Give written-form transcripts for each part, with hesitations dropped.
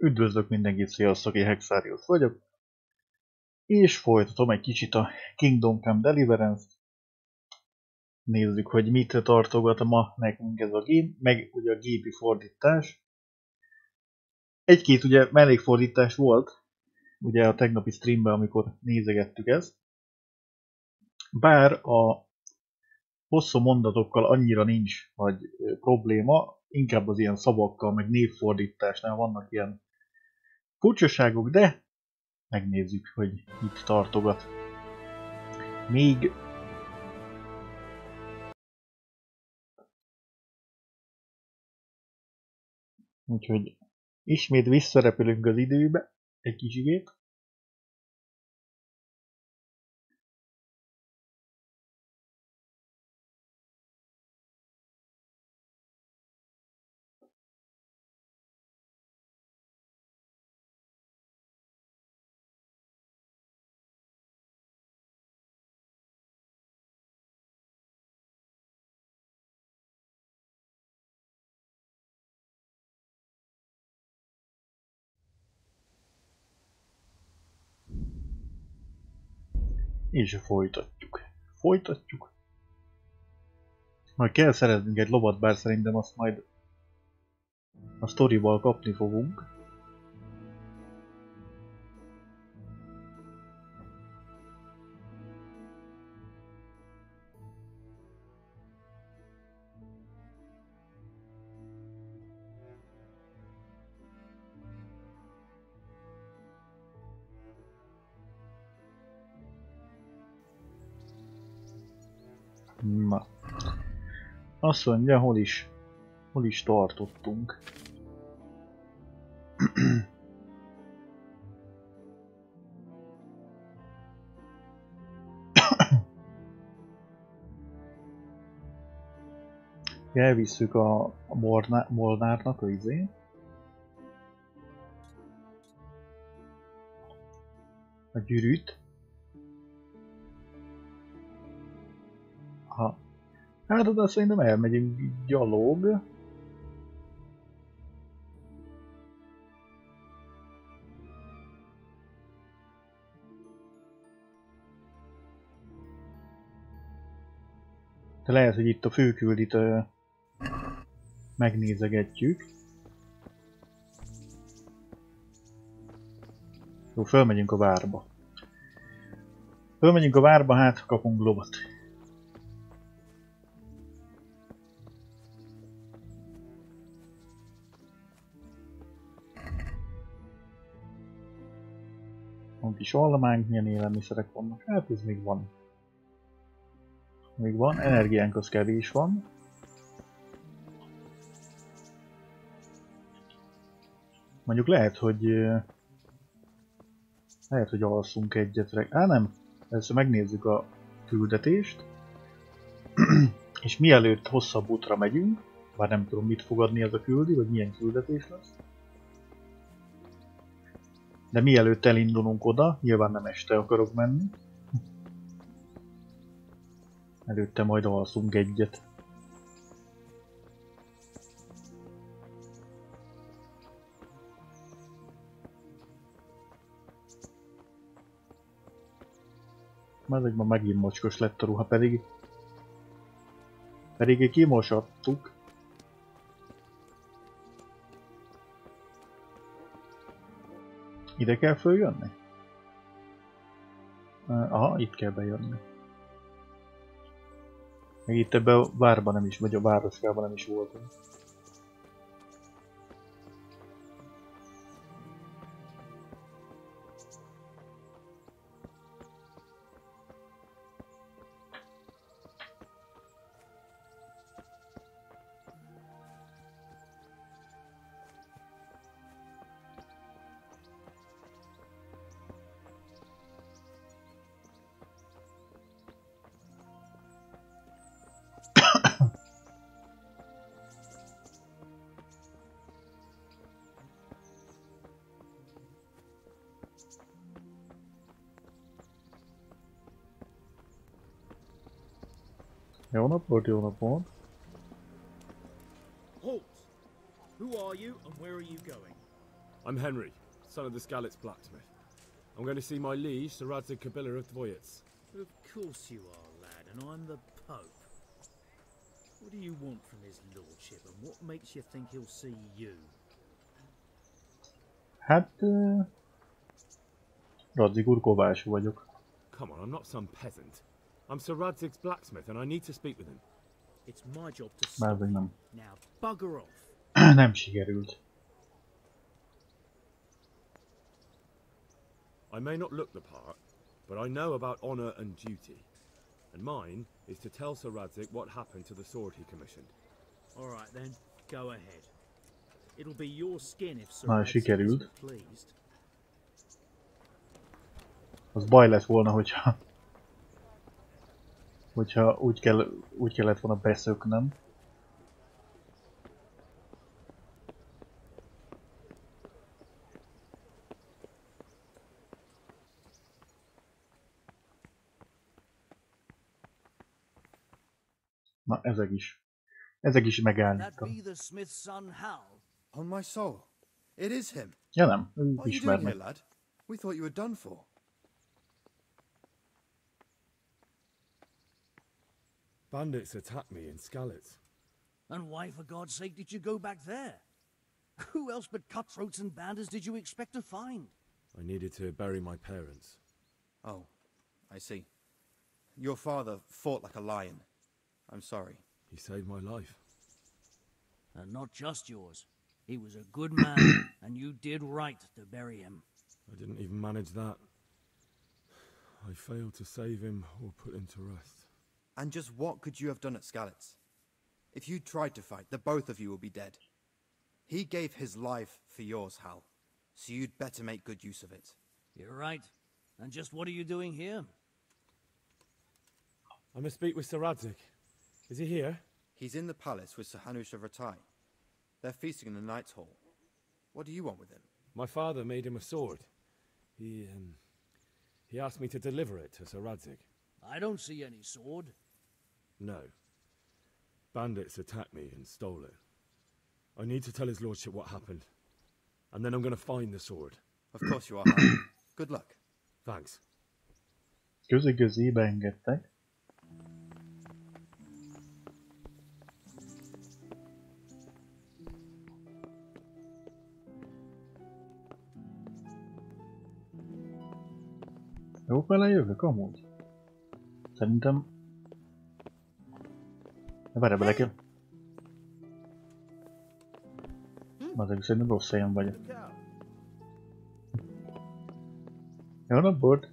Üdvözlök mindenkit, sziasztok, én Hexarius vagyok, és folytatom egy kicsit a COME DELIVERANCE-t. Nézzük, hogy mit tartogat ma nekünk ez a gép, meg ugye a gépi fordítás. Egy-két ugye mellékfordítás volt, ugye a tegnapi streamben, amikor nézegettük ezt. Bár a hosszú mondatokkal annyira nincs nagy probléma, inkább az ilyen szavakkal, meg névfordításnál vannak ilyen furcsaságok, de megnézzük, hogy itt tartogat. Még úgyhogy ismét visszarepülünk az időbe egy kicsikét. És folytatjuk. Folytatjuk. Majd kell szereznünk egy lovat, bár szerintem azt majd a sztorival kapni fogunk. Na. Azt mondja, hol is tartottunk. Elvisszük a Molnárnak a a gyűrűt. Hát oda szerintem elmegyünk gyalog. De lehet, hogy itt a főküldit megnézegetjük. Jó, fölmegyünk a várba. Fölmegyünk a várba, hát kapunk lovat. Van kis almánk, milyen élelmiszerek vannak? Hát ez még van. Még van, energiánk az kevés van. Mondjuk lehet, hogy alszunk egyet. Nem, először megnézzük a küldetést. És mielőtt hosszabb útra megyünk, bár nem tudom mit fogadni ez a küldi, vagy milyen küldetés lesz. De mielőtt elindulunk oda, nyilván nem este akarok menni. Előtte majd alszunk egyet. Ezekben megint mocskos lett a ruha, pedig kimosattuk. Ide kell följönni? Aha, itt kell bejönni. Meg itt ebben a várban nem is, vagy a városkában nem is voltunk. Jó napot, jó napot. Halt! Who are you and where are you going? I'm Henry, son of the Skalitz blacksmith. I'm going to see my liege, Sir Radzig Kabila of Dvoyets. Of course you are, lad, and I'm the Pope. What do you want from his lordship, and what makes you think he'll see you? Hát... Radzig úr, kovású vagyok. Come on, I'm not some peasant. I'm Sir Radzig's blacksmith, and I need to speak with him. It's my job to stop Már nem. Now bugger off. Nem sikerült. I may not look the part, but I know about honor and duty. And mine is to tell Sir Radzig what happened to the sword he commissioned. All right then, go ahead. It'll be your skin if Sir Már Radzig sikerült. isn't pleased. Az baj lett volna, hogyha úgy kellett volna beszöknem. Na, ezek is megállítottak. On my soul, it is him. Ja nem, What are you doing ismernek. here, lad? We thought you were done for. Bandits attacked me in Skalitz. And why, for God's sake, did you go back there? Who else but cutthroats and bandits did you expect to find? I needed to bury my parents. Oh, I see. Your father fought like a lion. I'm sorry. He saved my life. And not just yours. He was a good man, and you did right to bury him. I didn't even manage that. I failed to save him or put him to rest. And just what could you have done at Skalitz? If you tried to fight, the both of you will be dead. He gave his life for yours, Hal. So you'd better make good use of it. You're right. And just what are you doing here? I must speak with Sir Radzig. Is he here? He's in the palace with Sir Hanush of Ratai. They're feasting in the Knight's Hall. What do you want with him? My father made him a sword. He asked me to deliver it to Sir Radzig. I don't see any sword. No. Bandits attacked me and stole it. I need to tell his lordship what happened. And then I'm going to find the sword. Of course you are, Hal. Good luck. Thanks. Közi beengedtek. Jó vele jövök amúgy? Szerintem... Várj, bele kell. Azért szerintem rossz helyen vagyok. Jó napot!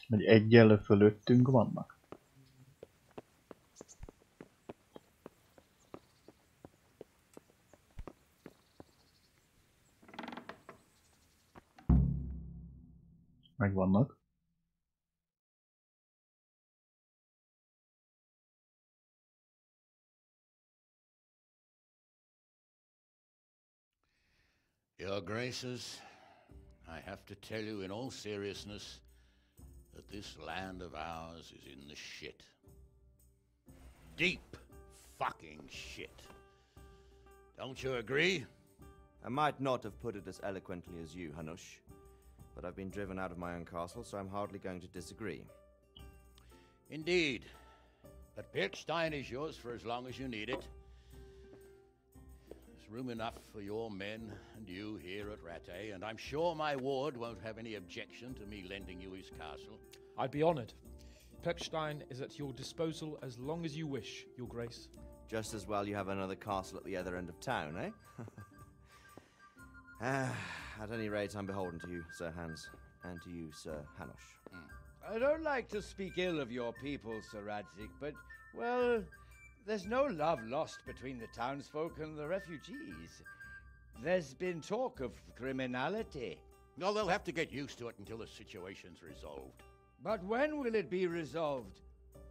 Vagy egyenlő fölöttünk vannak. Megvannak. Your Graces, I have to tell you in all seriousness that this land of ours is in the shit. Deep fucking shit. Don't you agree? I might not have put it as eloquently as you, Hanush, but I've been driven out of my own castle, so I'm hardly going to disagree. Indeed. But Pirkstein is yours for as long as you need it. There's room enough for your men and you here at Rattay, and I'm sure my ward won't have any objection to me lending you his castle. I'd be honored. Pirkstein is at your disposal as long as you wish, Your Grace. Just as well you have another castle at the other end of town, eh? At any rate, I'm beholden to you, Sir Hans, and to you, Sir Hanush. I don't like to speak ill of your people, Sir Radzig, but, well, there's no love lost between the townsfolk and the refugees. There's been talk of criminality. No, they'll have to get used to it until the situation's resolved. But when will it be resolved?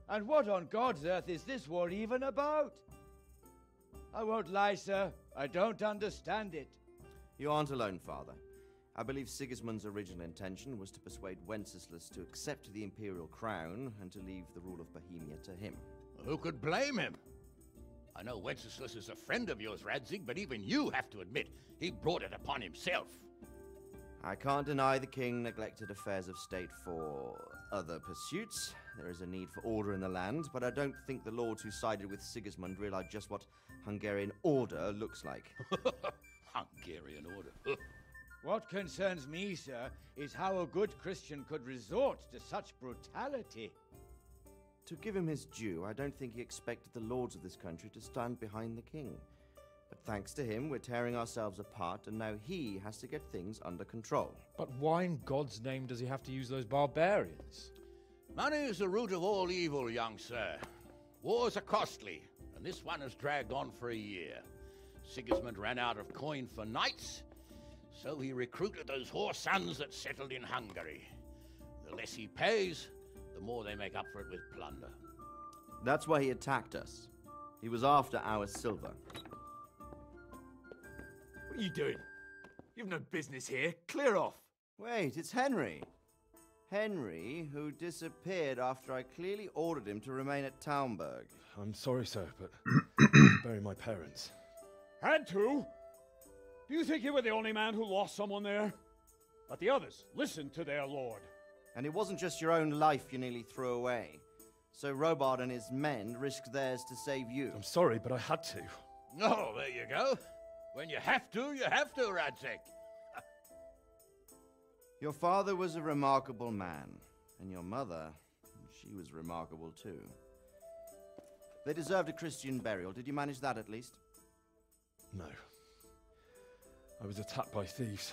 And what on God's earth is this war even about? I won't lie, sir. I don't understand it. You aren't alone, Father. I believe Sigismund's original intention was to persuade Wenceslas to accept the imperial crown and to leave the rule of Bohemia to him. Who could blame him? I know Wenceslas is a friend of yours, Radzig, but even you have to admit he brought it upon himself. I can't deny the king neglected affairs of state for other pursuits. There is a need for order in the land, but I don't think the lords who sided with Sigismund realized just what Hungarian order looks like. Hungarian order. What concerns me, sir, is how a good Christian could resort to such brutality. To give him his due, I don't think he expected the lords of this country to stand behind the king. But thanks to him, we're tearing ourselves apart, and now he has to get things under control. But why in God's name does he have to use those barbarians? Money is the root of all evil, young sir. Wars are costly, and this one has dragged on for a year. Sigismund ran out of coin for knights, so he recruited those whore sons that settled in Hungary. The less he pays, the more they make up for it with plunder. That's why he attacked us. He was after our silver. What are you doing? You've no business here. Clear off. Wait, it's Henry. Henry, who disappeared after I clearly ordered him to remain at Taumberg. I'm sorry, sir, but bury my parents. Had to? Do you think you were the only man who lost someone there? But the others listened to their lord. And it wasn't just your own life you nearly threw away. So Robard and his men risked theirs to save you. I'm sorry, but I had to. Oh, there you go. When you have to, Radzig. Your father was a remarkable man, and your mother, she was remarkable too. They deserved a Christian burial. Did you manage that at least? No. I was attacked by thieves.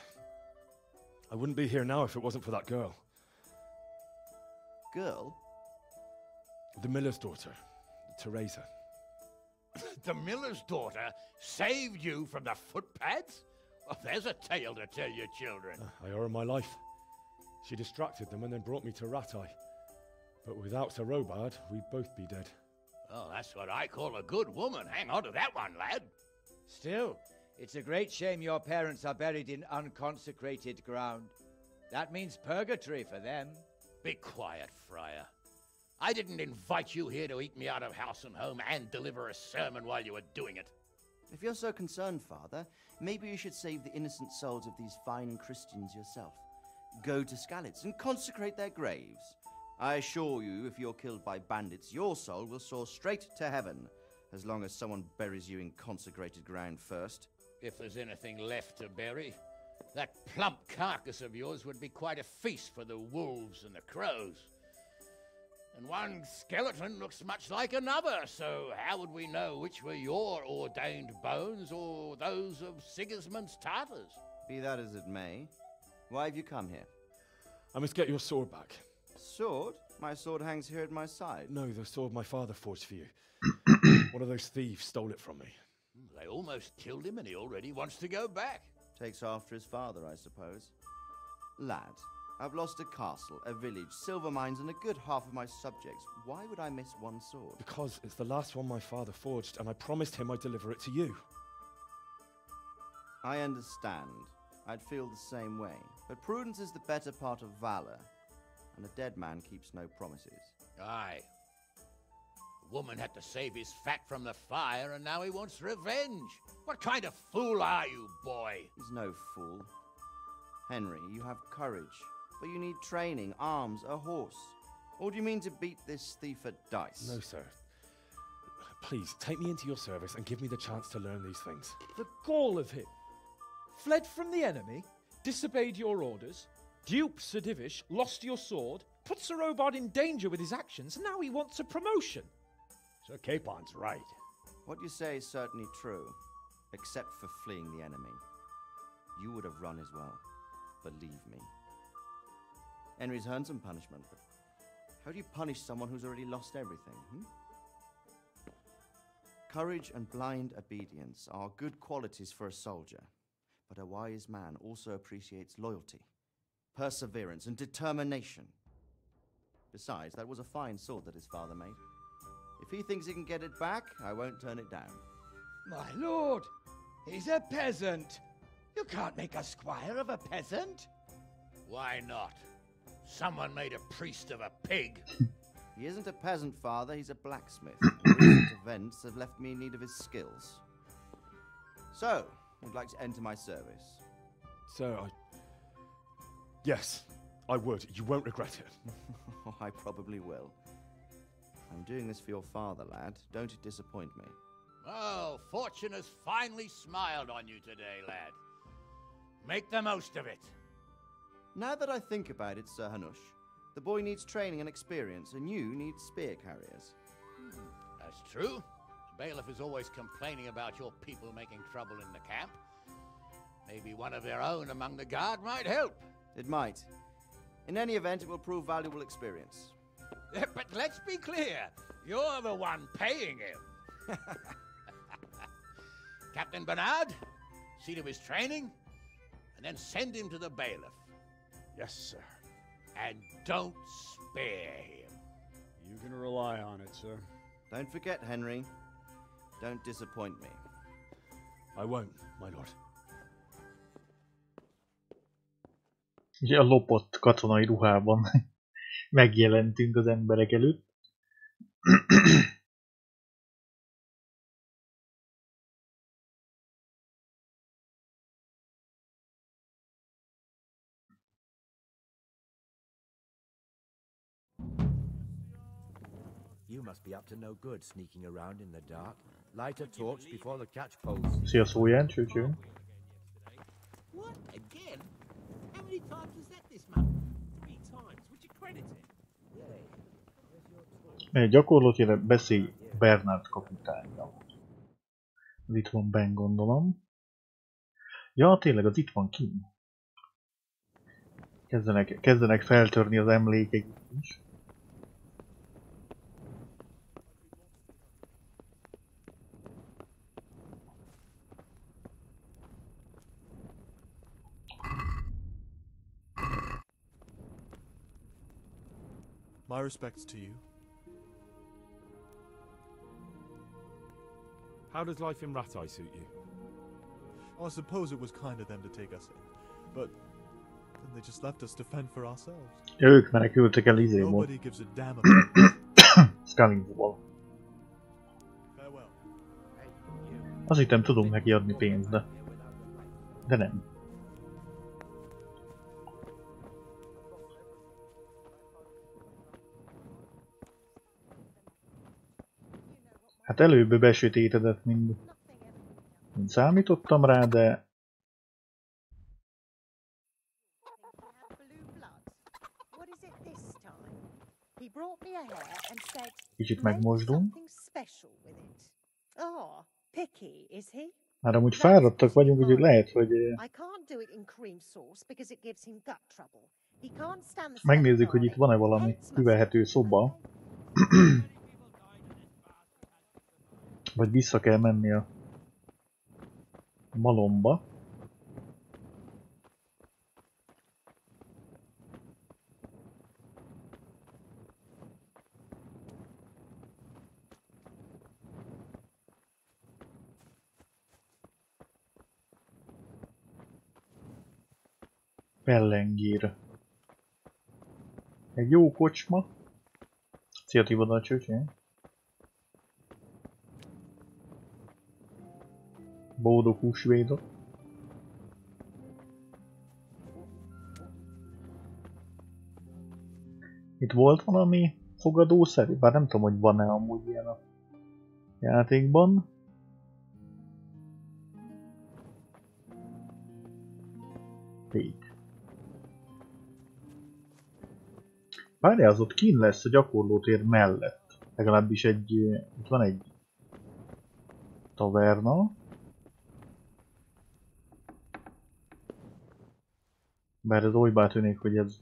I wouldn't be here now if it wasn't for that girl. Girl? The miller's daughter, Teresa. The miller's daughter saved you from the footpads? Well, there's a tale to tell your children. I owe her my life. She distracted them and then brought me to Ratai. But without Sir Robard, we'd both be dead. Oh, that's what I call a good woman. Hang on to that one, lad. Still, it's a great shame your parents are buried in unconsecrated ground. That means purgatory for them. Be quiet, friar. I didn't invite you here to eat me out of house and home and deliver a sermon while you were doing it. If you're so concerned, Father, maybe you should save the innocent souls of these fine Christians yourself. Go to Skalitz and consecrate their graves. I assure you, if you're killed by bandits, your soul will soar straight to heaven, as long as someone buries you in consecrated ground first. If there's anything left to bury, that plump carcass of yours would be quite a feast for the wolves and the crows. And one skeleton looks much like another, so how would we know which were your ordained bones or those of Sigismund's Tartars? Be that as it may, why have you come here? I must get your sword back. Sword? My sword hangs here at my side. No, the sword my father forged for you. One of those thieves stole it from me. They almost killed him and he already wants to go back. Takes after his father, I suppose. Lad, I've lost a castle, a village, silver mines, and a good half of my subjects. Why would I miss one sword? Because it's the last one my father forged, and I promised him I'd deliver it to you. I understand. I'd feel the same way. But prudence is the better part of valor, and a dead man keeps no promises. Aye. The woman had to save his fat from the fire, and now he wants revenge. What kind of fool are you, boy? He's no fool. Henry, you have courage, but you need training, arms, a horse. Or do you mean to beat this thief at dice? No, sir. Please, take me into your service and give me the chance to learn these things. The gall of him. Fled from the enemy, disobeyed your orders, duped Sir Divish, lost your sword, put Sir Robard in danger with his actions, and now he wants a promotion. Sir Capon's right. What you say is certainly true, except for fleeing the enemy. You would have run as well, believe me. Henry's earned some punishment, but how do you punish someone who's already lost everything, Courage and blind obedience are good qualities for a soldier, but a wise man also appreciates loyalty, perseverance, and determination. Besides, that was a fine sword that his father made. If he thinks he can get it back, I won't turn it down. My lord, he's a peasant. You can't make a squire of a peasant. Why not? Someone made a priest of a pig. He isn't a peasant, father, he's a blacksmith. Recent events have left me in need of his skills. So, would like to enter my service? Sir, yes, I would. You won't regret it. Oh, I probably will. I'm doing this for your father, lad. Don't it disappoint me. Oh, fortune has finally smiled on you today, lad. Make the most of it. Now that I think about it, Sir Hanush, the boy needs training and experience, and you need spear carriers. That's true. The bailiff is always complaining about your people making trouble in the camp. Maybe one of their own among the guard might help. It might. In any event, it will prove valuable experience. But let's be clear, you're the one paying him. Captain Bernard, see to his training, and then send him to the bailiff. Yes, sir. And don't spare him. You can rely on it, sir. Don't forget, Henry. Don't disappoint me. I won't, my lord. Ugye a lopott katonai ruhában megjelentünk az emberek előtt. You must be up to no good sneaking around in the dark. Light a torch before the catch poles. Szia Szóján, csőcső. What? Again? How many times was that this month? 3 times. Would you credit it? Gyakorlatilag beszélj Bernard kapitánnyal. Az itt van benn, gondolom. Ja, tényleg, az itt van kint. Kezdenek feltörni az emlékek is. My respects to you. How does life in Ratai suit you? I suppose it was kind of them to take us in, but then they just left us to fend for ourselves. Ja, ők menekültek el izéból. Nobody gives a damn about Scullingból. Azt hittem tudunk neki adni pénzt, de nem. Hát előbb besötétedett, mint számítottam rá, de... Kicsit megmosdunk. Már amúgy fáradtak vagyunk, úgyhogy lehet, hogy... Megnézzük, hogy itt van-e valami üvelhető szoba. Vagy vissza kell menni a malomba. Pellengér. Egy jó kocsma. Szia Tibor, csőcsé. Boldog húsvédot. Itt volt valami fogadószerű? Bár nem tudom, hogy van-e amúgy ilyen a játékban. Fék. Várjál, az ott kint lesz a gyakorlótér mellett. Legalábbis egy... itt van egy taverna. Bár ez olybá tűnik, hogy ez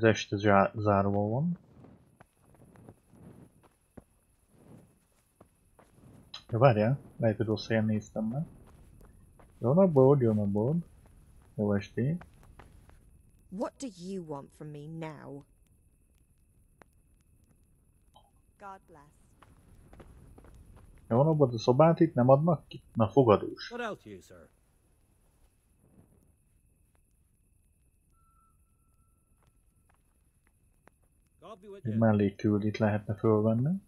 este zárva van. Ja, várjál, lehet, hogy rossz helyen néztem meg. Jó napot, jó napot. Jó estét. What do you want from me now? God bless. Van abban a szobát itt nem adnak ki? Na, fogadós. What else you, sir? God be with Egy you. mellékküldit lehetne fölvenni.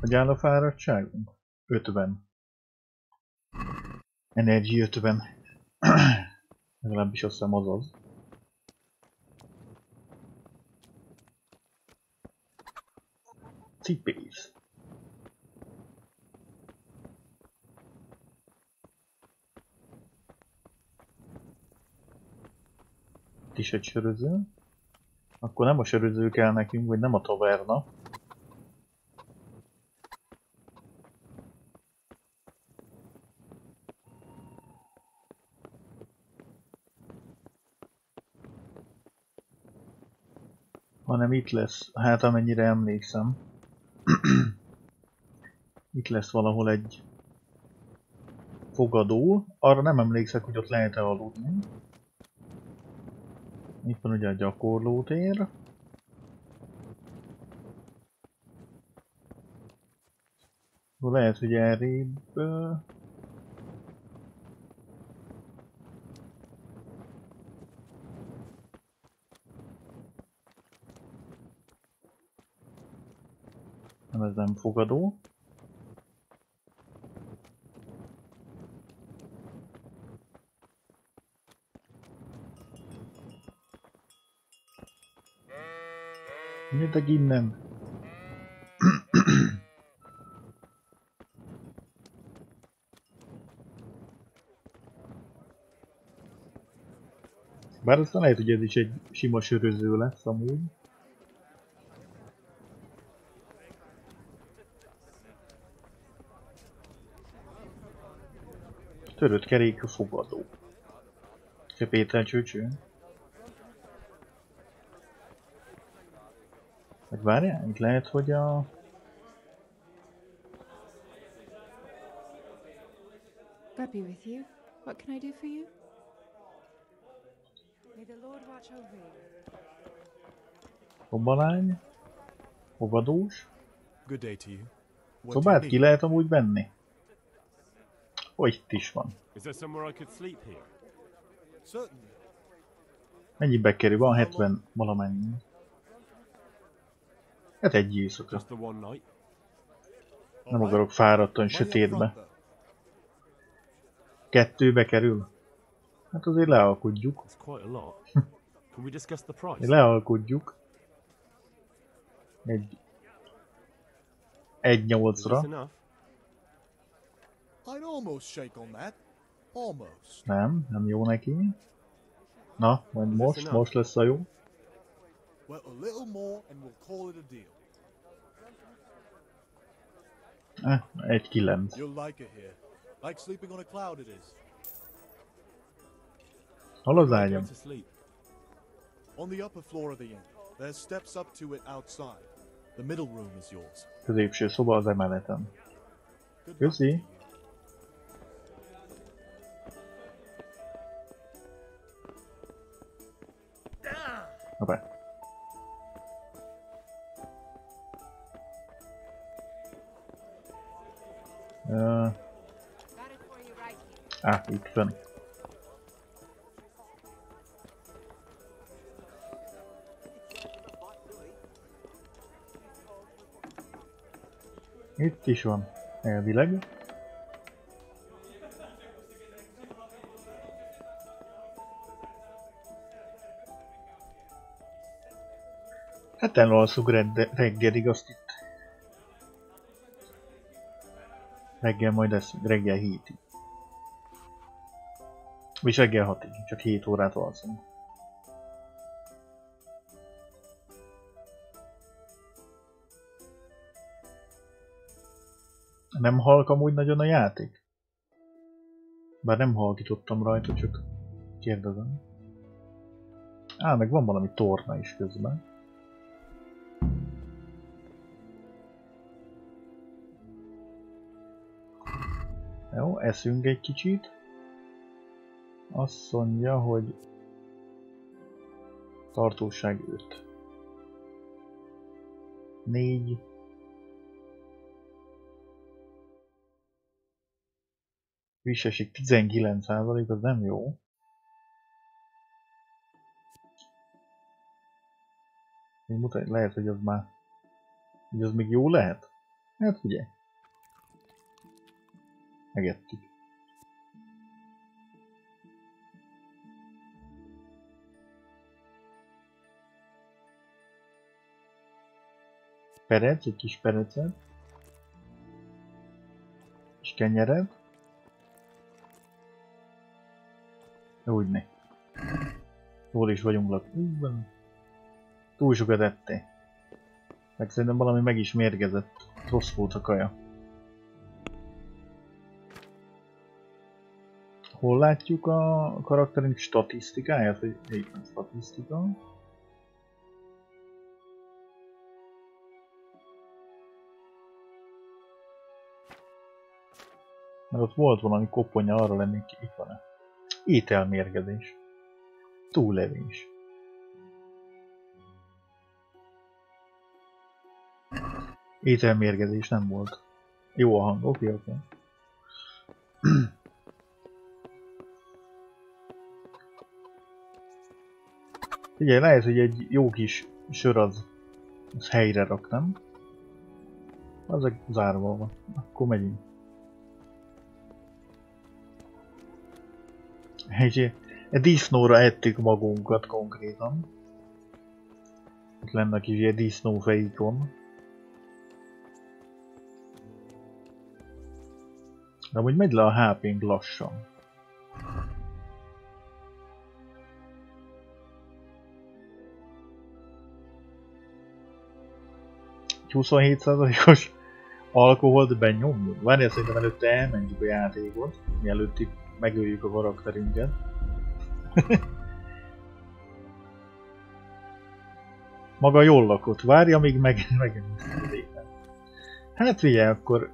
Hogy áll a fáradtságunk? 50. Energy 50. Legalábbis azt hiszem azaz. Cipész. Itt is egy söröző. Akkor nem a söröző kell nekünk, vagy nem a taverna. Hanem itt lesz, hát amennyire emlékszem. Itt lesz valahol egy fogadó. Arra nem emlékszek, hogy ott lehet-e aludni. Itt van ugye a gyakorlótér. Lehet, hogy errébb... Nem, ez nem fogadó. Jöttek innen. Bár aztán lehet, hogy ez is egy sima söröző lesz amúgy. Törött kerékű fogadó. Péter csőcső. Meg várjál, itt lehet, hogy a... God be with you. What can I do for you? May the Lord watch over you. Szobbalány. Fogadós. Good day to you. Szobát ki lehet amúgy venni? Hogy itt is van. Is there somewhere I could sleep here? Mennyibe kerül? Van 70 valamennyi. Hát egy éjszaka. Just the one night? Nem akarok fáradtan sötétbe. 2-be kerül? Hát azért lealkudjuk. That's quite a lot. Can we discuss the price? Lealkudjuk. Egy 8-ra. I'd almost shake on that. Almost. Nem jó neki. Na, majd most lesz a jó. Well, a little more and we'll call it a deal. 1-9. You'll like it here. Like sleeping on a cloud it is. Hol az ágyam? On the upper floor of the inn. There's steps up to it outside. The middle room is yours. Középső szoba az emeleten. Köszi. Hoppá. Itt van. Itt is van, elvileg. Hát elalszunk reggelig, azt itt. Reggel majd lesz, reggel 7-ig. És reggel 6-ig, csak 7 órát alszunk. Nem halk amúgy nagyon a játék? Bár nem halkítottam rajta, csak kérdezem. Meg van valami torna is közben. Jó, eszünk egy kicsit. Azt mondja, hogy tartóság 5. 4. Vissesség 19%, az nem jó. Lehet, hogy az már... Hogy az még jó lehet? Hát figyelj. Megettük. Perec, egy kis perecet. Kis kenyered. Úgy ne. Jól is vagyunk lakóban. Túl sokat ettél. Meg szerintem valami meg is mérgezett. Rossz volt a kaja. Hol látjuk a karakterünk statisztikáját? Hogy éppen statisztika. Mert ott volt valami koponya, arra lennék ki, itt van-e. Ételmérgezés. Túllevés. Ételmérgezés nem volt. Jó a hang, oké. Figyelj, lehet, hogy egy jó kis sör az helyre rak, nem? Azok zárva van. Akkor megyünk. Egy disznóra ettük magunkat konkrétan. Itt lenne a kis ilyen disznófejikon. De amúgy megy le a HP-nk lassan. Egy 27%-os alkoholt benyomjuk. Várjál, szerintem előtte elmentjük a játékot, mielőtt itt megöljük a karakterünket. Maga jól lakott, várja, amíg megemésztődik. Hát figyelj, akkor...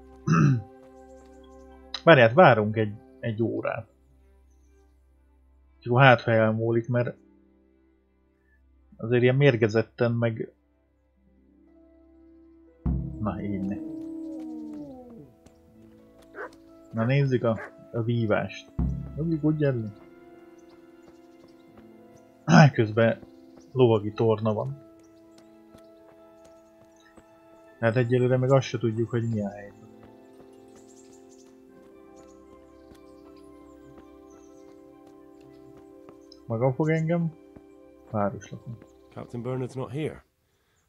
Várját, várunk egy órát. És akkor hát, ha elmúlik, mert azért ilyen mérgezetten meg... Na, így ne. Na nézzük a vívást. Mondjuk úgy jelni. Közben lovagi torna van. Hát egyelőre meg azt se tudjuk, hogy mi a helyzet. Maga fog engem városlakon. Captain Bernard's not here.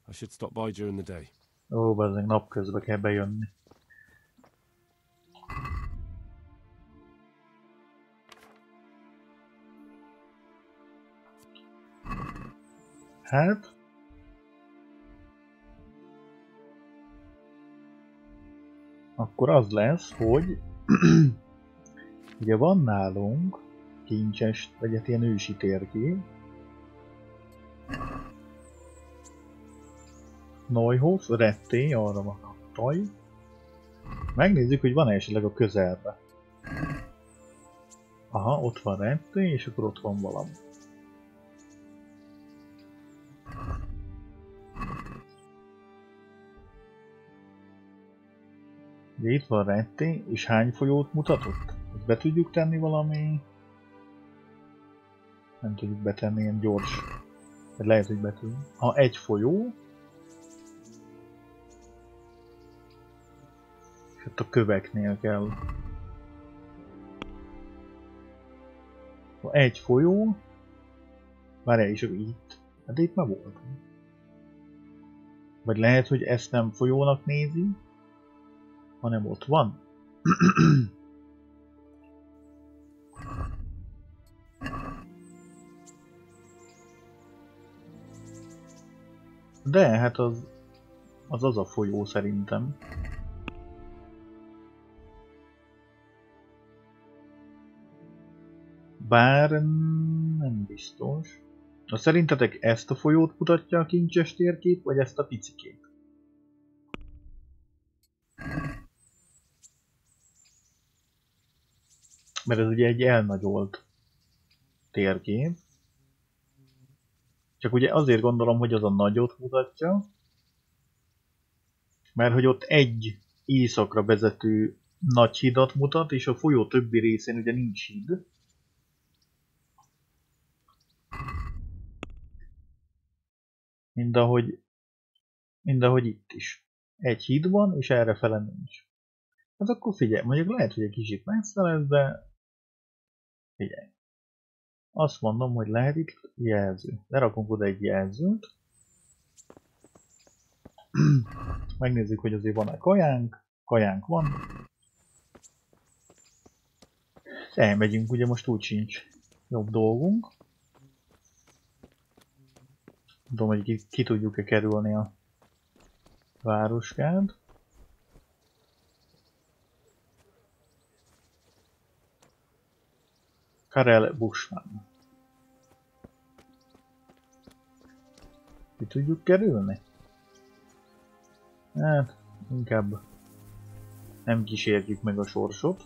I should stop by during the day. Ó, bazdmeg napközben kell bejönni. Hát... Akkor az lesz, hogy... Ugye van nálunk kincses, vagy egy ilyen ősi térkép. Neuhof, Retté, arra van a taj. Megnézzük, hogy van-e esetleg a közelbe. Aha, ott van Retté, és akkor ott van valami. Ugye itt van Retté, és hány folyót mutatott? Ezt be tudjuk tenni valami... Nem tudjuk betenni ilyen gyors. Lehet, hogy be tudjuk. Ha egy folyó. És ott a köveknél kell. Ha egy folyó. Várjál is, itt. Hát itt már voltam. Vagy lehet, hogy ezt nem folyónak nézi, hanem ott van. De hát az a folyó szerintem. Bár nem biztos. Na, szerintetek ezt a folyót mutatja a kincses térkép, vagy ezt a picikét? Mert ez ugye egy elnagyolt térkép. Csak ugye azért gondolom, hogy az a nagyot mutatja, mert hogy ott egy északra vezető nagy hidat mutat, és a folyó többi részén ugye nincs híd. Mindahogy itt is. Egy híd van, és errefele nincs. Hát akkor figyelj, mondjuk lehet, hogy egy kicsit messze lesz, de figyelj. Azt mondom, hogy lehet itt jelző. Lerakunk oda egy jelzőt. Megnézzük, hogy azért van-e kajánk. Kajánk van. Elmegyünk, ugye most úgy sincs jobb dolgunk. Nem tudom, hogy ki tudjuk-e kerülni a városkát. Karel Bushman. Ki tudjuk kerülni? Hát, inkább nem kísérjük meg a sorsot.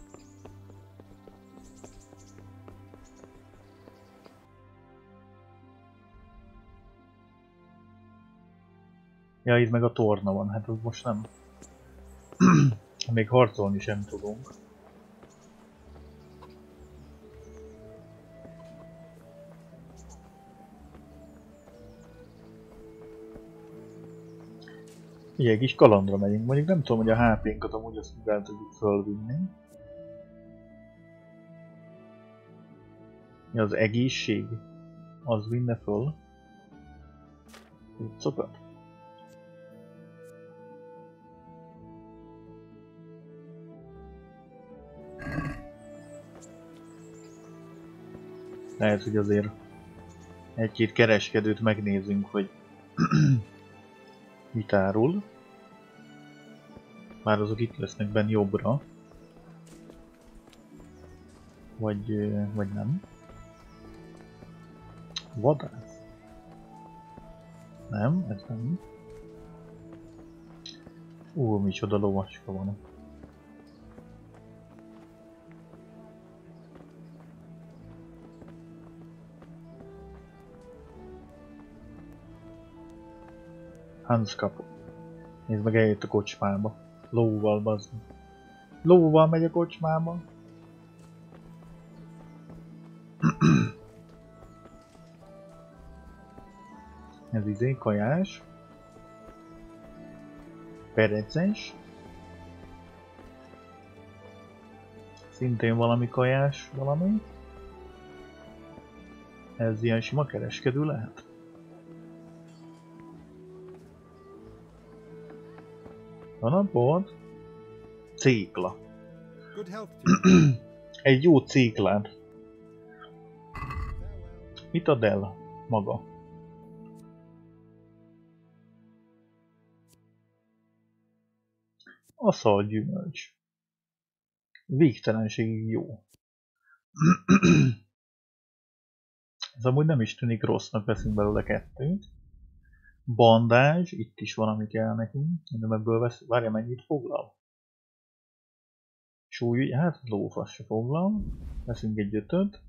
Ja, itt meg a torna van, hát az most nem. Még harcolni sem tudunk. Ilyen kis kalandra megyünk, mondjuk nem tudom, hogy a HP-nkat amúgy azt mivel tudjuk fölvinni. Mi az egészség? Az vinne föl. Cuccokat? Lehet, hogy azért egy-két kereskedőt megnézünk, hogy mit árul. Már azok itt lesznek benn jobbra. Vagy nem. Vadász? Nem, ez nem. Micsoda lovaska van. Hans kapu. Nézd meg, eljött a kocsmába. Lóval, bazd. Lóval megy a kocsmába. Ez izé, kajás. Pereces. Szintén valami kajás, valami. Ez ilyen sima kereskedő lehet. Van a bolt? Cékla. Egy jó céklát. Mit ad el maga? Aszalgyümölcs. Végtelenségig jó. Ez amúgy nem is tűnik rossznak, veszünk belőle kettőt. Bandázs, itt is van, ami kell nekünk. Nem ebből vesz... Várja, mennyit foglal? Súly, hát lófasz se foglal. Veszünk egy 5-öt.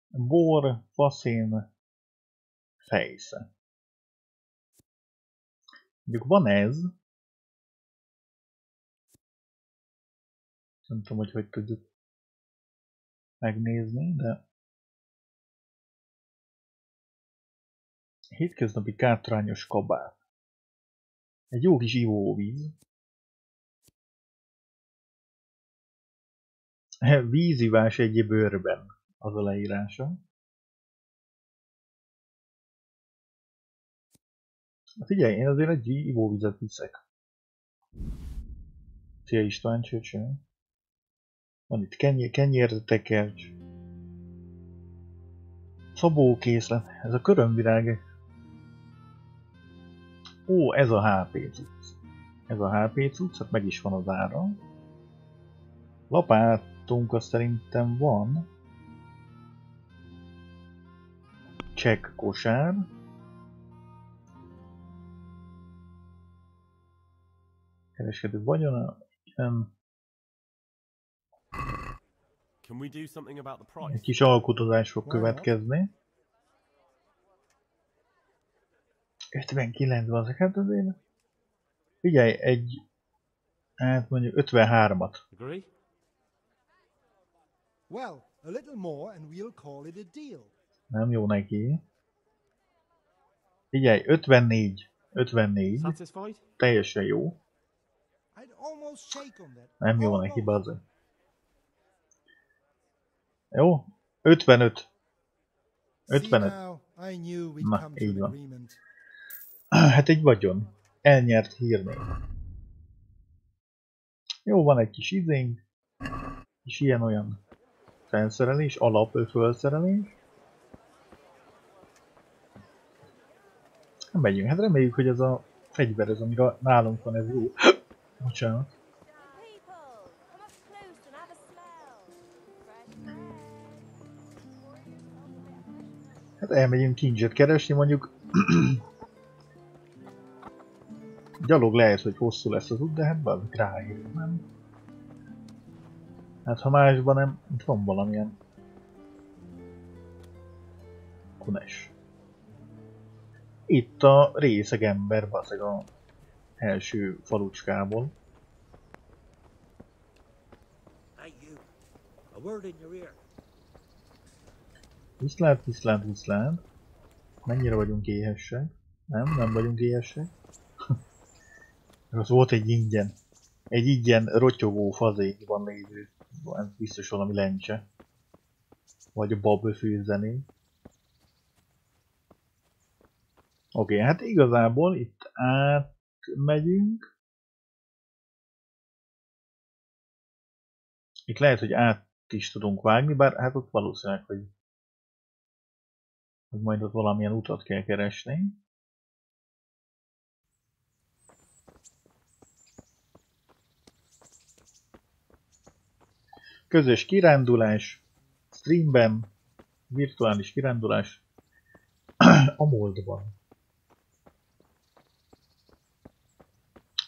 Bor, faszén, fejsze. Mondjuk van ez. Nem tudom, hogy tudjuk megnézni, de... Hétköznapi kátrányos kabát. Egy jó kis ivóvíz. Vízivás egy bőrben az a leírása. Figyelj, én azért egy ivóvizet viszek. Szia István, csőcső. Van itt kenyértekercs. Szabókészlet. Ez a körömvirág. Ó, ez a HP cucc. Ez a HP cucc, hát meg is van az ára. Lapátunk azt szerintem van. Csekk kosár. Kereskedő vagyona. Igen. Can we do something about the Egy price? kis alkotozás fog következni. 59 van, hát azért... Figyelj, hát mondjuk 53-at. Agree? Well, a little more and we'll call it a deal. Nem jó neki. Figyelj, 54. 54. Satisfied? Teljesen jó. I'd almost shake on that. Nem jó neki, bazd. Jó? 55. 55. Na, így van. Hát egy vagyon. Elnyert hírnév. Jó, van egy kis izénk. És ilyen-olyan felszerelés, alapfelszerelés. Megyünk. Hát reméljük, hogy ez a fegyver, ez amire nálunk van, ez jó. Bocsánat. Hát elmegyünk kincset keresni, mondjuk gyalog lehet, hogy hosszú lesz az út, de hát valami ráér, nem? Hát ha másban nem, itt van valamilyen kunes. Itt a részeg ember, baszeg a első falucskából. Viszlát, viszlát, viszlát. Mennyire vagyunk éhesek? Nem vagyunk éhesek. Az volt egy ingyen. Egy ingyen rotyogó fazékban lévő. Biztos valami lencse. Vagy a babfőzené. Oké, hát igazából itt átmegyünk. Itt lehet, hogy át is tudunk vágni, bár hát ott valószínűleg, hogy majd ott valamilyen utat kell keresni. Közös kirándulás, streamben, virtuális kirándulás a múltban.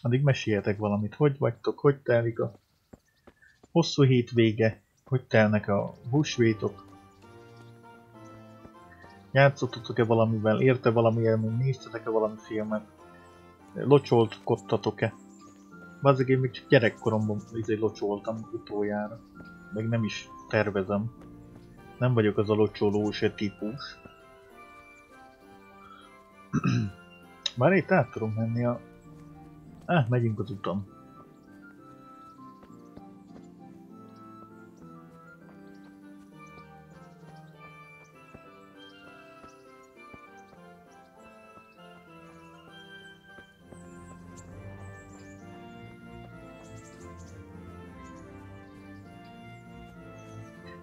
Addig meséljetek valamit, hogy vagytok, hogy telik a hosszú hétvége, hogy telnek a húsvétok. Játszottatok-e valamivel, érte valami élmény, néztetek-e valami filmet, locsoltkodtatok-e? Bazzeg, én még csak gyerekkoromban locsoltam utoljára, meg nem is tervezem. Nem vagyok az a locsolós típus. Már itt át tudunk menni a... megyünk az utam.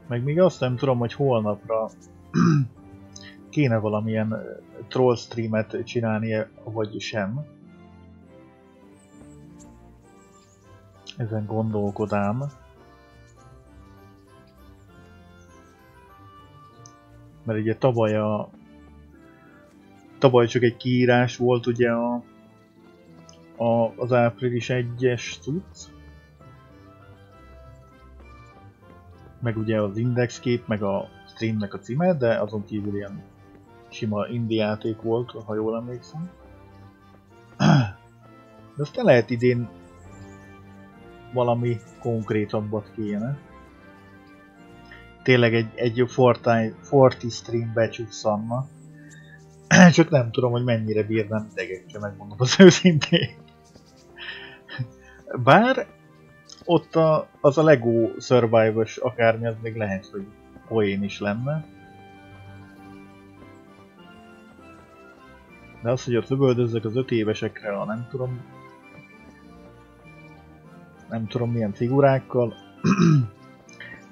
Meg még azt nem tudom, hogy holnapra kéne valamilyen troll streamet csinálnia, vagy sem. Ezen gondolkodám. Mert ugye tavaly csak egy kiírás volt ugye az április 1-es cucc. Meg ugye az indexkép, meg a streamnek a címe, de azon kívül ilyen sima indie játék volt, ha jól emlékszem. De aztán lehet idén valami konkrétabbat kéne. Tényleg egy Forti stream becsúszanna. Csak nem tudom, hogy mennyire bírnám idegekkel, megmondom az őszintén. Bár ott az a Lego Survivor-s akármi, az még lehet, hogy poén is lenne. De az, hogy ott lövöldözzek az 5 évesekre, nem tudom milyen figurákkal,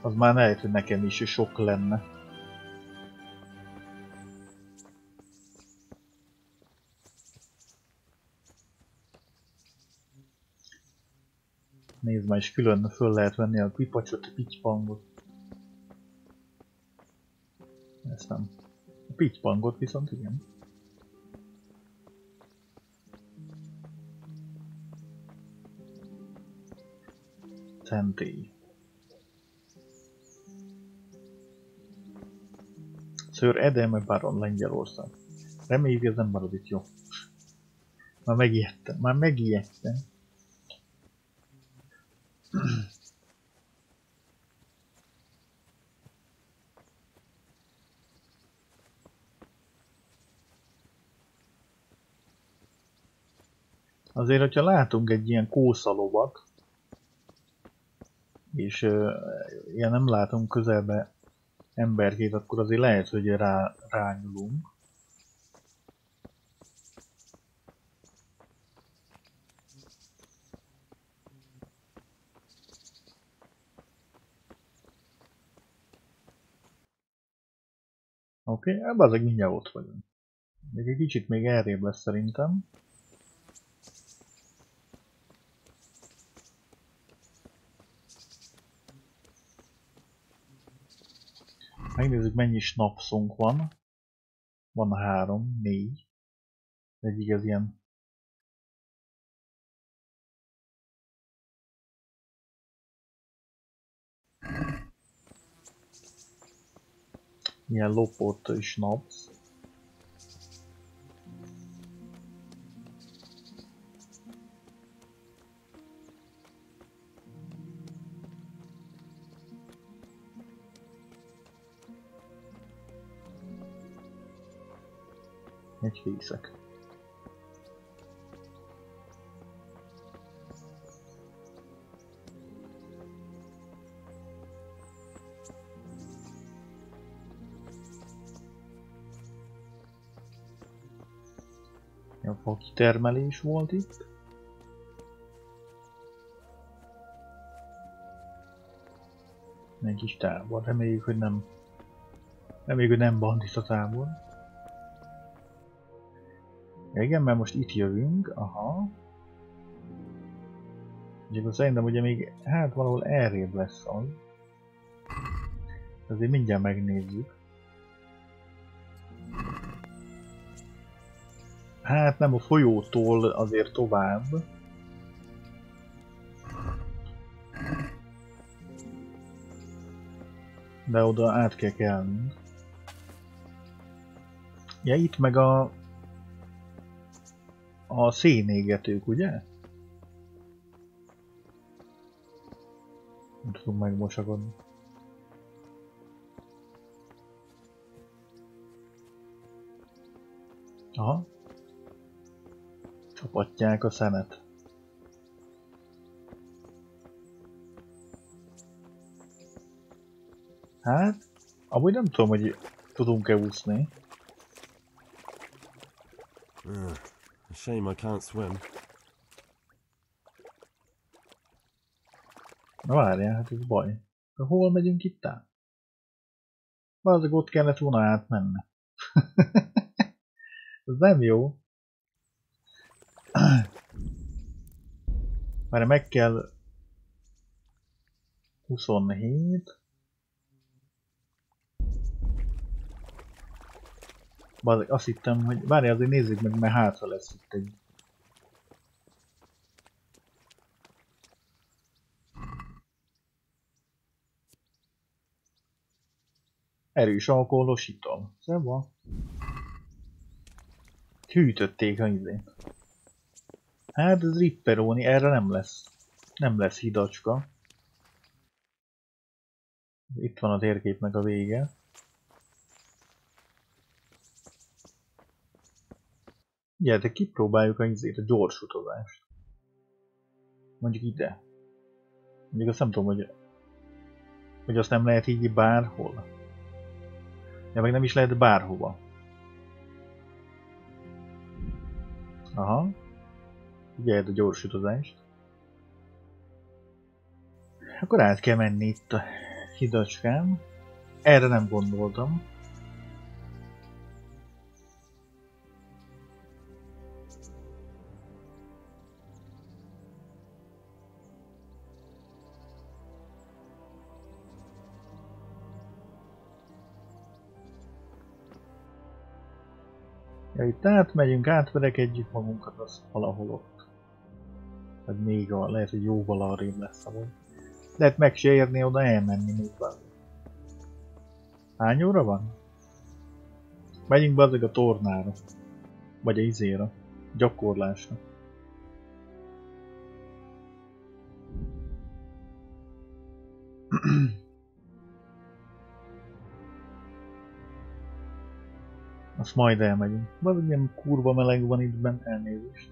az már lehet, hogy nekem is sok lenne. Nézd már, és külön föl lehet venni a pipacsot, a pitypangot. Ezt nem. A pitypangot viszont igen. Szentély. Sir Edelme Baron, Lengyelország. Reméljük, ez nem marad itt, jó. Már megijedtem. Azért, hogyha látunk egy ilyen kószalovat, és ilyen nem látunk közelbe emberkét, akkor azért lehet, hogy rányulunk. Oké, ebben azok mindjárt ott vagyunk. Még egy kicsit még elrébb lesz szerintem. Megnézzük, mennyi snapszunk van. Van 3, 4. Egyik ez ilyen. Ilyen lopott snaps. Egy fészek. A kitermelés volt itt. Egy kis tábor. Reméljük, hogy nem bandita tábor. Igen, mert most itt jövünk, aha. Úgyhogy szerintem ugye még, hát valahol elrébb lesz az. Azért mindjárt megnézzük. Hát nem a folyótól, azért tovább. De oda át kell kelnünk. Ja, itt meg a szénégetők, ugye? Nem tudunk megmosakodni. Aha. Csapatják a szenet. Hát, amúgy nem tudom, hogy tudunk-e úszni. A shame I can't swim. Na várjál, hát ez baj. De hol megyünk itt át? Valószínűleg ott kellett volna átmenni. Ez nem jó. Már meg kell 27. Azt hittem, hogy várj, azért nézzük meg, mert hátra lesz itt egy. Erős alkoholos ital. Szóval hűtötték a izét. Hát ez ripperoni, erre nem lesz hidacska. Itt van a térképnek a vége. Gyertek, kipróbáljuk a izét, a gyors utazást. Mondjuk ide. Mondjuk azt nem tudom, hogy azt nem lehet így bárhol. Ja, meg nem is lehet bárhova. Aha. Figyeld a gyors utazást. Akkor át kell menni itt a hidacskán. Erre nem gondoltam. Ja, itt átmegyünk, átverekedjük magunkat, az valahol ott. Vagy még lehet, hogy jóval arrébb lesz amúgy. Lehet meg se érni oda elmenni még valami. Hány óra van? Megyünk be azok a tornára. Vagy a izéra. Gyakorlásra. Azt majd elmegyünk. Vagy ilyen kurva meleg van itt bent, elnézést.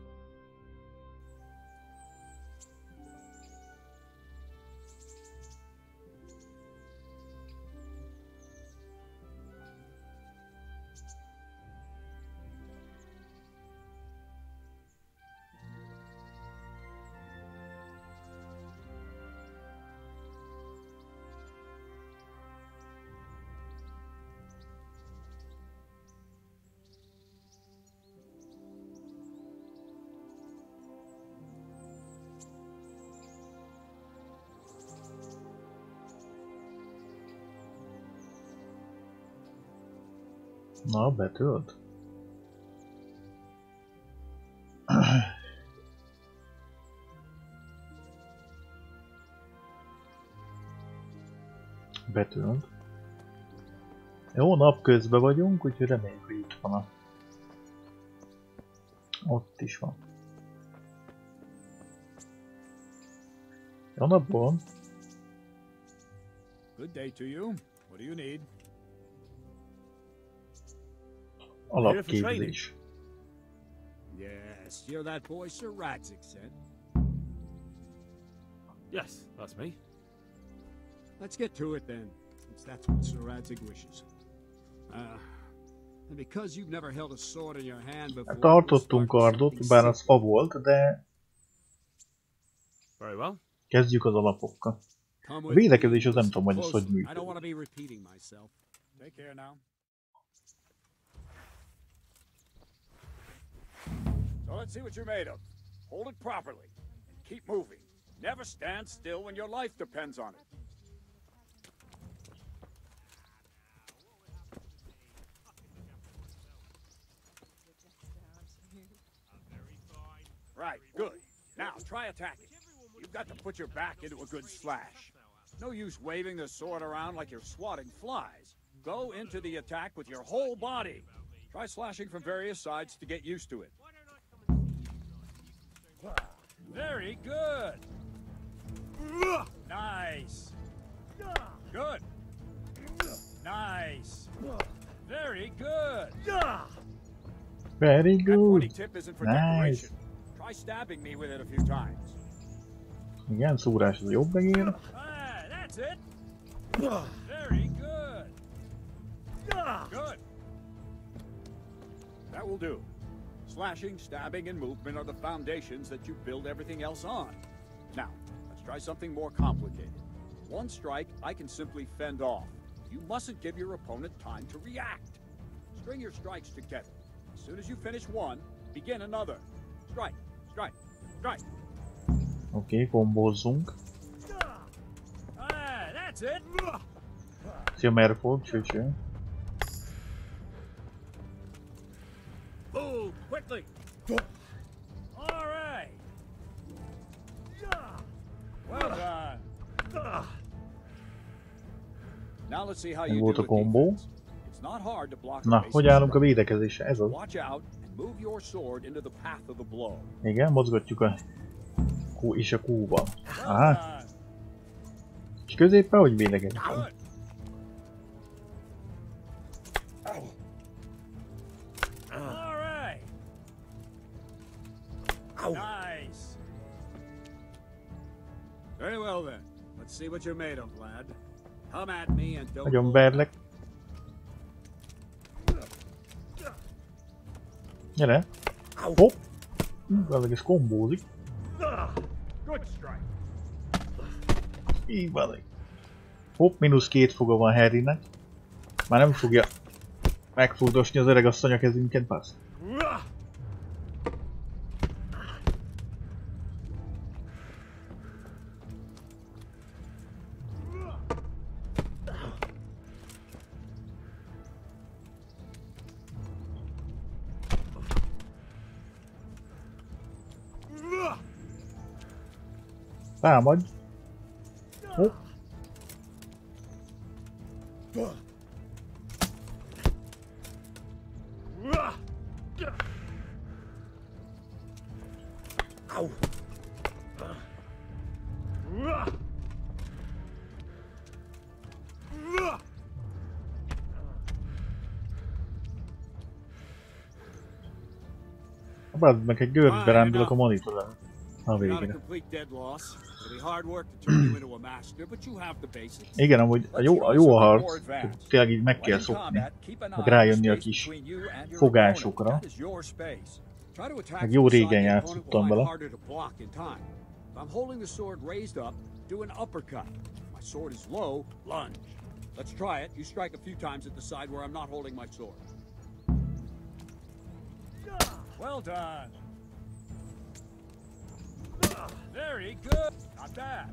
Na, betölt? Betölt. Jó, napközben vagyunk, úgyhogy reméljük, hogy itt van a... Ott is van. Jó napból! Good day to you. What do you need? Alapképzés. Yes, you're that boy Sir Radzik said. Yes, that's me. Let's get to it then, since that's what Sir Radzik wishes. And because you've never held a sword in your hand before... Tartottunk kardot, bár az fa volt, de... Very well. Kezdjük az alapokkal. A védekezés az nem tudom, hogy ez hogy működik. I don't want to be repeating myself. Take care now. So let's see what you're made of. Hold it properly. Keep moving. Never stand still when your life depends on it. Right, good. Now, try attacking. You've got to put your back into a good slash. No use waving the sword around like you're swatting flies. Go into the attack with your whole body. Try slashing from various sides to get used to it. Very good. Nice. Good. Nice. Very good. Very That good. pointy tip isn't for Nice. decoration. Try stabbing me with it a few times. Igen, szúrás az jobb megér. That's it. Very good. Good. That will do. Slashing, stabbing, and movement are the foundations that you build everything else on. Now, let's try something more complicated. One strike I can simply fend off. You mustn't give your opponent time to react. String your strikes together. As soon as you finish one, begin another. Strike, strike, strike. Oké, kombózzunk. That's it. Szia, merre fog, csőcső. Move quickly. All right. Well done. Now let's see how Meg you volt do a with kombó. defense. It's not hard to block a Na, basic hogy állunk a strike. védekezésre? Ez az. Watch out and move your sword into the path of the blow. Igen, mozgatjuk a Q és a Q-val. Aha. És középpen hogy védekezik? All right. Nice. Very well then. Let's see what you're made of, lad. Come at me and don't. Nagyon verlek. Gyere! Hopp! Valami ez kombózik. Good strike. Így valami. Hopp, -2 foga van Harrynek. Már nem fogja megfurdosni az öregasszony a kezünket, bassz. Támadj! Hopp! Bazd meg, egy görbe rándulok a monitoron. A végre. Igen, amúgy a jó a harc, tényleg így meg kell szokni, meg rájönni a kis fogásokra. Meg jó régen játszottam vele. Let's try it. You strike a few times at the side where I'm not holding my sword. Well done. Very good. Not bad.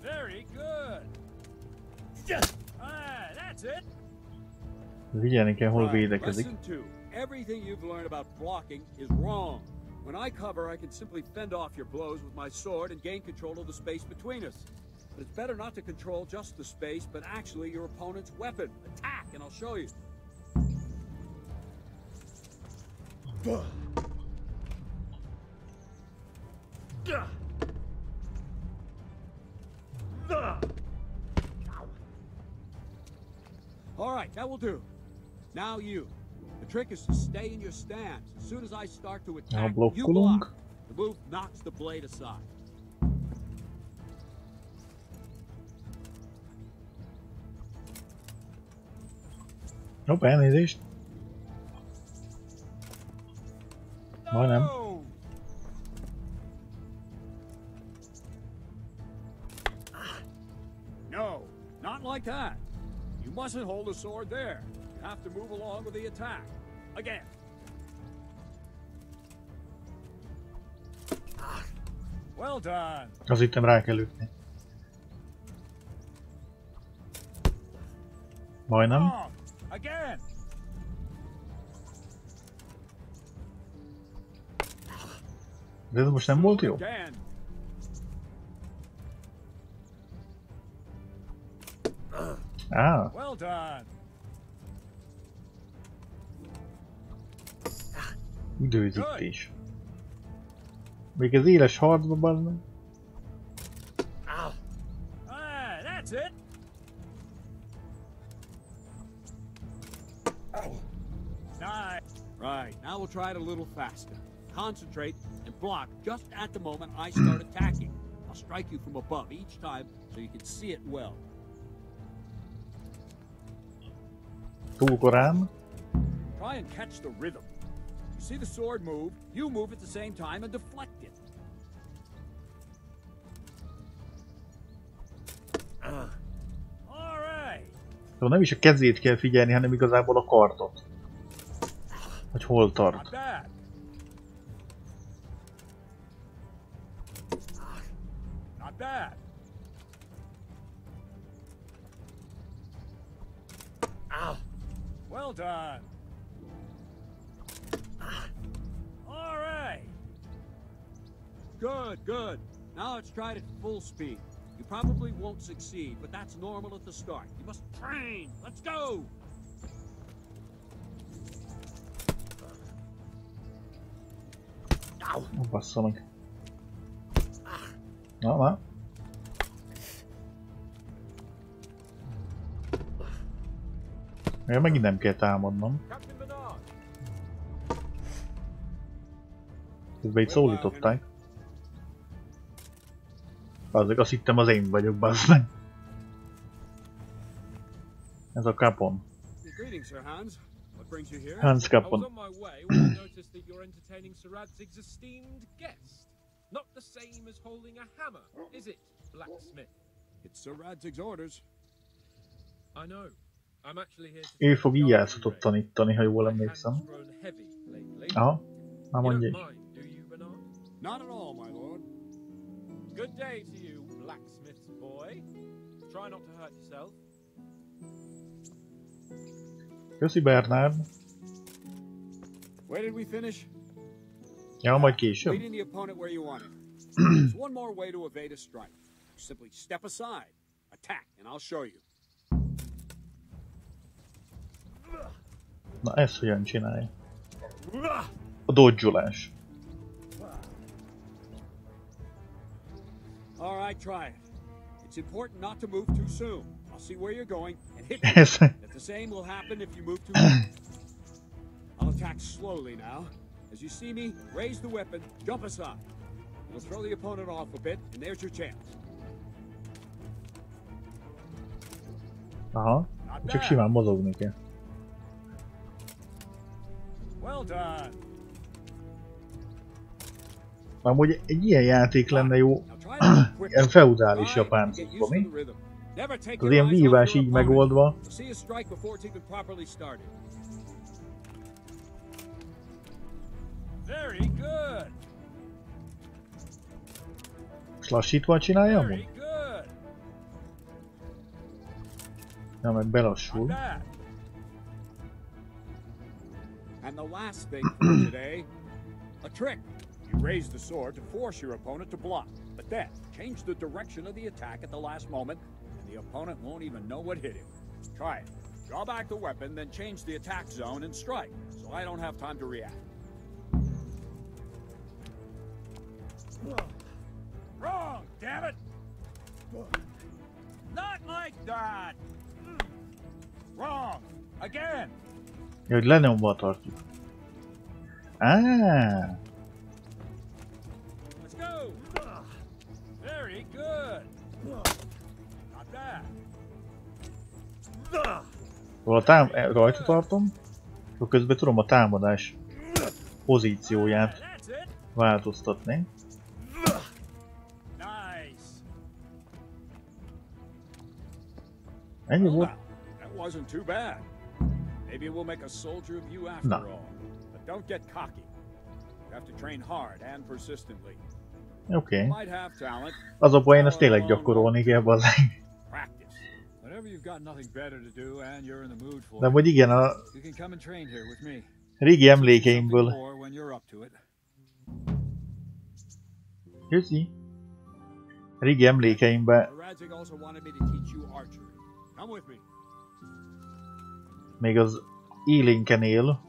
Very good. That's it. Vigyelni kell, hol védekezik. Lesson 2. Everything you've learned about blocking is wrong. When I cover, I can simply fend off your blows with my sword and gain control of the space between us. But it's better not to control just the space, but actually your opponent's weapon. Attack, and I'll show you. All right, that will do. Now you. The trick is to stay in your stance. As soon as I start to attack, you block. The move knocks the blade aside. Hopp, elnézést. Majdnem. No, not like that. You mustn't hold the sword there. You have to move along with the attack. Again. Well done. Azt hittem rá kell ütni. Majdnem. Again. De ez most nem volt jó? Well done. Időzítés. Még az éles harcba, bazd meg. That's it. Nice. Right, now we'll try it a little faster. Concentrate and block just at the moment I start attacking. I'll strike you from above each time so you can see it well. Túl korán. Try and catch the rhythm. You see the sword move, you move at the same time and deflect it. All right. Szóval nem is a kezét kell figyelni, hanem igazából a kardot. Hogy hol tart. Not bad. Not bad. Well done. All right. Good, good. Now let's try it at full speed. You probably won't succeed, but that's normal at the start. You must train. Let's go. Ó, bassza meg. Na. Megint nem kell támadnom. Közben itt szólították. Azért azt hittem az én vagyok, bassz meg. Ez a kapon. Hans kapon. Not the same as holding a hammer, is it, blacksmith? It's Sir Radzig's orders. I know. I'm actually here to... Ő fog íjátszatot tanítani, ha jól emlékszem. Aha, már mondja is. Not at all, my lord. Good day to you, blacksmith's boy. Try not to hurt yourself. Köszi, Bernard. Where did we finish? Ja, majd később. Leading the opponent where you want it. There's one more way to evade a strike. Simply step aside, attack, and I'll show you. Na ezt hogyan csinálja? A dodge-olás. All right, try it. It's important not to move too soon. I'll see where you're going and hit you. If the same will happen if you move too soon. I'll attack slowly now. As you see me, raise the weapon, jump aside. It'll throw the opponent off a bit, and there's your chance. Aha, csak simán mozogni kell. Well done. Amúgy egy ilyen játék lenne jó, ilyen feudális japán cuccba, mi? Az ilyen vívás így megoldva. És lassítva csinálja amúgy? Ja, meg belassul. And the last thing for today, a trick. You raise the sword to force your opponent to block, but then change the direction of the attack at the last moment, and the opponent won't even know what hit him. Try it. Draw back the weapon, then change the attack zone and strike, so I don't have time to react. Wrong, damn it! Not like that! Wrong! Again! Ja, hogy lenyomva tartjuk. Let's go! Very good! Not bad! Rajta tartom, akkor közben tudom a támadás pozícióját változtatni. Ennyi volt? Wasn't too bad. Maybe we'll make a soldier of you after all. But don't get cocky. You have to train hard and persistently. Oké. Az a baj, én ezt tényleg gyakorolni kell, bazzeg. De vagy igen, a régi emlékeimből. Köszi. Régi emlékeimben még az élénken él,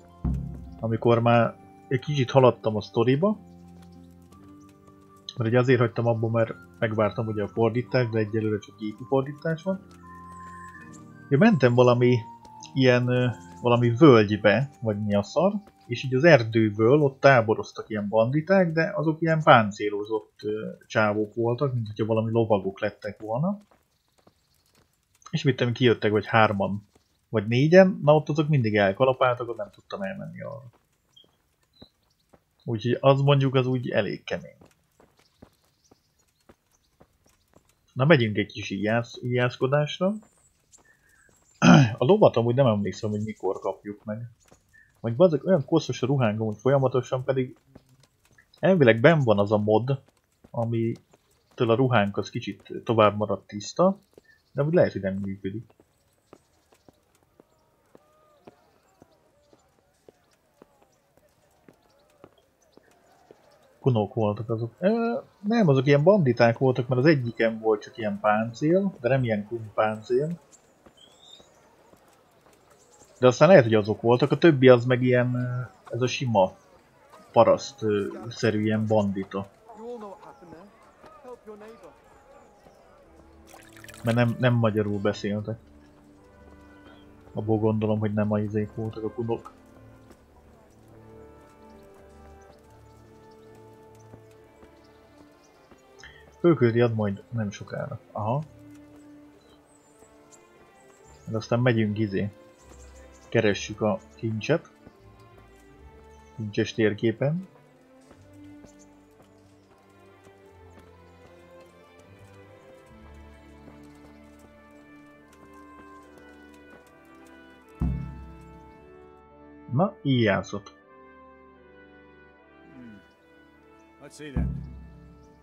amikor már egy kicsit haladtam a sztoriba. Mert ugye azért hagytam abba, mert megvártam ugye a fordítást, de egyelőre csak gépi fordítás van. Én mentem valami ilyen, valami völgybe, vagy mi a szar, és így az erdőből ott táboroztak ilyen banditák, de azok ilyen páncélozott csávók voltak, mint hogyha valami lovagok lettek volna. És mit tudom, kijöttek vagy 3-an, vagy 4-en, na ott azok mindig elkalapáltak, ott nem tudtam elmenni arra. Úgyhogy az mondjuk az úgy elég kemény. Na megyünk egy kis íjászkodásra. A lovat amúgy nem emlékszem, hogy mikor kapjuk meg. Vagy bazdmeg olyan koszos a ruhánk amúgy folyamatosan, pedig elvileg benn van az a mod, amitől a ruhánk az kicsit tovább maradt tiszta, de úgy lehet, hogy nem működik. Kunok voltak azok. Nem, azok ilyen banditák voltak, mert az egyiken volt csak ilyen páncél, de nem ilyen páncél. De aztán lehet, hogy azok voltak, a többi az meg ilyen, ez a sima paraszt-szerű ilyen bandita. Mert nem magyarul beszéltek. Abból gondolom, hogy nem a izék voltak a kunok. Fölküldi ad majd nem sokára. Aha. De aztán megyünk keressük a kincset. Kincses térképen. Na, így játszott. Let's see then.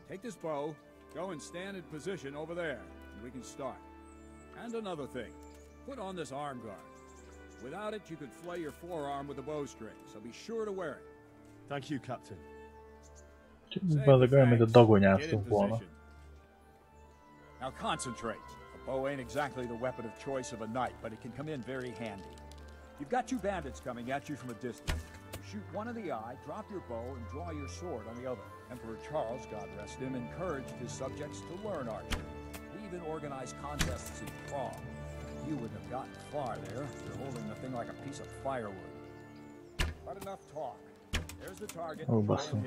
Take this bow, go and stand in position over there, and we can start. And another thing, put on this arm guard. Without it, you could flay your forearm with a bowstring, so be sure to wear it. Thank you, Captain. Bazdmeg olyan, mint a dagonyáztunk volna. Now concentrate. A bow ain't exactly the weapon of choice of a knight, but it can come in very handy. You've got two bandits coming at you from a distance. You shoot one in the eye, drop your bow, and draw your sword on the other. Emperor Charles, God rest him, encouraged his subjects to learn archery. He even organized contests in Prague. You wouldn't have gotten far there. You're holding the thing like a piece of firewood. But enough talk. There's the target. Oh, basszus.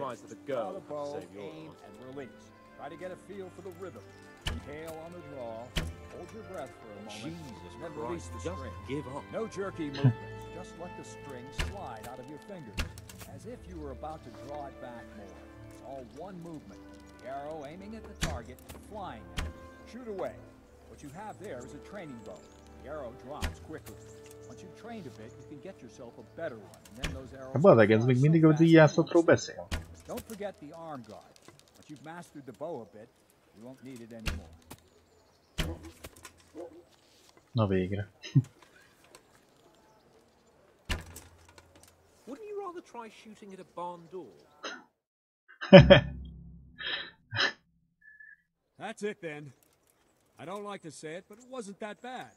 Draw the bow, aim, and release. Try to get a feel for the rhythm. Inhale on the draw. Hold your breath for a moment. Jesus then Christ, release the just string. give up. No jerky movements. Just let the string slide out of your fingers, as if you were about to draw it back more. It's all one movement. The arrow aiming at the target, flying at it. Shoot away. What you have there is a training bow. The arrow drops quickly. Once you've trained a bit, you can get yourself a better one, and then those arrows. Bazeg, ez még mindig az íjászatról beszél. Don't forget the arm guard. Once you've mastered the bow a bit, you won't need it anymore. Na végre. Wouldn't you rather try shooting at a barn door? That's it then. I don't like to say it, but it wasn't that bad.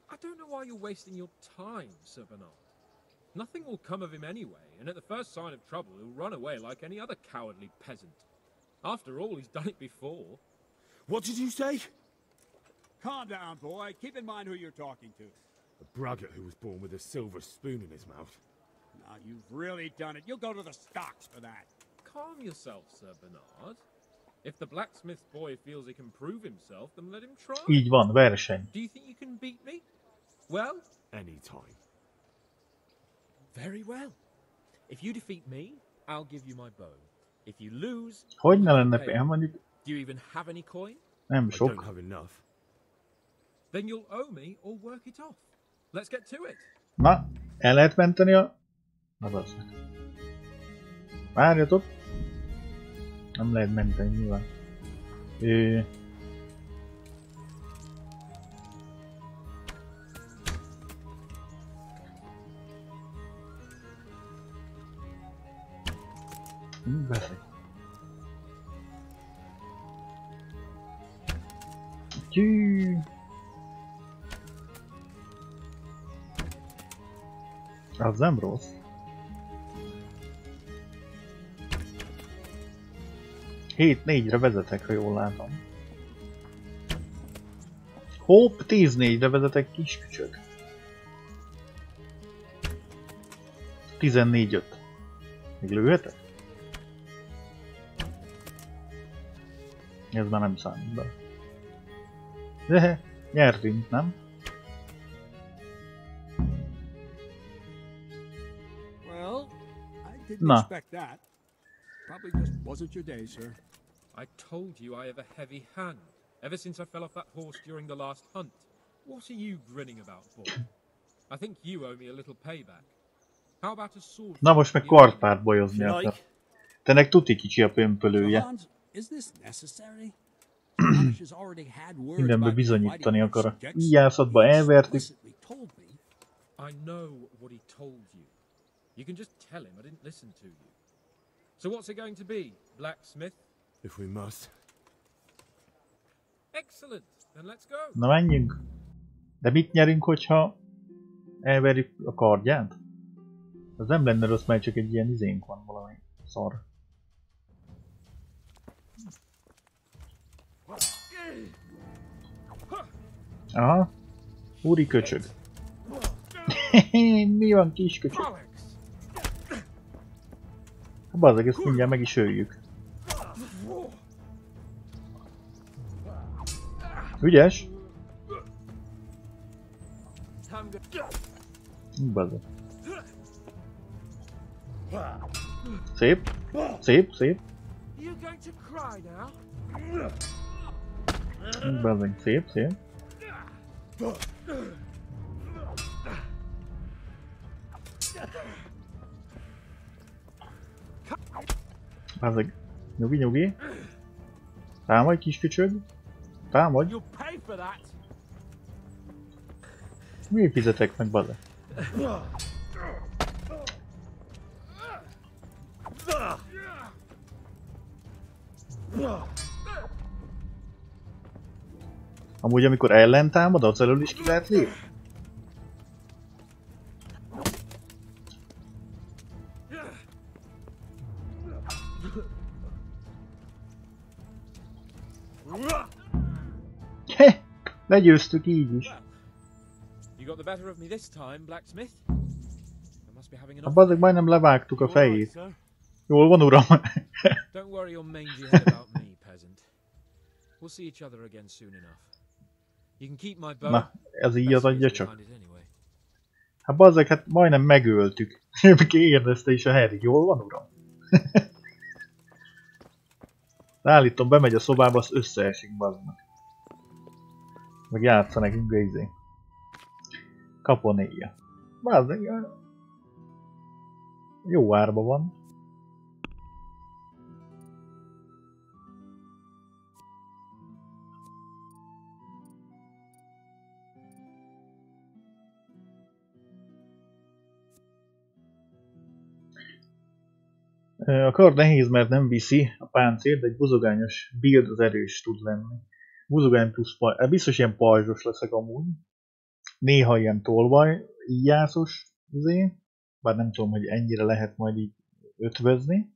I don't know why you're wasting your time, Sir Bernard. Nothing will come of him anyway, and at the first sign of trouble he'll run away like any other cowardly peasant. After all, he's done it before. What did you say? Calm down, boy. Keep in mind who you're talking to. A braggart who was born with a silver spoon in his mouth. Now, you've really done it. You'll go to the stocks for that. Calm yourself, Sir Bernard. If the blacksmith's boy feels he can prove himself, then let him try. Így van, verseny. Do you think you can beat me? Well, anytime. Very well. If you defeat me, I'll give you my bow. If you lose, hogy ne lenne pénz, mondjuk. Do you even have any coin? Nem sok. I don't have enough. Then you'll owe me or work it off. Let's get to it. Na, el lehet menteni a... Na basszak. Várjatok. Nem lehet menteni nyilván. Beszélj. Gyű. Az nem rossz. Hét 4-re vezetek, ha jól látom. Hopp, 10-4-re vezetek, kisköcsög. 14-5. Még lőhetek? Ez már nem számít be. De nyertünk, nem? Well, I didn't expect that. Probably just wasn't your day, sir. I told you I have a heavy hand. Ever since I fell off that horse during the last hunt. What are you grinning about for? I think you owe me a little payback. How about a sword? Na most meg kartpárt bolyoznia akar. Tenek tuti kicsi a pömpölője. Mindenbe bizonyítani akar. Íjászatba elvertük. I know what he told you. You can just tell him I didn't listen to you. So what's it going to be, blacksmith? If we must. Excellent. Then let's go. Na menjünk. De mit nyerünk, hogyha elverjük a kardját? Az nem lenne rossz, mert csak egy ilyen izénk van, valami szar. Aha. Úri köcsög. Mi van, kis köcsög? Bazzeg, ezt mindjárt meg is öljük. Ügyes? Bazzeg. Szép. Szép, szép. Bazzeg, szép, szép. Bazzeg. Nyugi, nyugi. Támadj, kis köcsög. Támadj. Mi fizetek meg, bazzeg? Amúgy amikor ellentámad, az elől is ki lehet lépni? Legyőztük így is. You got the better of me this time, blacksmith. I must be having A enough. bazzeg majdnem levágtuk a fejét. Jól van, uram? Don't worry your mangy head about me, peasant. We'll see each other again soon enough. You can keep my bow. Na, ez így az adja csak. Hát bazzeg, hát majdnem megöltük. Kérdezte is a Harry. Jól van, uram? Állítom, bemegy a szobába, az összeesik, bazznak. Meg játsza nekünk a izé. Kaponéja. Bazzeg, jó árba van. A kard nehéz, mert nem viszi a páncélt, de egy buzogányos build az erős tud lenni. Buzogány plusz pajzs. Biztos ilyen pajzsos leszek amúgy. Néha ilyen tolvaj, íjászos izé. Bár nem tudom, hogy ennyire lehet majd így ötvözni.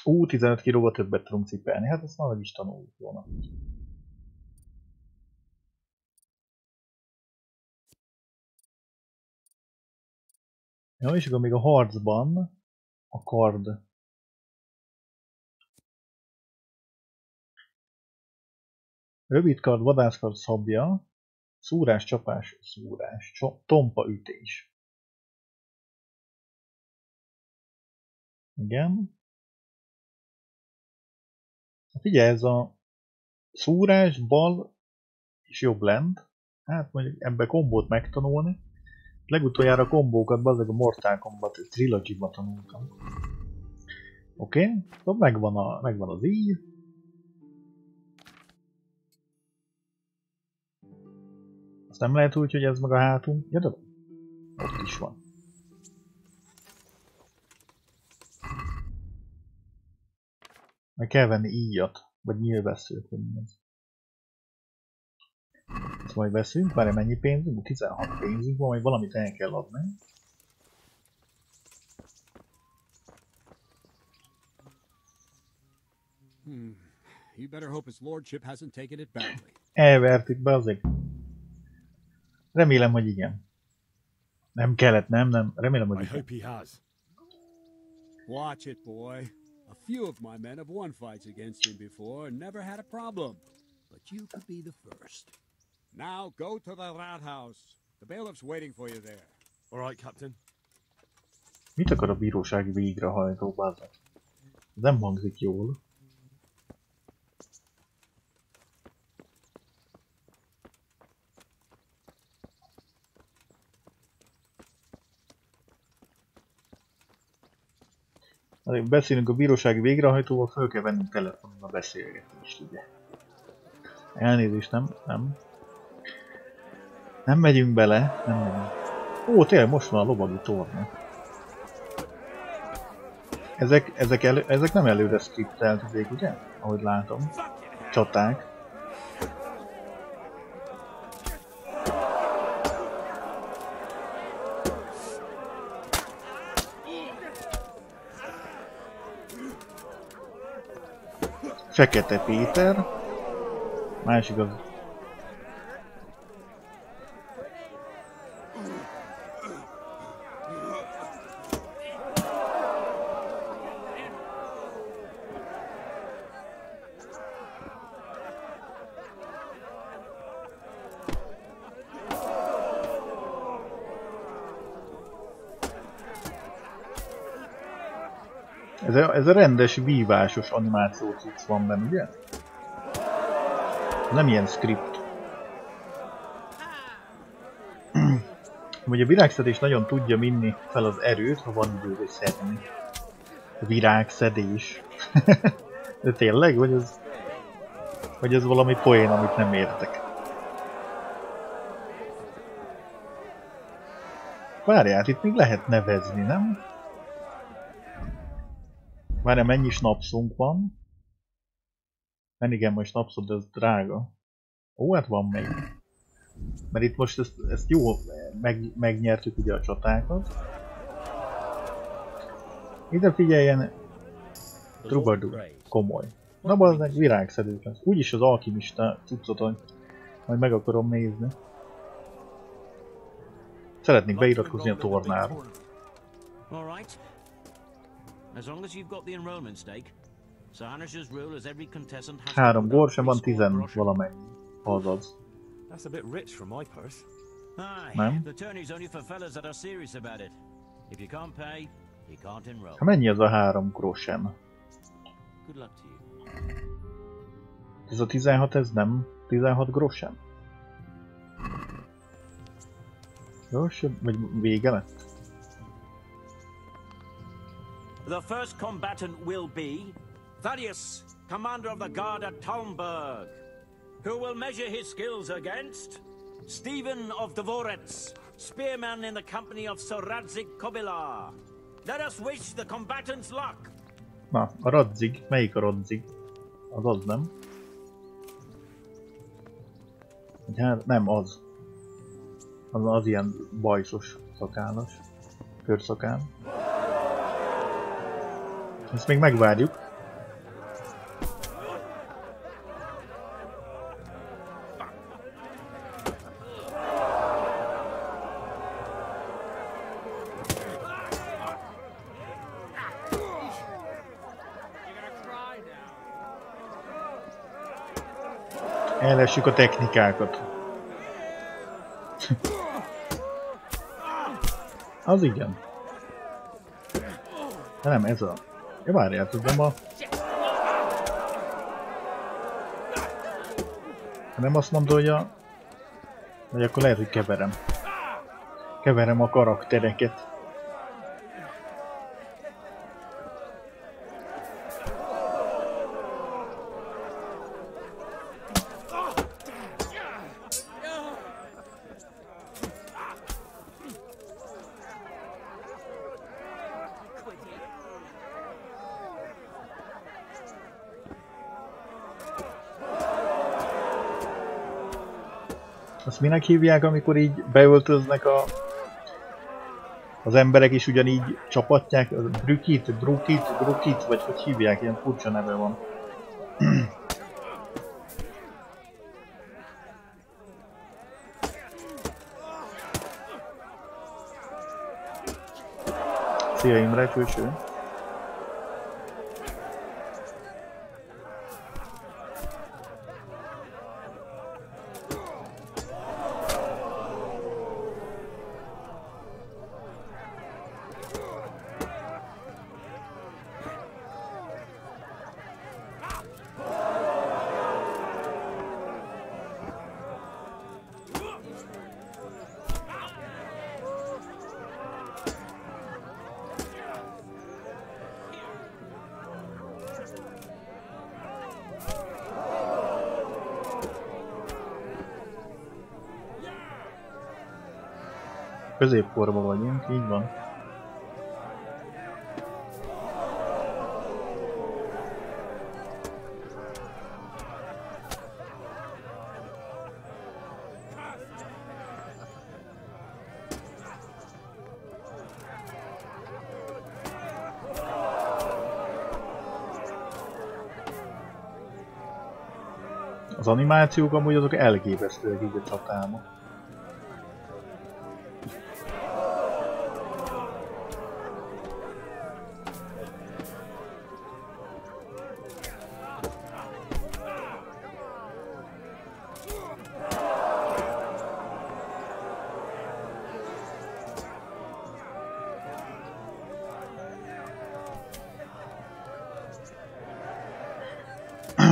Ú, 15 kilóval többet tudunk cipelni. Hát ezt valahogy is tanuljuk volna. Ja, és akkor még a harcban a kard. Rövid kard, vadászkard szabja, szúrás, csapás, szúrás, tompa ütés. Igen. Figyelj, ez a szúrás, bal és jobb lent. Hát mondjuk ebbe kombót megtanulni. Legutoljára a kombókat bazzeg a Mortal Kombat Trilogy-ba tanultam. Oké, okay. Megvan az így. Azt nem lehet úgy, hogy ez meg a hátunk. Ja, de ott is van. Meg kell venni íjat, vagy nyílvesszőt, vagy mi ez. Ezt majd veszünk, várj, mennyi pénzünk? 16 pénzünk van, majd valamit el kell adni. You better hope his lordship hasn't taken it badly. Elvertük be azért. Remélem, hogy igen. Nem kellett, nem. Remélem, hogy igen. Watch it, boy. A few of my men have won fights against him before and never had a problem. But you could be the first. Now go to the rat house. The bailiff's waiting for you there. All right, Captain. Mit akar a bírósági végrehajtó, bazzak? Nem hangzik jól. Beszélünk a bírósági végrehajtóval, föl kell vennünk telefonon a beszélgetést, ugye. Elnézést, nem. Nem megyünk bele, nem megyünk. Ó, tényleg most van a lovagi torna. Ezek nem előre skripteltük, ugye? Ahogy látom. Csaták. Fekete Péter. Másik az... Ez a rendes vívásos animáció cucc van benne, ugye? Nem ilyen script. Vagy a virágszedés nagyon tudja vinni fel az erőt, ha van időre szedni. A virágszedés. De tényleg? Vagy ez valami poén, amit nem értek? Várjál, itt még lehet nevezni, nem? Várjál, mennyi snapszunk van? Men igen, most snapszod, de ez drága. Ó, hát van még. Mert itt most ezt jó megnyertük ugye a csatákat. Ide figyeljen! Troubadour. Komoly. Na bazdmeg virágszedők lesz. Úgyis az alkimista cuccot, majd meg akarom nézni. Szeretnék beiratkozni a tornára. 3 gól sem van, 10 valamennyi. Azaz. Nem? Hát mennyi az a 3 groschen? Ez a 16, ez nem 16 groschen? Groschen? Vagy vége lett? The first combatant will be Thaddeus, commander of the guard at Talmberg, who will measure his skills against Stephen of Dvorets, spearman in the company of Soradzik Kobila. Let us wish the combatants luck. Na, a Radzig. Melyik a Radzig? Az nem? Hát nem az. Az ilyen bajszos szakállas. Körszakál. Ezt még megvárjuk. Elessük a technikákat. Az igen. De nem ez a... Ja, várjál, tudom a... Nem azt mondja, hogy a... Vagy akkor lehet, hogy keverem. Keverem a karaktereket. Azt minek hívják, amikor így beöltöznek az emberek is ugyanígy csapatják? Brukit, vagy hogy hívják, ilyen furcsa neve van. Szia Imre, főső. Középkorban vagyunk, így van. Az animációk amúgy azok elképesztőek így a csatában.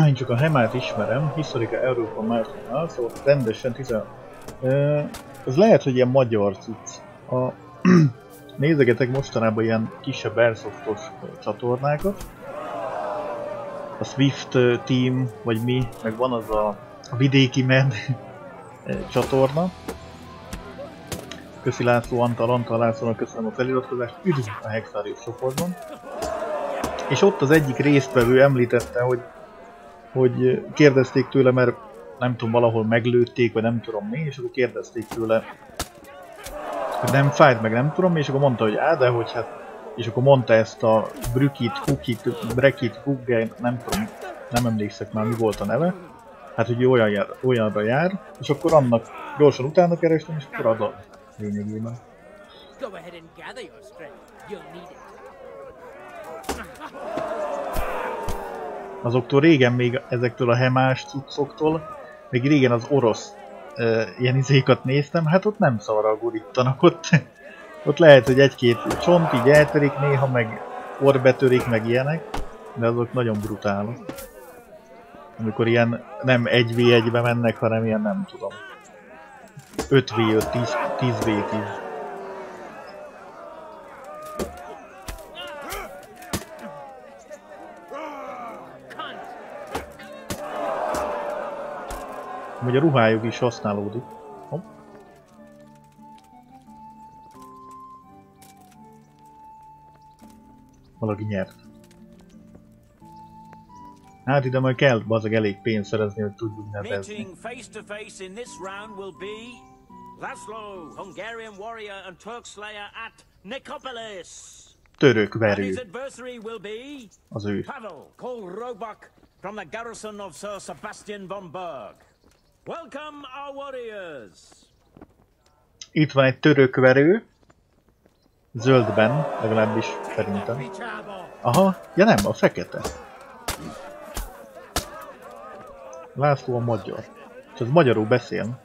Én csak a Hemát ismerem, Historica Európa másodnál, szóval rendesen 10... ez lehet, hogy ilyen magyar cucc. Nézegetek mostanában ilyen kisebb airsoftos csatornákat. A Swift Team, vagy mi, meg van az a vidéki med csatorna. Köszi László, Antal Lászlónak köszönöm a feliratkozást, üdv a Hexarius csoportban. És ott az egyik résztvevő említette, hogy kérdezték tőle, mert nem tudom, valahol meglőtték, vagy nem tudom mi, és akkor kérdezték tőle, hogy nem fájt, meg nem tudom mi, és akkor mondta, hogy de hogy hát és akkor mondta ezt a Brükit, Hukit, Brekit, Huggeit, nem tudom, nem emlékszek már mi volt a neve. Hát, hogy olyanra jár, és akkor annak gyorsan utána kerestem, és akkor az a lényegében. Azoktól régen még ezektől a hemás cuccoktól, még régen az orosz ilyen izékat néztem, hát ott nem szarral gurítanak, ott lehet, hogy egy-két csont így eltörik néha, meg orbetörik, meg ilyenek, de azok nagyon brutálok. Amikor ilyen nem 1v1-be mennek, hanem ilyen nem tudom 5v5, 10v10. Vagy a ruhájuk is használódik. Hopp. Valaki nyert. Hát ide majd kell bazeg elég pénzt szerezni, hogy tudjuk nevezni. Meeting face to face in this round will be Laszlo, Hungarian warrior and Turk slayer at Nicopolis. Török verő. His adversary will be az ő. Pavel, called Robak from the garrison of Sir Sebastian von Berg. Welcome our warriors. Itt van egy török verő. Zöldben, legalábbis szerintem. Aha, ja nem, a fekete. László a magyar. És az magyarul beszél.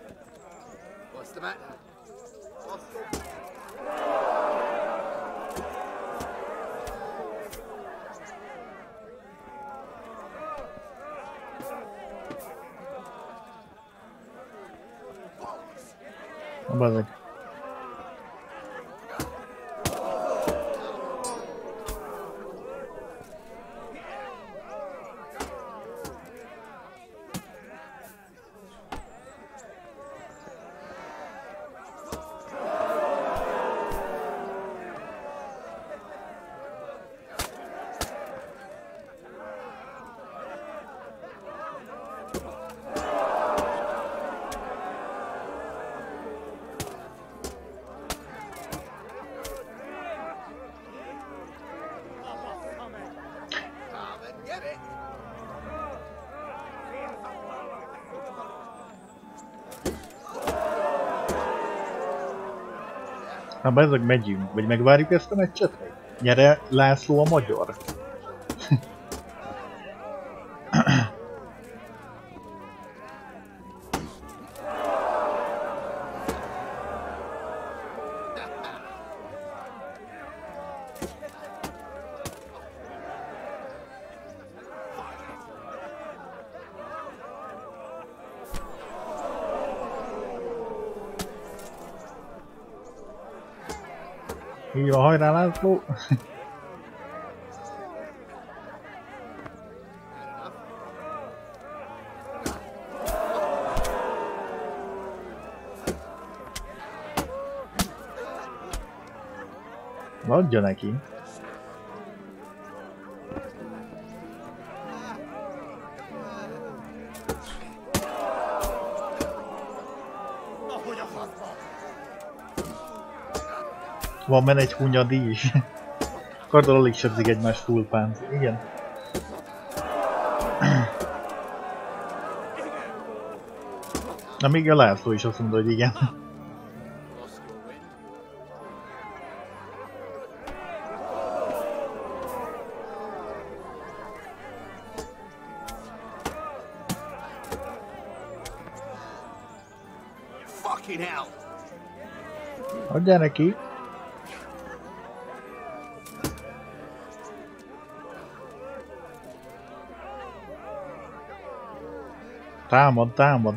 Bazeg. Na bezzeg megyünk, vagy megvárjuk ezt a meccset? Nyere László a magyar? Így van, hajrá László! Adja neki! Van benne egy hunyadi is. Karddal alig sebzik egymás full pánt. Igen. Na még a László is azt mondta, hogy igen. Adjál neki! Támad, támad!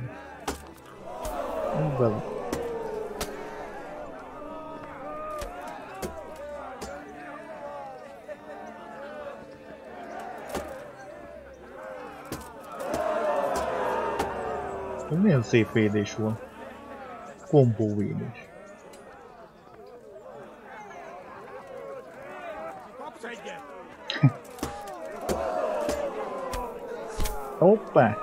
Ez milyen szép védés volt. Kompó védés. Hoppá!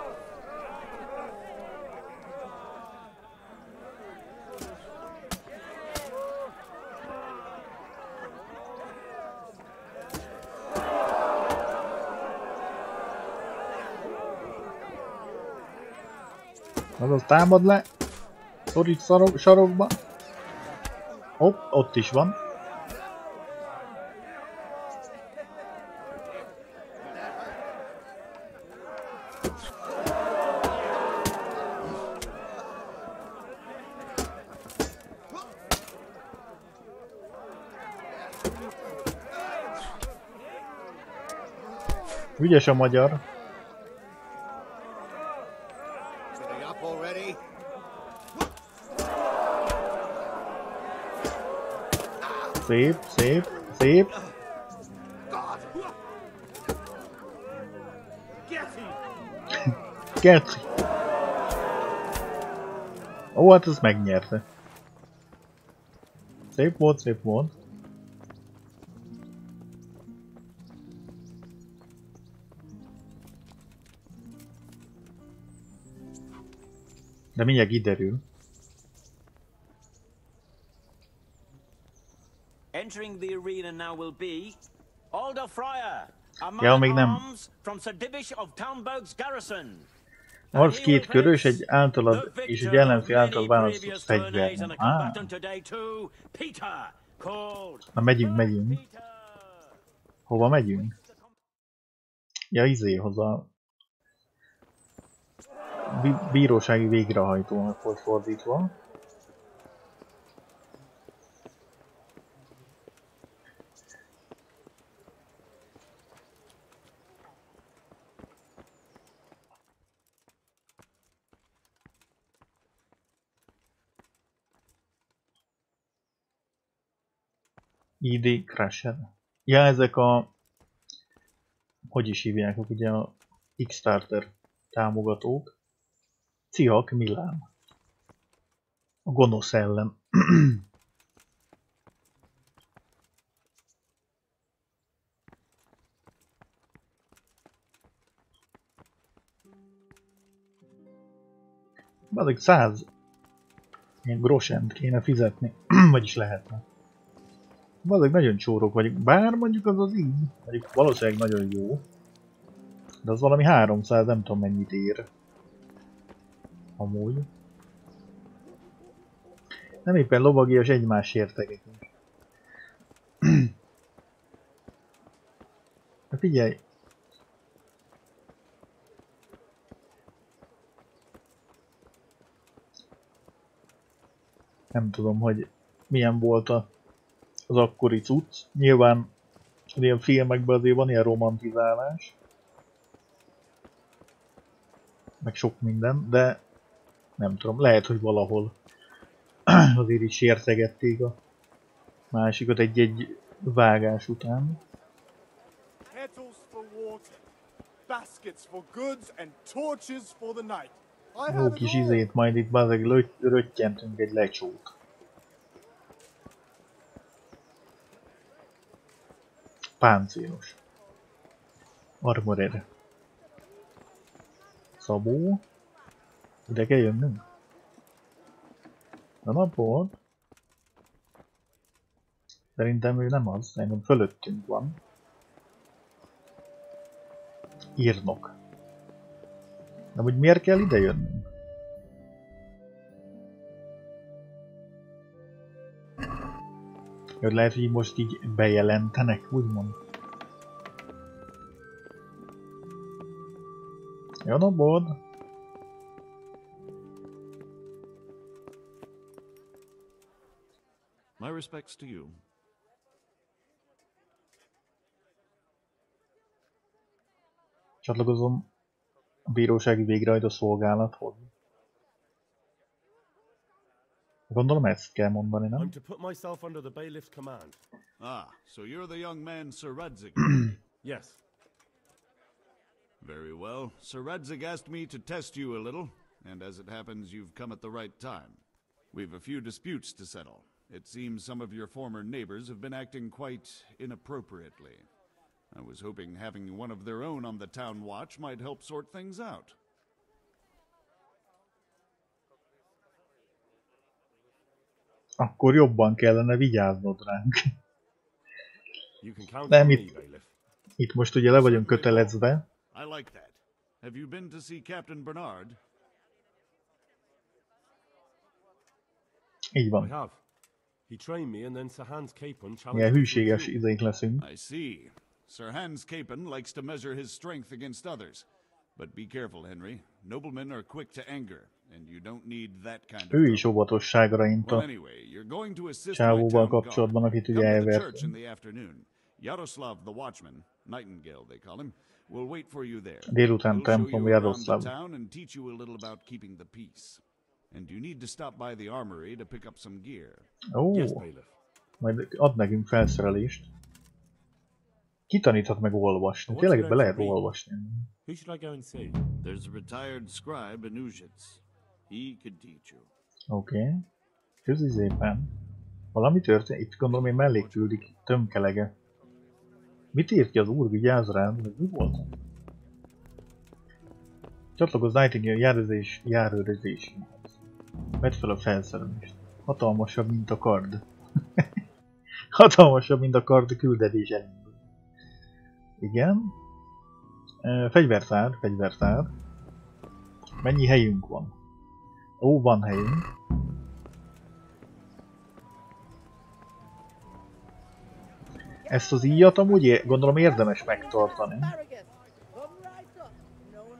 Azaz támad le. Szorít sarokba. Hopp, ott is van. Ügyes a magyar. Szép, szép, szép. Geci. Ó, hát ez megnyerte. Szép volt, szép volt. De mindjárt kiderül. Entering the arena now will be Alder Friar, a Ja, man még at nem. arms from Sir Divish of Talmberg's garrison. Az két körös, egy általad és egy ellenfél által választott fegyver. Na megyünk, megyünk. Hova megyünk? Ja, izéhoz a bírósági végrehajtónak volt fordítva. ID Crusher. Ja, ezek a... Hogy is hívják, ugye a Kickstarter támogatók. Cihak Milán. A gonosz ellen. Azok 100 ilyen grosent kéne fizetni. Vagyis lehetne. Azok nagyon csórok vagyok. Bár mondjuk az az így. Mondjuk valószínűleg nagyon jó. De az valami 300, nem tudom mennyit ér. Amúgy. Nem éppen lovagias egymás értegetünk. Figyelj! Nem tudom, hogy milyen volt az akkori cucc. Nyilván ilyen filmekben azért van ilyen romantizálás. Meg sok minden, de nem tudom, lehet, hogy valahol azért is sértegették a másikat egy-egy vágás után. Jó kis izét, majd itt bazdmeg röttyentünk egy lecsót. Páncélos. Armored. Szabó. Ide kell jönnünk? A napot? Szerintem ő nem az, szerintem fölöttünk van. Írnok. De hogy miért kell ide jönnünk? Hogy lehet, hogy most így bejelentenek, úgymond. Jó napot! My respects to you. Csatlakozom a bírósági végrehajtó szolgálathoz. Gondolom ezt kell mondani, nem? I'm to put myself under the bailiff's command. Ah, so you're the young man Sir Radzig. Yes. Very well. Sir Radzig asked me to test you a little, and as it happens, you've come at the right time. We've a few disputes to settle. It seems some of your former neighbors have been acting quite inappropriately. I was hoping having one of their own on the town watch might help sort things out. Akkor jobban kellene vigyáznod ránk. Nem, itt most ugye le vagyunk kötelezve. I like that. Have you been to see Captain Bernard? Így I van. have. He trained me, and then Sir Hans Capon challenged Milyen me to a hűséges duel. izék leszünk. I see. Sir Hans Capon likes to measure his strength against others. But be careful, Henry. Noblemen are quick to anger, and you don't need that kind of Ő is óvatosságra int Well, a anyway, you're going to assist my csávóval town guard. kapcsolatban, akit ugye Come to the elvert. church in the afternoon. Yaroslav the watchman, Nightingale they call him, will wait for you there. Délután He'll show templom you around the Jaroszláv. town and teach you a little about keeping the peace. And you need to stop by the armory to pick up some gear. Ó, majd ad nekünk felszerelést. Ki taníthat meg olvasni? Tényleg be lehet olvasni. Who should I go and see? There's a retired scribe in Uzhitz. He could teach you. Oké. Közizépen. Valami történt? Itt gondolom én mellé küldik tömkelege. Mit írt ki az úr, vigyázz rád? Vagy mi volt? Csatlakozz Nightingale járőrözéséhez. Vedd fel a felszerelést. Hatalmasabb, mint a kard. Hatalmasabb, mint a kard küldetés elindul. Igen. Fegyvertár, fegyvertár. Mennyi helyünk van? Ó, van helyünk. Ezt az íjat amúgy gondolom érdemes megtartani.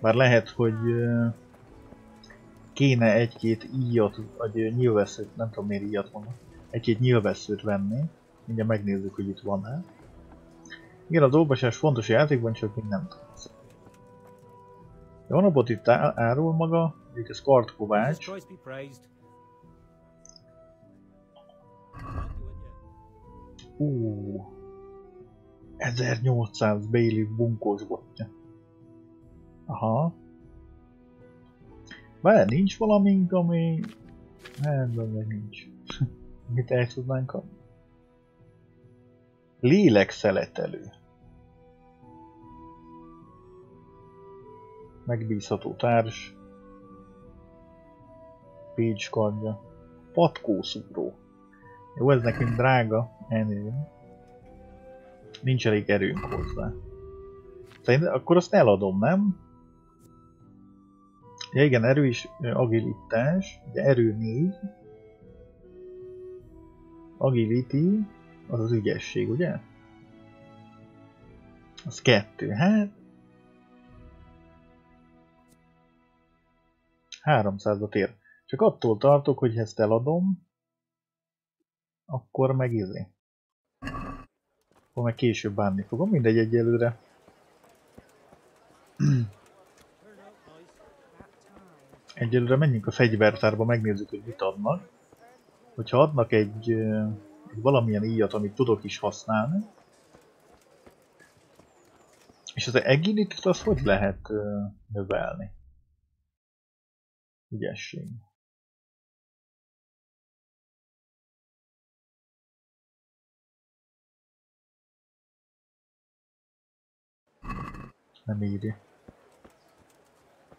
Bár lehet, hogy kéne egy-két íjat, vagy nyilvesszőt, nem tudom miért íjat mondom, egy-két nyilvesszőt venni. Mindjárt megnézzük, hogy itt van-e. Igen, az olvasás fontos a játékban, csak még nem tudsz. De van abban itt árul maga, mondjuk ez kardkovács. Úúúú. 1800 bailiff bunkós botja. Aha. Várj, nincs valamink, ami... Nem, meg nincs. Mit el tudnánk kapni? Lélekszeletelő. Megbízható társ. Page kardja. Patkószúró. Jó, ez nekünk drága. Elnézést. Nincs elég erőnk hozzá. Szerintem akkor azt eladom, nem? Ja igen, erő is agilitás. Ugye erő 4. Agility az az ügyesség, ugye? Az 2. Hát 300-at ér. Csak attól tartok, hogy ezt eladom, akkor meg akkor meg később bánni fogom, mindegy egyelőre. Egyelőre menjünk a fegyvertárba, megnézzük, hogy mit adnak. Hogyha adnak egy valamilyen íjat, amit tudok is használni. És az agility-t azt hogy lehet növelni? Ügyesség. Nem írja.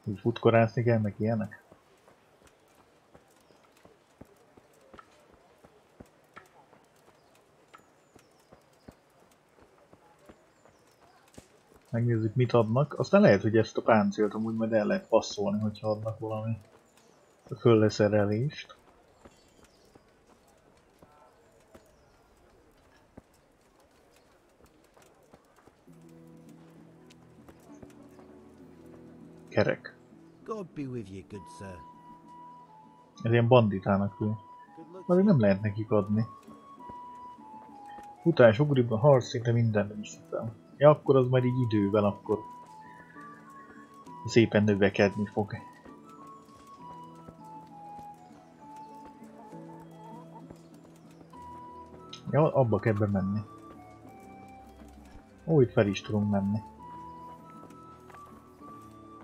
Így futkorászni kell, meg ilyenek. Megnézzük, mit adnak. Aztán lehet, hogy ezt a páncélt amúgy majd el lehet passzolni, hogyha adnak valami fölleszerelést. Kerek. God be with you, good sir. Ez ilyen banditának tűnik. Azért nem lehet nekik adni. Futás, ugriban, harc, szinte minden visszatem. Ja, akkor az majd így idővel, akkor szépen növekedni fog. Ja, abba kell bemenni. Ó, itt fel is tudunk menni.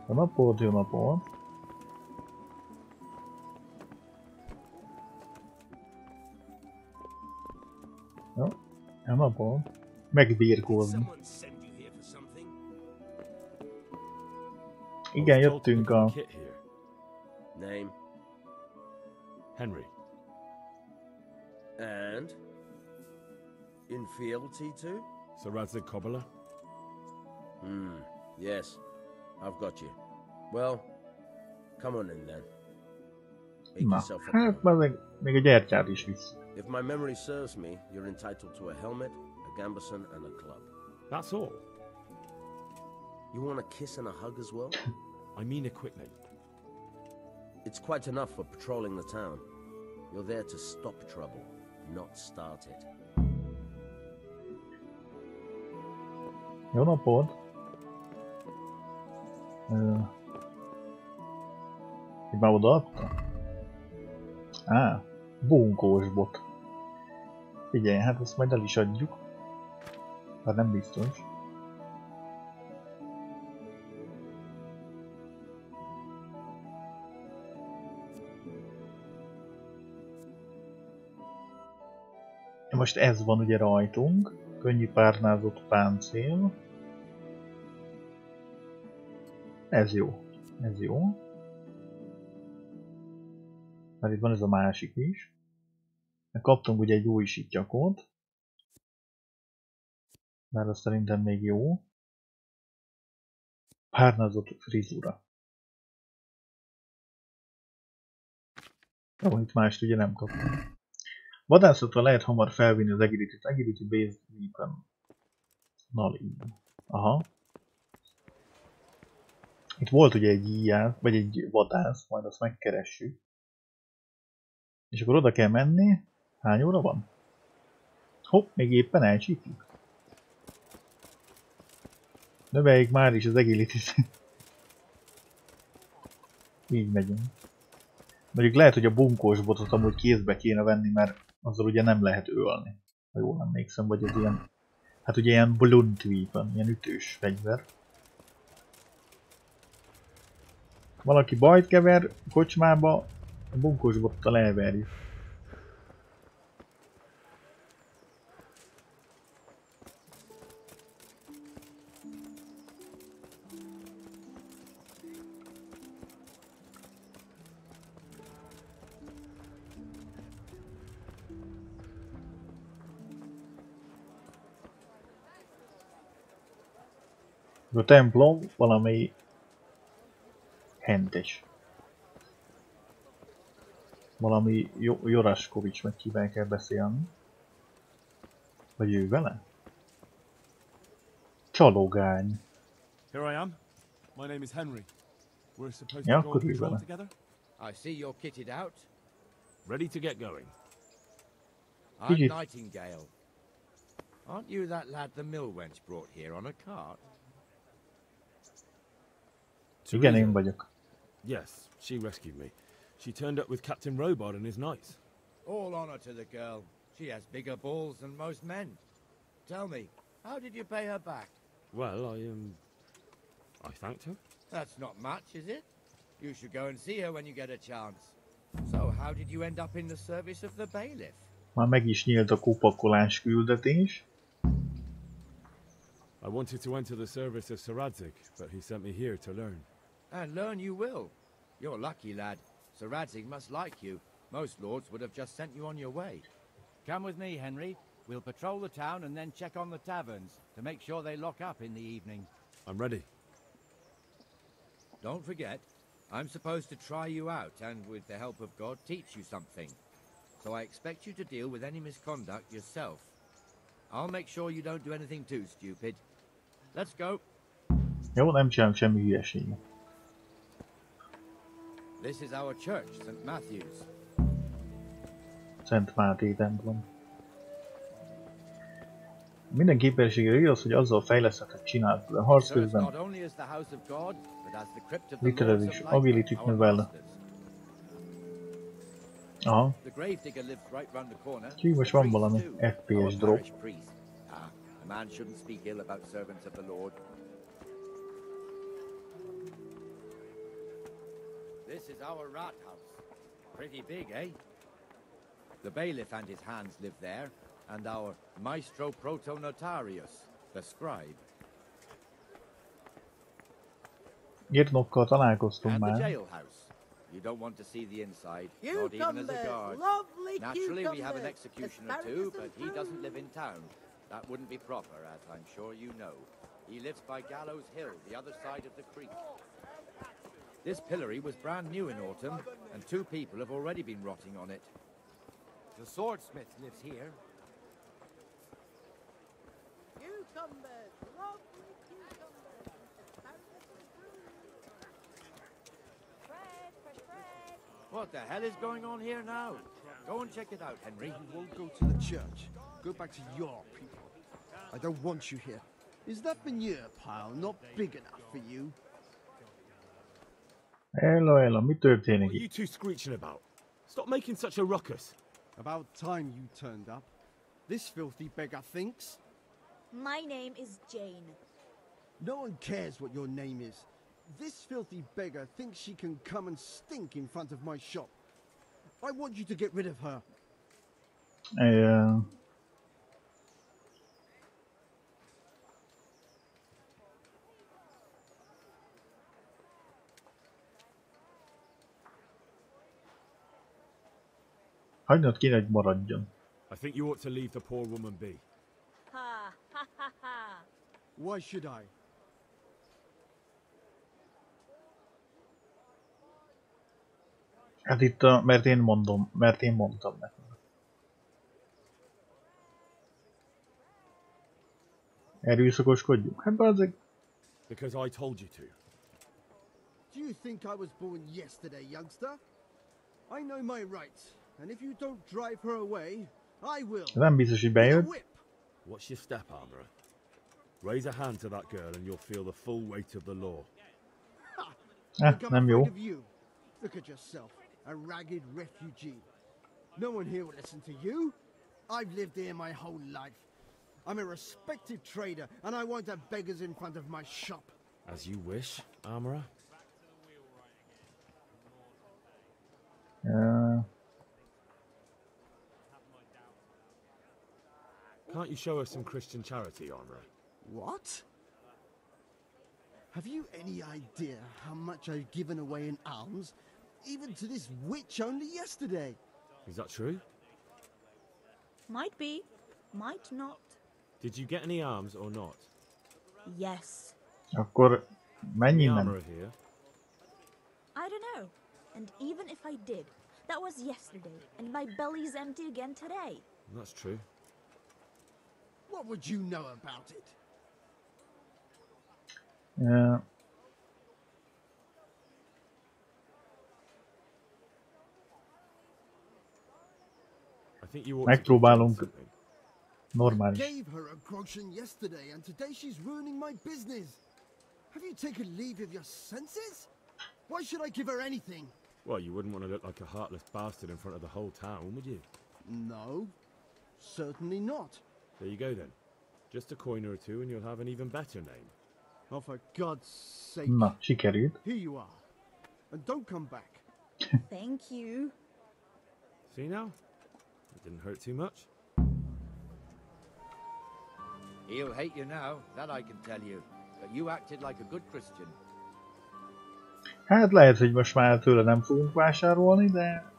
Jó napot, jó napot. Jó, jó napot. Megvirgózni. Igen, jöttünk a... Name? Henry. And? In fealty to? Sir Radzik Cobbler? Yes. I've got you. Well, come on in then. Na, hát már még a gyertyát is visz. If my memory serves me, you're entitled to a helmet, a gambeson, and a club. That's all. You want a kiss and a hug as well? I mean equipment. It's quite enough for patrolling the town. You're there to stop trouble, not start it. Jó napot! Már odaadta? Bunkós bot. Figyelj, hát ezt majd el is adjuk. Már nem biztos. Most ez van ugye rajtunk. Könnyű párnázott páncél. Ez jó. Ez jó. Mert itt van ez a másik is. Kaptunk ugye egy új sittyakot. Mert az szerintem még jó. Párnázott frizura. Jó, itt mást ugye nem kaptunk. Vadászatra lehet hamar felvinni az agility-t. Agility based weapon. Aha. Itt volt ugye egy íját, vagy egy vadász, majd azt megkeressük. És akkor oda kell menni. Hány óra van? Hopp, még éppen elcsípjük. Növeljük már is az agility-t. Így megyünk. Mondjuk lehet, hogy a bunkós botot amúgy kézbe kéne venni, mert azzal ugye nem lehet ölni. Ha jól emlékszem, vagy az ilyen... Hát ugye ilyen blunt weapon, ilyen ütős fegyver. Valaki bajt kever kocsmába, a bunkós bottal elverjük. A templom valami hentes. Valami Joraskovics, meg kivel kell beszélni. Vagy ő vele? Csalogány. Here I am. My name is Henry. We're supposed Ja, to go akkor on ő patrol vele. together. I see you're kitted out. Ready to get going. I'm Kicsit. Nightingale. Aren't you that lad the mill wench brought here on a cart? Igen, én vagyok. Yes, she rescued me. She turned up with Captain Robot and his knights. All honor to the girl. She has bigger balls than most men. Tell me, how did you pay her back? Well, I thanked her. That's not much, is it? You should go and see her when you get a chance. So, how did you end up in the service of the bailiff? Már meg is nyílt a kupakolás küldetés. I wanted to enter the service of Szeretnél, but he sent me here to learn. And learn you will. You're lucky, lad. Szeretnél must like you. Most lords would have just sent you on your way. Come with me, Henry. We'll patrol the town and then check on the taverns to make sure they lock up in the evening. I'm ready. Don't forget, I'm supposed to try you out and, with the help of God, teach you something. So I expect you to deal with any misconduct yourself. I'll make sure you don't do anything too stupid. Let's go. Jó, nem csinálom semmi hülyeséget. This is our church, St. Matthew's. Szent Máté templom. Minden képességre igaz, hogy azzal fejleszthetett csinált a harc közben. Literalizis ability-t növel. Aha. Úgyhogy most van valami FPS drop. A man shouldn't speak ill about servants of the Lord. This is our rat house. Pretty big, eh? The bailiff and his hands live there, and our maestro protonotarius, the scribe. Írnokkal találkoztunk And the már. jailhouse. You don't want to see the inside, not even as a guard. Naturally, we have an executioner too, but he doesn't live in town. That wouldn't be proper, as I'm sure you know. He lives by Gallows Hill, the other side of the creek. This pillory was brand new in autumn, and 2 people have already been rotting on it. The swordsmith lives here. Cucumbers! Lovely cucumbers! Bread! Fresh bread! What the hell is going on here now? Go and check it out, Henry. You won't go to the church. Go back to your people. I don't want you here. Is that manure pile not big enough for you? Hello, mi történik What are you two screeching about? Stop making such a ruckus. About time you turned up. This filthy beggar thinks. My name is Jane. No one cares what your name is. This filthy beggar thinks she can come and stink in front of my shop. I want you to get rid of her. Hagynod kéne, hogy maradjon. I think you ought to leave the poor woman be. Ha ha ha ha. Why should I? Hát itt mert én mondtam neki. Erőszakoskodjuk? Hát bazzeg. Because I told you to. Do you think I was born yesterday, youngster? I know my rights, and if you don't drive her away, I will. Nem biztos, hogy bejött. What's your step, armorer? Raise a hand to that girl and you'll feel the full weight of the law. Nem jó. Look at yourself, a ragged refugee. No one here will listen to you. I've lived here my whole life. I'm a respected trader, and I won't have beggars in front of my shop. As you wish, armorer. Can't you show us some Christian charity, armorer? What? Have you any idea how much I've given away in alms, even to this witch only yesterday? Is that true? Might be, might not. Did you get any arms or not? Yes. Akkor menj innen. Here. I don't know. And even if I did, that was yesterday, and my belly's empty again today. That's true. What would you know about it? I think you ought Megpróbálunk normális. I gave her a groschen yesterday, and today she's ruining my business. Have you taken leave of your senses? Why should I give her anything? Well, you wouldn't want to look like a heartless bastard in front of the whole town, would you? No, certainly not. There you go then. Just a coin or two and you'll have an even better name. Oh, for God's sake. Na, sikerült. Here you are. And don't come back. Thank you. See now? It didn't hurt too much. He'll hate you now, that I can tell you. But you acted like a good Christian. Hát lehet, hogy most már tőle nem fogunk vásárolni, de...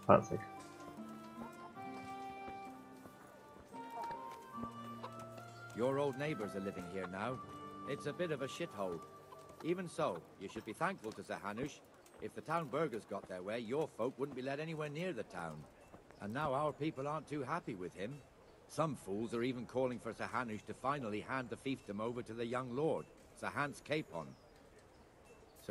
Bazzeg. Your old neighbors are living here now. It's a bit of a shithole. Even so, you should be thankful to Hanush. If the town burghers got their way, your folk wouldn't be let anywhere near the town. And now our people aren't too happy with him. Some fools are even calling for Hanush to finally hand the fiefdom over to the young lord, Hans Capon.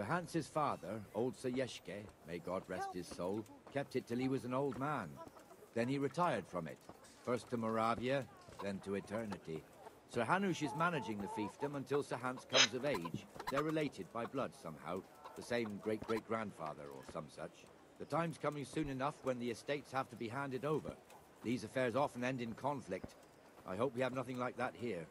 Hans's father, old Yeshke, may God rest his soul, kept it till he was an old man. Then he retired from it, first to Moravia, then to eternity. Hanush is managing the fiefdom until Hans comes of age. They're related by blood somehow, the same great-great-grandfather or some such. The time's coming soon enough when the estates have to be handed over. These affairs often end in conflict. I hope we have nothing like that here.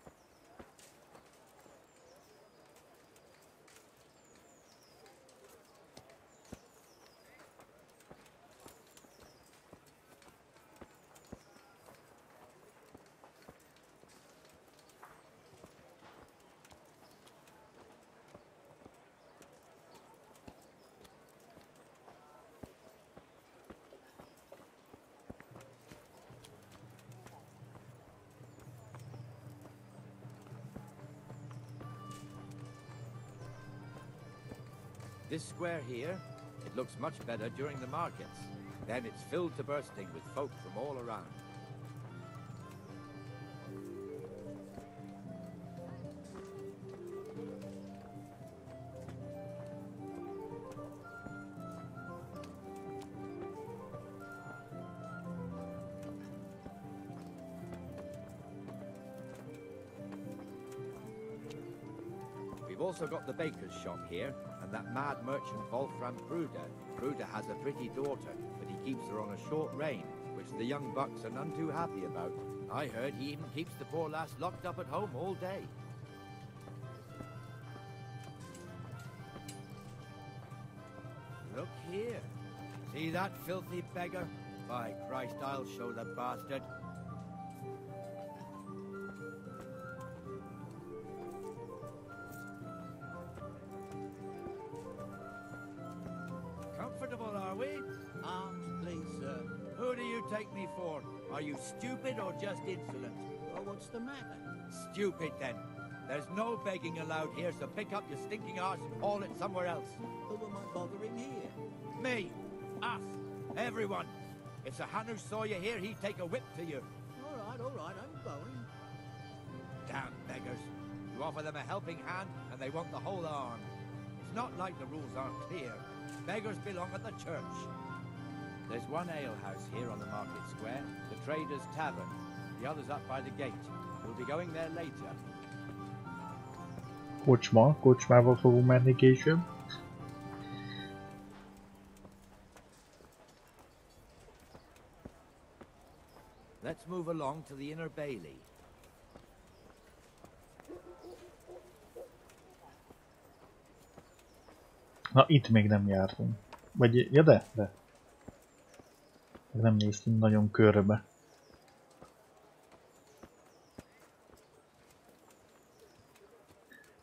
This square here, It looks much better during the markets. Then it's filled to bursting with folk from all around. We've also got the baker's shop here, and that mad merchant Wolfram Bruder. Bruder has a pretty daughter, but he keeps her on a short rein, which the young bucks are none too happy about. I heard he even keeps the poor lass locked up at home all day. Look here. See that filthy beggar? By Christ, I'll show the bastard. Comfortable, are we? Arms, please, sir. Who do you take me for? Are you stupid or just insolent? Oh, what's the matter? Stupid, then. There's no begging allowed here, so pick up your stinking arse and haul it somewhere else. Who am I bothering here? Me. Us. Everyone. If Sir Hanush saw you here, he'd take a whip to you. All right, I'm going. Damn beggars. You offer them a helping hand, and they want the whole arm. It's not like the rules aren't clear. Beggars belong at the church. There's one alehouse here on the market square, the Trader's Tavern. The other's up by the gate. We'll be going there later. Kocsmával fogunk menni később. Let's move along to the inner bailey. Na, itt még nem jártunk. Vagy, ja de. Nem néztünk nagyon körbe.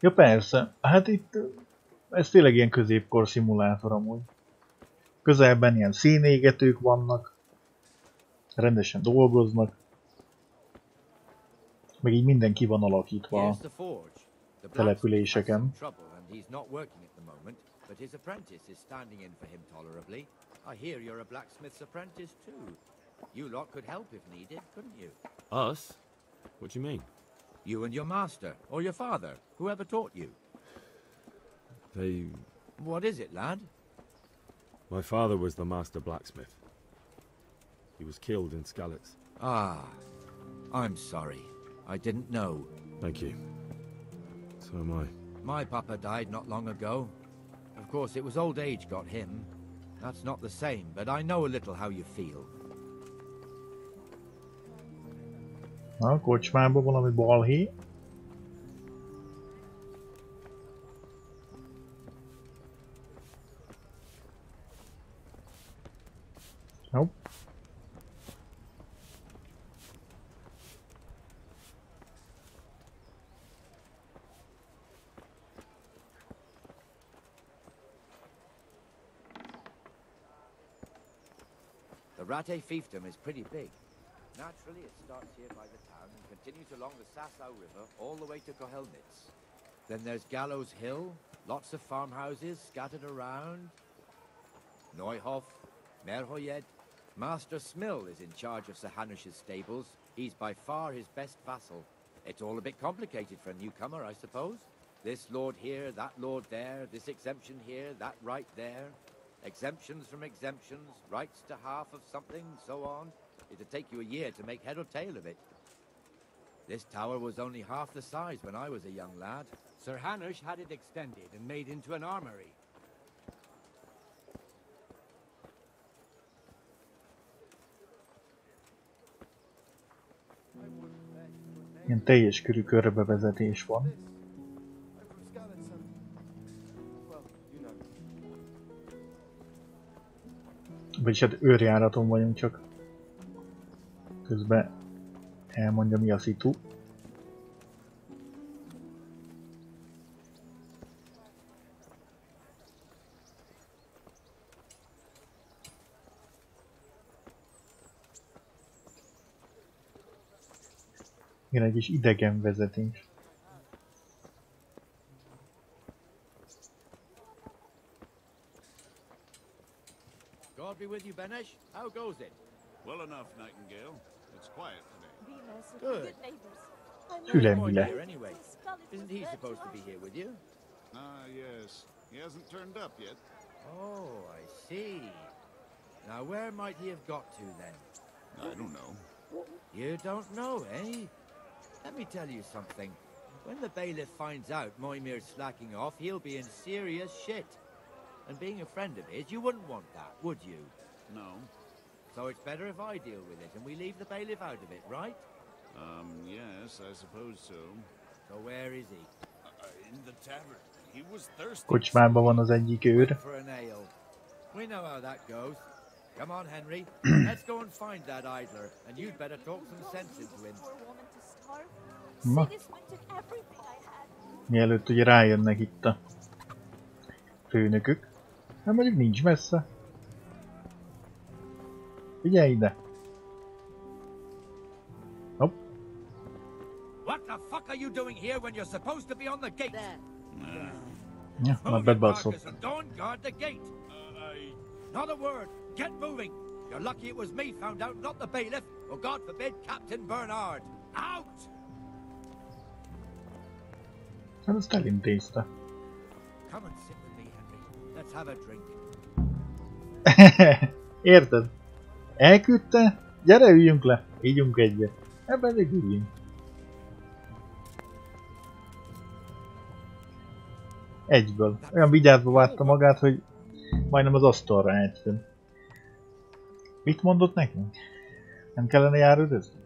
Ja persze, hát itt ez tényleg ilyen középkor szimulátor amúgy. Közelben ilyen szénégetők vannak, rendesen dolgoznak, meg így mindenki van alakítva a településeken. But his apprentice is standing in for him tolerably. I hear you're a blacksmith's apprentice too. You lot could help if needed, couldn't you? Us? What do you mean? You and your master, or your father, whoever taught you. They... What is it, lad? My father was the master blacksmith. He was killed in Skalitz. Ah, I'm sorry. I didn't know. Thank you. So am I. My papa died not long ago. Of course, it was old age got him. That's not the same, but I know a little how you feel. Na, kocsmában valami balhé. Nope. The Ratte fiefdom is pretty big. Naturally, it starts here by the town and continues along the Sasau River all the way to Kohelnitz. Then there's Gallows Hill, lots of farmhouses scattered around. Neuhof, Merhoyed. Master Smill is in charge of Sir Hanush's stables. He's by far his best vassal. It's all a bit complicated for a newcomer, I suppose. This lord here, that lord there, this exemption here, that right there. Exemptions from exemptions, rights to half of something, so on. It'd take you a year to make head or tail of it. This tower was only half the size when I was a young lad. Sir Hanush had it extended and made into an armory. Ilyen teljes körű körbevezetés van. Vagyis hát őrjáraton vagyunk, csak közben elmondja, mi a szitu. Igen, egy kis idegen vezetés. God be with you, Benesh. How goes it? Well enough, Nightingale. It's quiet today. Good. Fülemüle. Here anyway. Isn't he supposed to be here with you? Ah, yes. He hasn't turned up yet. Oh, I see. Now, where might he have got to then? I don't know. You don't know, eh? Let me tell you something. When the bailiff finds out Moimir's slacking off, he'll be in serious shit. And being a friend of his, you wouldn't want that, would you? No. So it's better if I deal with it and we leave the bailiff out of it, right? Yes, I suppose so. So where is he? In the tavern. He was thirsty. Kocsmában van az egyik őr. For an ale. We know how that goes. Come on, Henry. Let's go and find that idler, and you'd better talk some sense into him. Na. Mielőtt ugye rájönnek itt a főnökök. Hát mondjuk nincs messze. Figyelj ide! Hopp. What the fuck are you doing here when you're supposed to be on the gate? Ja, már bebaszott. Go and guard the gate. Not a word. Get moving. You're lucky it was me found out, not the bailiff, or God forbid, Captain Bernard. Out! Hát azt elintézte. Come and sit with me, Henry. Let's have a drink. Érted? Elküldte? Gyere, üljünk le. Ígyunk egyet. Ebben még üljünk. Egyből. Olyan vigyázva várta magát, hogy majdnem az asztalra átjön. Mit mondott nekünk? Nem kellene járőrözni?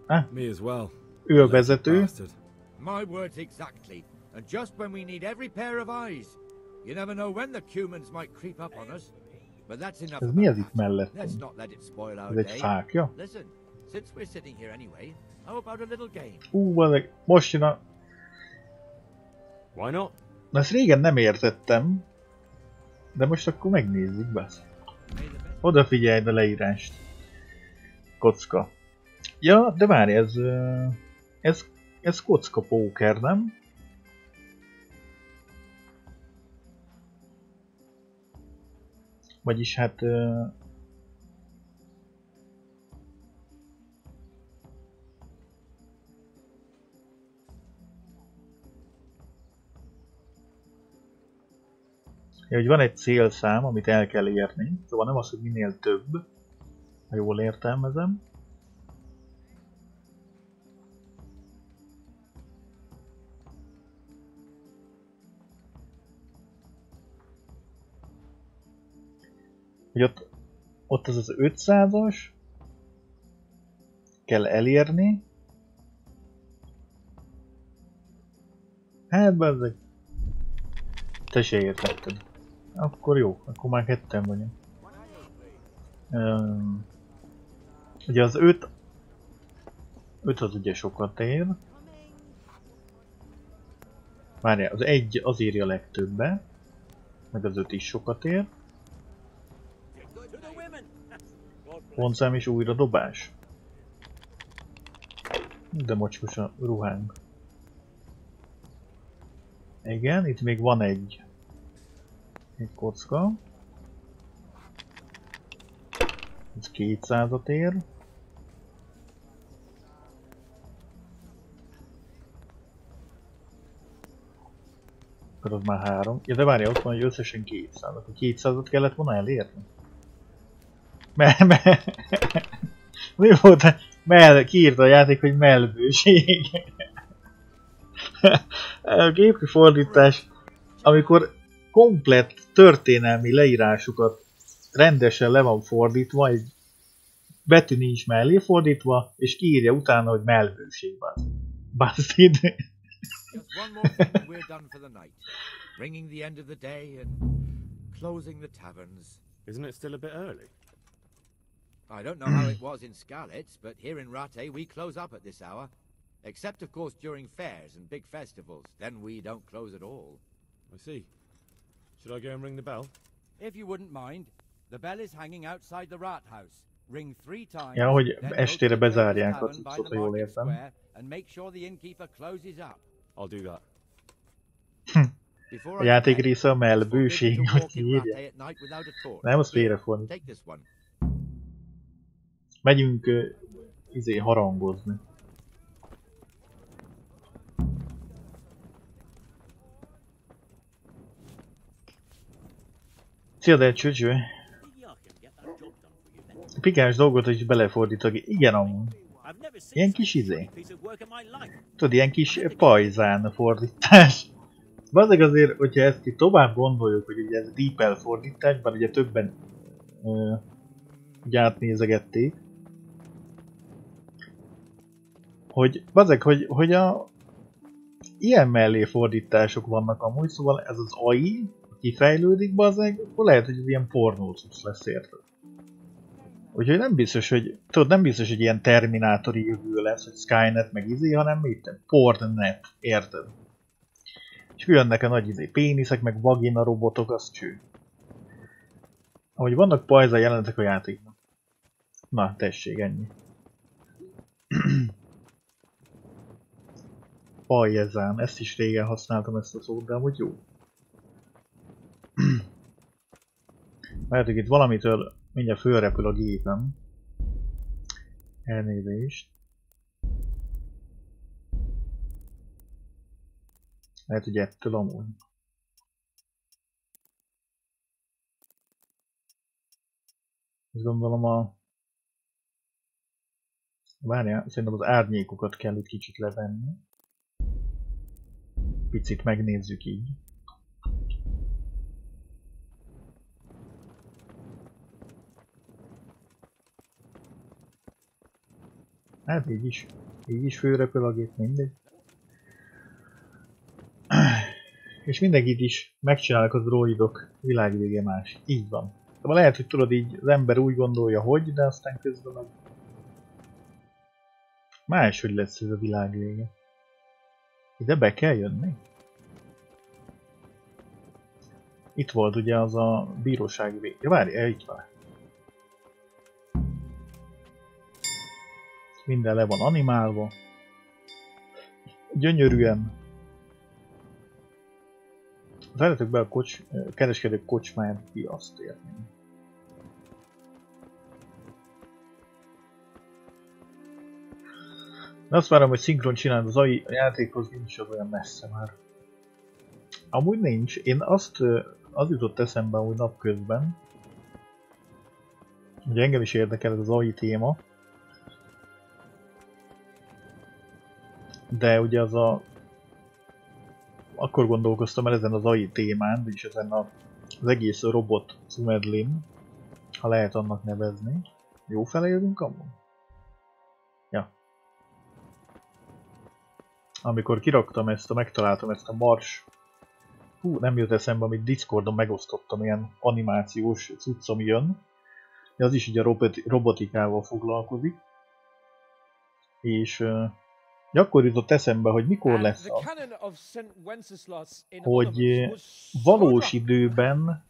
Me as well. Ő a vezető. My words exactly. And just when we need every pair of eyes. You never know when the Cumans might creep up on us. But that's enough. Ez mi az itt mellett? Let's not let it spoil our Ez egy day. fákja? Listen, since we're sitting here anyway, how about a little game? Valami, most jön a... Why not? Na ezt régen nem értettem. De most akkor megnézzük, basz. Odafigyelj a leírást. Kocka. Ja, de várj, ez kocka póker, nem? Vagyis hát... Ja, hogy van egy célszám, amit el kell érni, szóval nem az, hogy minél több, ha jól értelmezem. Hogy ott az 500-as kell elérni. Hát bezzeg. Te se értetted. Akkor jó, akkor már ketten vagyunk. Ugye az 5 az ugye sokat ér. Várjál, az 1 az írja legtöbbe. Meg az 5 is sokat ér. Pontszám és újra dobás. De mocskos a ruhánk. Igen, itt még van egy kocka. Ez 200-at ér. Akkor az már 3. Ja, de várja, ott van, hogy összesen 200. Akkor 200-at kellett volna elérni. Mi volt? Kiírta a játék, hogy mellbőség. A gépi fordítás, amikor komplett történelmi leírásukat rendesen le van fordítva, egy betű nincs mellé fordítva, és kiírja utána, hogy mellbőség van. Bastid. Just one more thing and we're done for the night. Bringing the end of the day and closing the taverns. Isn't it still a bit early? I don't know how it was in Skalitz, but here in Rattay we close up at this hour. Except, of course, during fairs and big festivals. Then we don't close at all. I see. Should I go and ring the bell? If you wouldn't mind, the bell is hanging outside the rat house. Ring 3 times. Ja, hogy estére bezárják a cuccot, ha jól értem. And make sure the innkeeper closes up. I'll do that. A játék része a mellbőség, hogy ki írja. Nem, az félrefordít. Megyünk harangozni. Szia, de csöcső. Pikáns dolgot is belefordítok. Igen, amúgy. Ilyen kis Tudod, ilyen kis pajzán fordítás. Bazdeg azért, hogyha ezt itt tovább gondoljuk, hogy ugye ez DeepL fordítás, bár ugye többen ugye átnézegették. Hogy bazdeg, hogy ilyen mellé fordítások vannak amúgy, szóval ez az AI kifejlődik, bazdeg, akkor lehet, hogy ez ilyen pornócusz lesz, érted? Úgyhogy nem biztos, hogy tudod, nem biztos, hogy ilyen terminátori jövő lesz, hogy Skynet meg hanem mit? Pornnet, érted? És jönnek a nagy péniszek, meg vagina robotok, az cső. Ahogy vannak pajza jelenetek a játékban. Na, tessék, ennyi. Pajzán, ezt is régen használtam, ezt a szót, de amúgy jó. Mert hogy itt valamitől mindjárt fölrepül a gépem. Elnézést. Lehet, hogy ettől amúgy. Ezt gondolom várjál, szerintem az árnyékokat kell itt kicsit levenni. Picit megnézzük így. Hát így is fölrepül a gép, mindegy. És mindenkit is megcsinálnak az droidok, világvége más. Így van. De lehet, hogy tudod így, az ember úgy gondolja, hogy, de aztán közben meg máshogy lesz ez a világvége. Ide be kell jönni? Itt volt ugye az a bírósági vége. Ja, várj, itt van. Minden le van animálva. Gyönyörűen. Várjatok be a kereskedők kocsmáját, ki azt érni. De azt várom, hogy szinkron csinálod az AI játékhoz, nincs az olyan messze már. Amúgy nincs. Én az jutott eszembe amúgy napközben. Ugye engem is érdekel ez az AI téma. De ugye az akkor gondolkoztam el ezen az AI témán, vagyis ezen az egész robot cumedlin, ha lehet annak nevezni. Jó fele jövünk amúgy? Ja. Amikor kiraktam megtaláltam ezt a mars... Hú, nem jött eszembe, amit Discordon megosztottam, ilyen animációs cucc, ami jön. De az is ugye a robotikával foglalkozik. És... akkor jutott eszembe, hogy mikor lesz az, hogy valós időben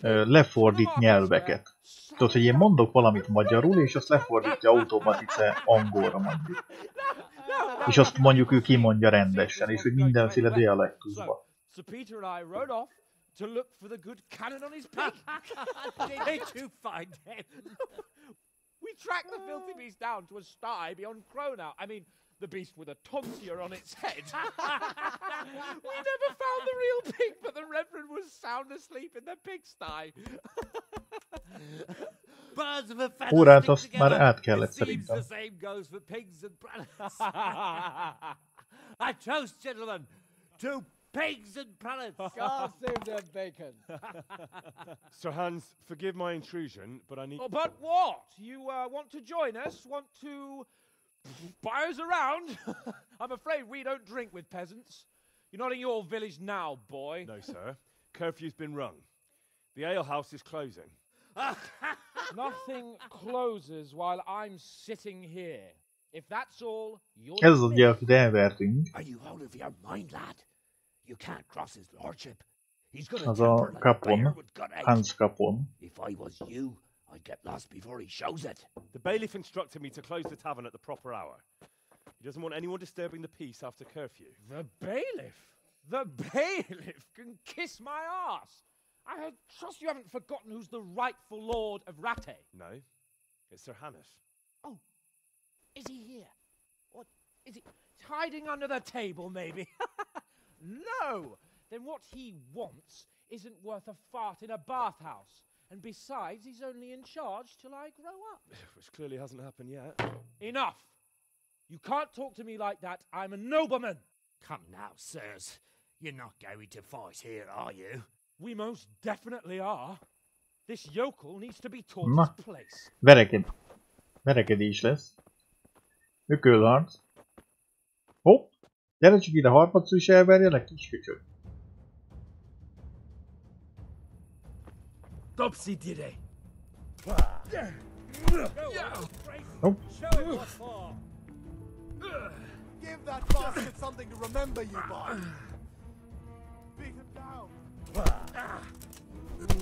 lefordít nyelveket. Tudod, hogy én mondok valamit magyarul, és azt lefordítja automatice angolra mondjuk. És azt mondjuk ő kimondja rendesen, és hogy mindenféle dialektusba. We tracked the filthy beast down to a sty beyond Cronow. I mean, the beast with a tonsure on its head. We never found the real pig, but the Reverend was sound asleep in the pigsty. Birds of a feather órát azt már át kellett szerintem. The same goes for pigs and I toast, gentlemen, to pigs and prelates. God save their bacon. Sir Hans, forgive my intrusion, but I need... Oh, but what? You want to join us? Want to buy us around? I'm afraid we don't drink with peasants. You're not in your village now, boy. No, sir. Curfew's been rung. The alehouse is closing. Nothing closes while I'm sitting here. If that's all, you're... Ez az ugye, akit elvertünk. Are you out of your mind, lad? You can't cross his lordship. He's gonna az a Capon, Hans Capon. If I was you, I'd get lost before he shows it. The bailiff instructed me to close the tavern at the proper hour. He doesn't want anyone disturbing the peace after curfew. The bailiff? The bailiff can kiss my ass. I trust you haven't forgotten who's the rightful lord of Rattay. No, it's Sir Hanush. Oh, is he here? Or is he hiding under the table, maybe? No! Then what he wants isn't worth a fart in a bathhouse. And besides, he's only in charge till I grow up. Which clearly hasn't happened yet. Enough! You can't talk to me like that. I'm a nobleman. Come now, sirs. You're not going to fight here, are you? We most definitely are. This yokel needs to be taught Na, his place. verekedés lesz. Ökölharc. Hopp! Gyere csak ide, harmadszor is elverjelek, kis köcsög. Topsy-turvy. Hopp. Give that bastard something to remember you by. Beat him down.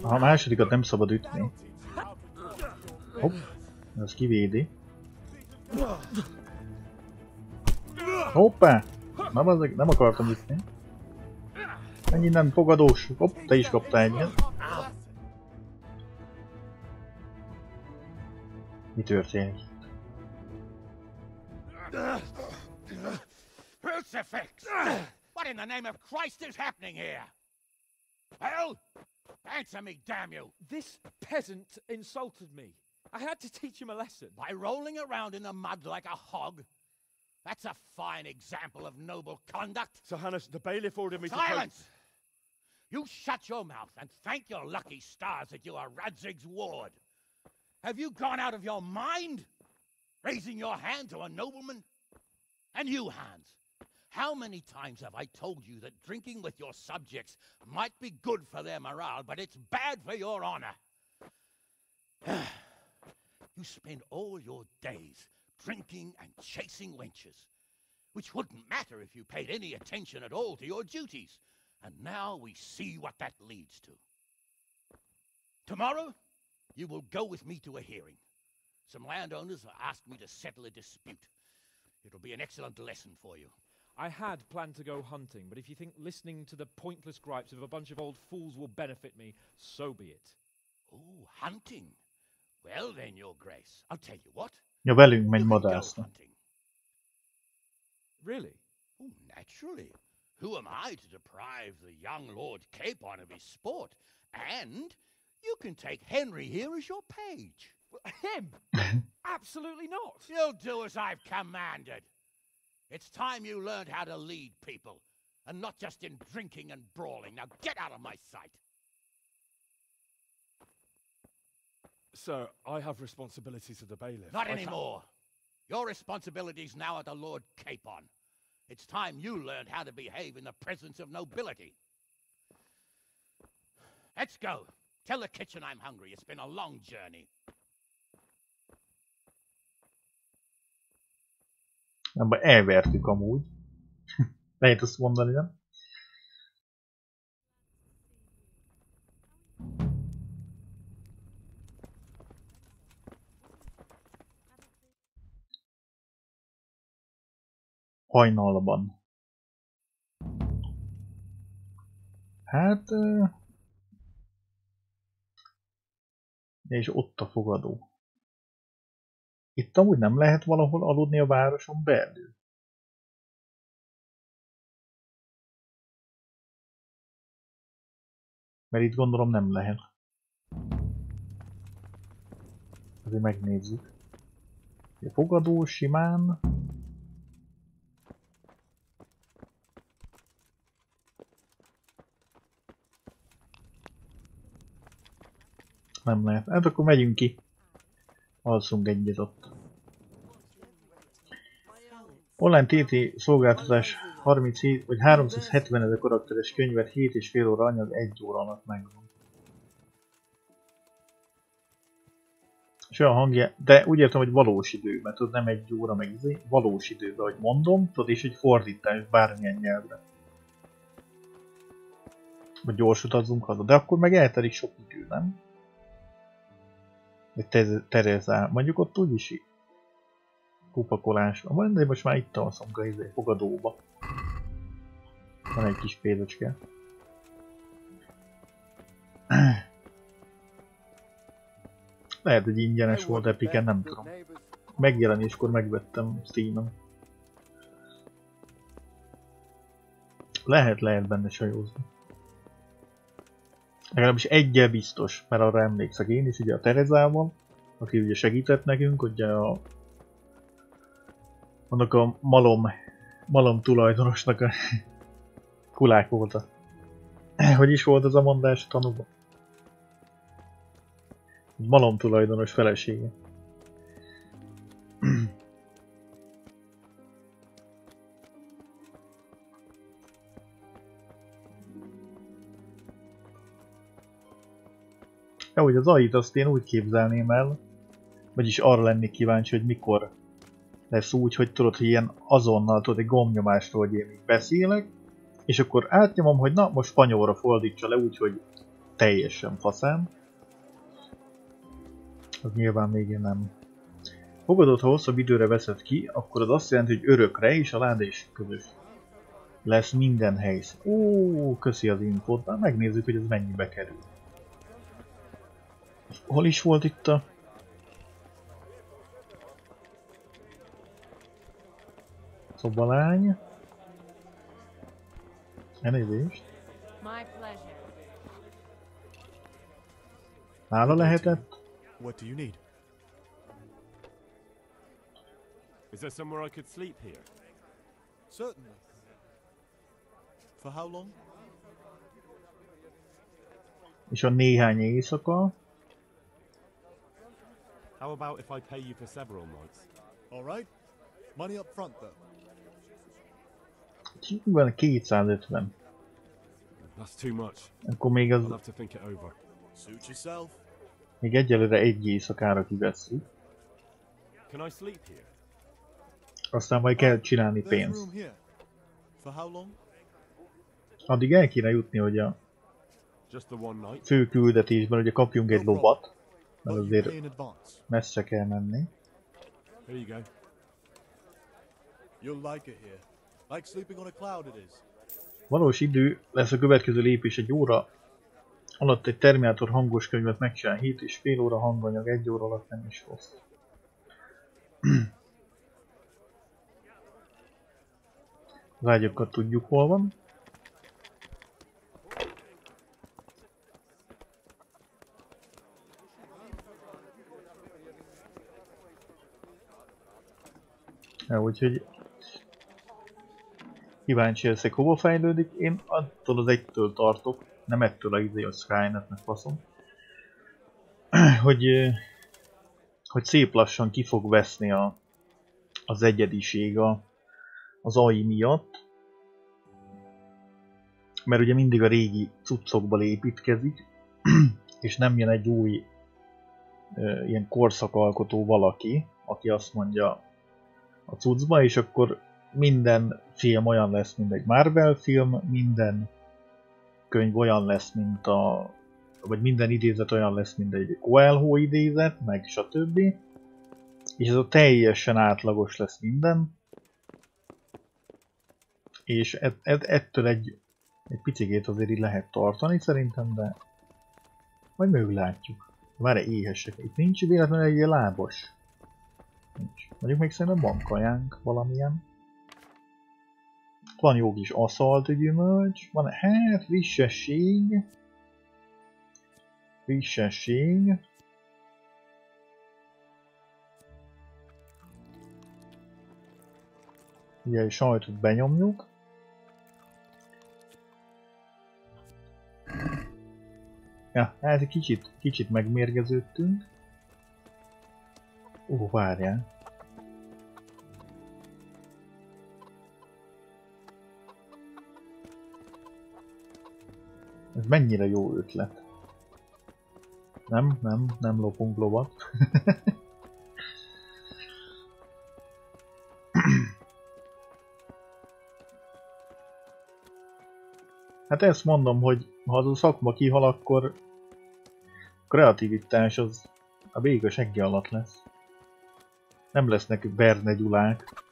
A másodikat nem szabad ütni. Hopp. Ez kivédi. Hoppá! Nem akartam ütni. Menj innen, fogadós! Hopp, te is kaptál egyet. Mi történik? Crucifix! What in the name of Christ is happening here? Well, answer me, damn you! This peasant insulted me. I had to teach him a lesson. By rolling around in the mud like a hog? That's a fine example of noble conduct. Sir Hanush, the bailiff ordered me to... Silence! You shut your mouth and thank your lucky stars that you are Radzig's ward. Have you gone out of your mind? Raising your hand to a nobleman? And you, Hans, how many times have I told you that drinking with your subjects might be good for their morale, but it's bad for your honor? You spend all your days drinking and chasing wenches, which wouldn't matter if you paid any attention at all to your duties. And now we see what that leads to. Tomorrow, you will go with me to a hearing. Some landowners have asked me to settle a dispute. It'll be an excellent lesson for you. I had planned to go hunting, but if you think listening to the pointless gripes of a bunch of old fools will benefit me, so be it. Oh, hunting. Well then, Your Grace, I'll tell you what. Ja, velünk megy madászni. Really? Oh, naturally. Who am I to deprive the young Lord Capon of his sport? And you can take Henry here as your page. Him? Absolutely not. You'll do as I've commanded. It's time you learned how to lead people, and not just in drinking and brawling. Now get out of my sight. Sir, I have responsibilities of the bailiff. Not anymore. Your responsibilities now are the Lord Capon. It's time you learned how to behave in the presence of nobility. Let's go. Tell the kitchen I'm hungry. It's been a long journey. Ebben elvertük amúgy. Lehet azt mondani, nem? Hajnalban. Hát... És ott a fogadó. Itt amúgy nem lehet valahol aludni a városon belül. Mert itt gondolom nem lehet. Azért megnézzük. A fogadó simán... Nem lehet. Hát akkor megyünk ki. Alszunk egyet ott. Online TT szolgáltatás 37 vagy 370 000 karakteres könyvet 7,5 óra anyag 1 óra alatt megvan. És olyan hangja, de úgy értem, hogy valós időben, tudod, nem 1 óra meg izé, valós időben, hogy mondom, tudod, és egy fordítás bármilyen nyelvre. Vagy gyors utazzunk haza, de akkor meg eltelik sok idő, nem? Terezál, mondjuk ott úgyis kupakolás van, de most már itt alszunk a fogadóba. Van egy kis pénzecske. Lehet, hogy ingyenes volt Epiken, nem tudom. Megjelenéskor megvettem Steamen. Lehet benne sajózni. Legalábbis egyel biztos, mert arra emlékszek én is, ugye a Terezával, aki ugye segített nekünk, ugye annak a malom tulajdonosnak a kulák volt a... Hogy is volt az a mondás a tanúban? Malom tulajdonos felesége. Ja, hogy az AI-t azt én úgy képzelném el, vagyis arra lennék kíváncsi, hogy mikor lesz úgy, hogy tudod, hogy ilyen azonnal tudod, egy gombnyomástól, hogy én még beszélek, és akkor átnyomom, hogy na, most spanyolra fordítsa le úgy, hogy teljesen faszám. Az nyilván még én nem. Fogadod, ha hosszabb időre veszed ki, akkor az azt jelenti, hogy örökre és a láda is közös. Lesz minden helyszín. Ó, köszi az infót, már megnézzük, hogy ez mennyibe kerül. Hol is volt itt a... szobalány? Elnézést. Nála lehetett? What do you need? Is there somewhere I could sleep here? Certainly. For how long? És a néhány éjszaka. How about if I pay you for several nights? All right. Money up front, though. Van 250. That's too much. Akkor még az... I'll have to think it over. Suit yourself. Még egyelőre egy éjszakára kivesszük. Can I sleep here? Aztán majd kell csinálni pénzt. For how long? Addig el kéne jutni, hogy a fő küldetésben ugye kapjunk egy lovat, mert azért messze kell menni. Here you go. You'll like it here. Like sleeping on a cloud it is. Valós idő lesz a következő lépés, egy óra alatt egy Terminátor hangos könyvet megcsinál, 7,5 óra hanganyag, 1 óra alatt nem is rossz. Az ágyakat tudjuk hol van. Ja, úgyhogy kíváncsi leszek, hova fejlődik. Én attól az egytől tartok, nem ettől a Skynetnek faszom, hogy szép lassan ki fog veszni az egyediség az AI miatt. Mert ugye mindig a régi cuccokból építkezik, és nem jön egy új ilyen korszakalkotó valaki, aki azt mondja a cuccba, és akkor minden film olyan lesz, mint egy Marvel film, minden könyv olyan lesz, mint vagy minden idézet olyan lesz, mint egy Coelho idézet, meg stb. És ez a teljesen átlagos lesz minden. És ettől egy picikét azért így lehet tartani szerintem, de majd meglátjuk. Várj, éhesek. Itt nincs véletlenül egy ilyen lábos. Nincs. Mondjuk még szerintem van kajánk valamilyen. Van jó kis aszalt gyümölcs. Van, hát frissesség. Frissesség. Ugye a sajtot benyomjuk. Ja, hát egy kicsit megmérgeződtünk. Ó, várjál. Ez mennyire jó ötlet. Nem lopunk lovat. Hát ezt mondom, hogy ha az a szakma kihal, akkor kreativitás az a béka segge alatt lesz. Nem lesznek Berne Gyulák,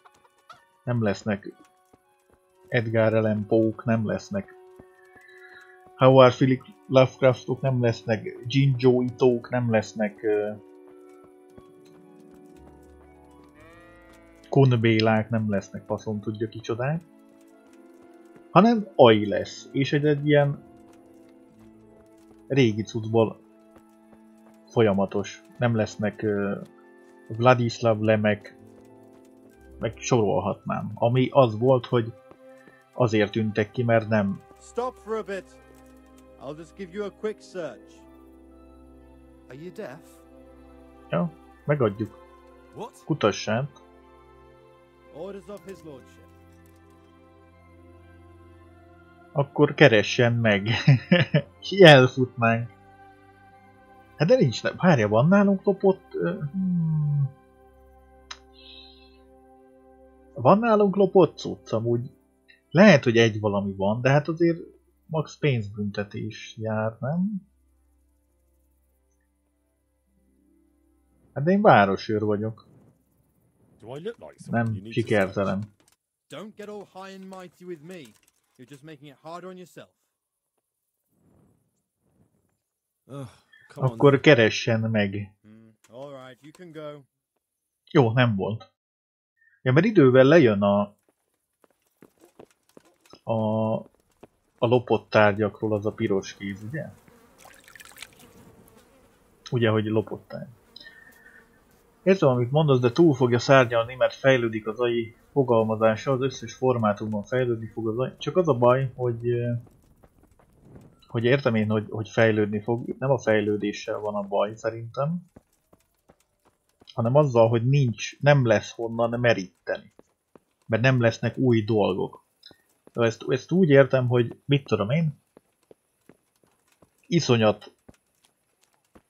nem lesznek Edgar Allan Poe-k nem lesznek. Howard Philip Lovecraftok nem lesznek. Jinjo Itók nem lesznek. Konbélák nem lesznek, faszom tudja kicsodák. Hanem AI lesz. És egy ilyen régi cuccból folyamatos. Nem lesznek Vladislav Lemek, meg sorolhatnám. Ami az volt, hogy azért tűntek ki, mert nem. Stop for a bit. I'll just give you a quick search. Are you deaf? Ja, megadjuk. What? Kutassát. Orders of his lordship. Akkor keressen meg. És elfutnánk. Hát de nincs, nem. Várja, van nálunk lopott... Van nálunk lopott cucc, amúgy. Lehet, hogy egy valami van, de hát azért max pénzbüntetés jár, nem? Hát de én városőr vagyok. Nem sikertelen. Don't get all high and mighty with me. You're just making it harder on yourself. Akkor keressen meg. All right, you can go. Jó, nem volt. Ja, mert idővel lejön a lopott tárgyakról az a piros kéz, ugye? Ugye, hogy lopott tárgy. Értem, amit mondasz, de túl fogja szárnyalni, mert fejlődik az AI fogalmazása, az összes formátumban fejlődni fog az AI. Csak az a baj, hogy értem én, hogy fejlődni fog. Nem a fejlődéssel van a baj szerintem, hanem azzal, hogy nem lesz honnan meríteni. Mert nem lesznek új dolgok. Ezt úgy értem, hogy mit tudom én, iszonyat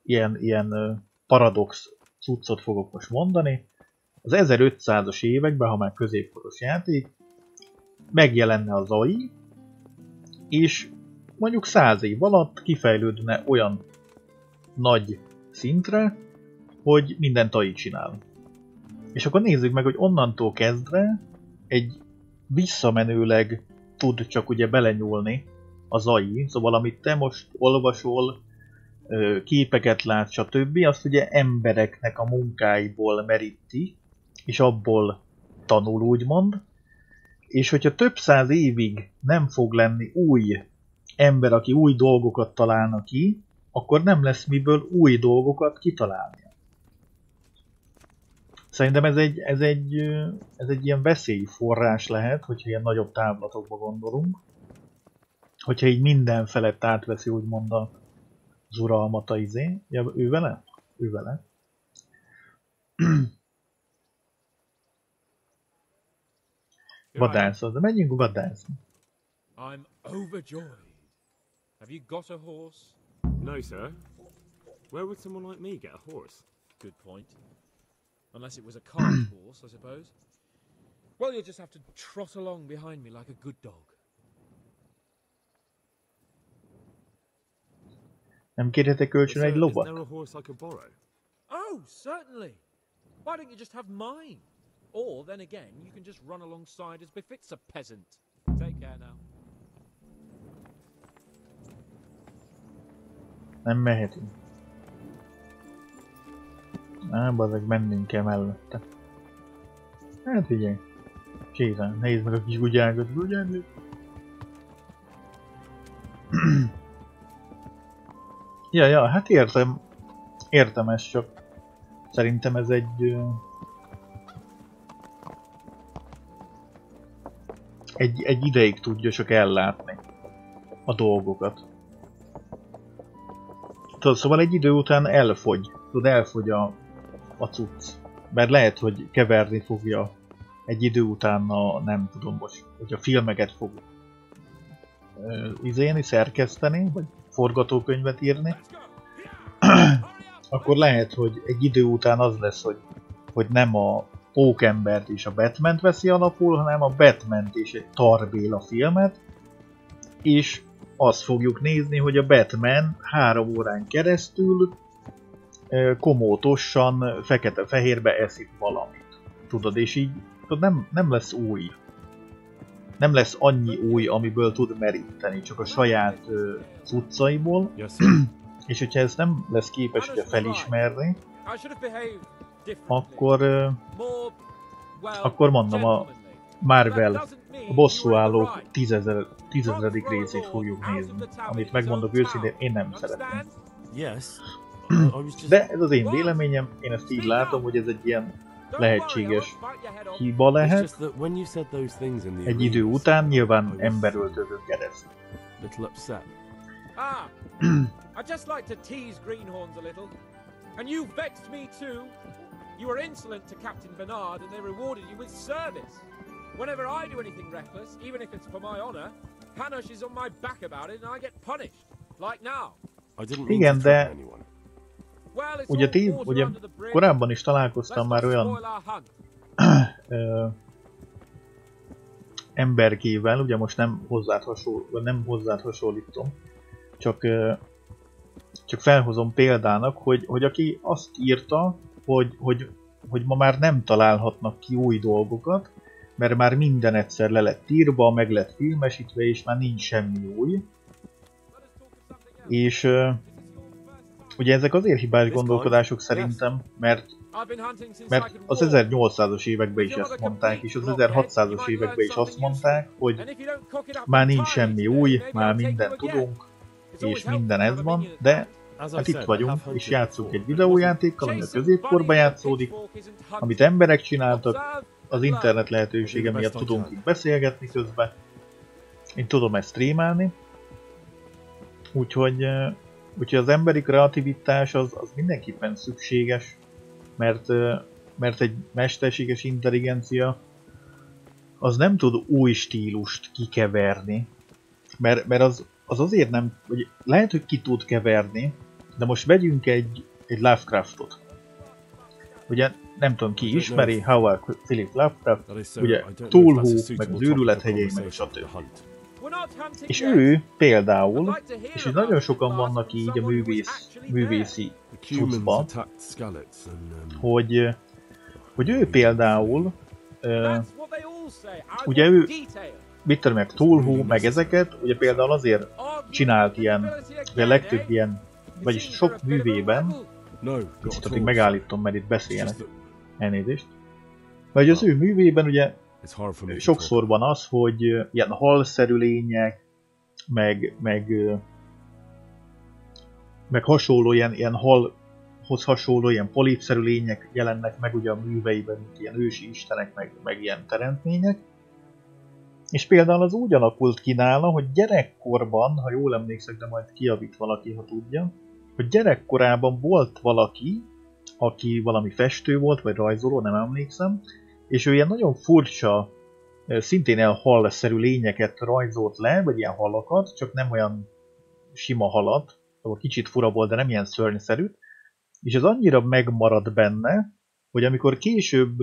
ilyen paradox cuccot fogok most mondani. Az 1500-as években, ha már középkoros játék, megjelenne az AI, és mondjuk 100 év alatt kifejlődne olyan nagy szintre, hogy mindent AI csinál. És akkor nézzük meg, hogy onnantól kezdve egy visszamenőleg tud csak ugye belenyúlni az AI, szóval amit te most olvasol, képeket lát, stb. Azt ugye embereknek a munkáiból meríti, és abból tanul, úgymond. És hogyha több száz évig nem fog lenni új ember, aki új dolgokat találna ki, akkor nem lesz miből új dolgokat kitalálni. Szerintem ez egy ilyen veszélyforrás lehet, hogyha ilyen nagyobb távlatokba gondolunk. Hogyha így minden felett átveszi, úgymond az uralmat a izé. Ja, ő vele? Ő vele. Vadászat, de menjünk vadászni. I'm overjoyed. Have you got a horse? No, sir. Where would someone like me get a horse? Good point. Unless it was a cart horse, I suppose. Well, you'll just have to trot along behind me like a good dog. Nem kérhetek kölcsön egy lovat? Is there a horse I could borrow? Oh, certainly. Why don't you just have mine? Or, then again, you can just run alongside as befits a peasant. Take care now. Nem mehetünk. Bazeg, mennünk kell mellette. Hát figyelj. Sétálj, nézd meg a kis gugyákat, gugyákat. Ja, hát értem ezt, csak szerintem ez egy ideig tudja csak ellátni a dolgokat. Tudod, szóval egy idő után elfogy a cucc. Mert lehet, hogy keverni fogja egy idő után nem tudom most, hogy a filmeket fog szerkeszteni, vagy forgatókönyvet írni, akkor lehet, hogy egy idő után az lesz, hogy nem a Pókembert és a Batmant veszi alapul, hanem a Batmant és egy Tarbéla filmet, és azt fogjuk nézni, hogy a Batman 3 órán keresztül komótosan, fekete-fehérbe eszik valamit. Tudod, és így tudod, nem lesz új. nem lesz annyi új, amiből tud meríteni, csak a saját cuccaiból, és hogyha ez nem lesz képes ugye felismerni, akkor mondom, a Marvel a bosszúállók 10.000. részét fogjuk nézni, amit megmondok őszintén, én nem szeretném. De ez az én véleményem, én ezt így látom, hogy ez egy ilyen lehetséges hiba lehet. Egy idő után nyilván emberöltözőn keresztül. I just like to tease greenhorns a little. And you vexed me too. You were insolent to Captain Bernard and they rewarded you with service. Whenever I do anything reckless, even if it's for my honor, Hanush is on my back about it and I get punished. Like now. Igen, de ugye korábban is találkoztam már olyan emberkével, ugye most nem hozzád hasonlítom, csak felhozom példának, hogy aki azt írta, hogy ma már nem találhatnak ki új dolgokat, mert már minden egyszer le lett írva, meg lett filmesítve, és már nincs semmi új. És ugye ezek azért hibás gondolkodások szerintem, mert az 1800-as években is ezt mondták, és az 1600-as években is azt mondták, hogy már nincs semmi új, már mindent tudunk, és minden ez van, de hát itt vagyunk, és játszunk egy videójátékkal, ami a középkorban játszódik, amit emberek csináltak, az internet lehetősége miatt tudunk itt beszélgetni közben, én tudom ezt streamelni, úgyhogy az emberi kreativitás az mindenképpen szükséges, mert egy mesterséges intelligencia az nem tud új stílust kikeverni, mert az azért nem, vagy lehet, hogy ki tud keverni, de most vegyünk egy Lovecraftot. Ugye nem tudom ki ismeri, Howard Philip Lovecraft, ugye Túlhú, meg az őrület hegyei, meg stb. És ő például, és nagyon sokan vannak így a művészi cuccban, hogy ő például, ugye ő, mit tudom, meg Túlhú, meg ezeket, ugye például azért csinált ilyen, ugye legtöbb ilyen, vagyis sok művében, kicsit addig megállítom, mert itt beszélnek, elnézést, vagy az ő művében ugye sokszor van az, hogy ilyen halszerű lények, meg hasonló ilyen halhoz hasonló ilyen polipszerű lények jelennek meg ugye a műveiben, mint ilyen ősi istenek, meg ilyen teremtmények. És például az úgy alakult ki nála, hogy gyerekkorban, ha jól emlékszek, de majd kijavít valaki, ha tudja, hogy gyerekkorában volt valaki, aki valami festő volt, vagy rajzoló, nem emlékszem, és ő ilyen nagyon furcsa, szintén ilyen halszerű lényeket rajzolt le, vagy ilyen halakat, csak nem olyan sima halat, ahol kicsit fura volt, de nem ilyen szörnyszerű, és ez annyira megmaradt benne, hogy amikor később,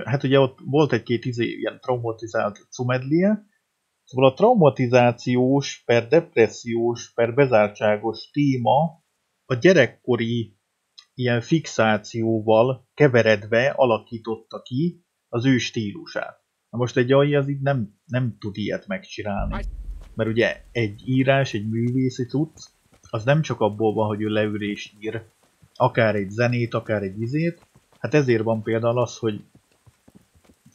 hát ugye ott volt egy-két ilyen traumatizált cumedlie, szóval a traumatizációs, per depressziós, per bezártságos téma a gyerekkori ilyen fixációval keveredve alakította ki az ő stílusát. Na most egy AI az így nem tud ilyet megcsinálni. Mert ugye egy írás, egy művészi cucc, az nem csak abból van, hogy ő leül és ír, akár egy zenét, akár egy izét. Hát ezért van például az, hogy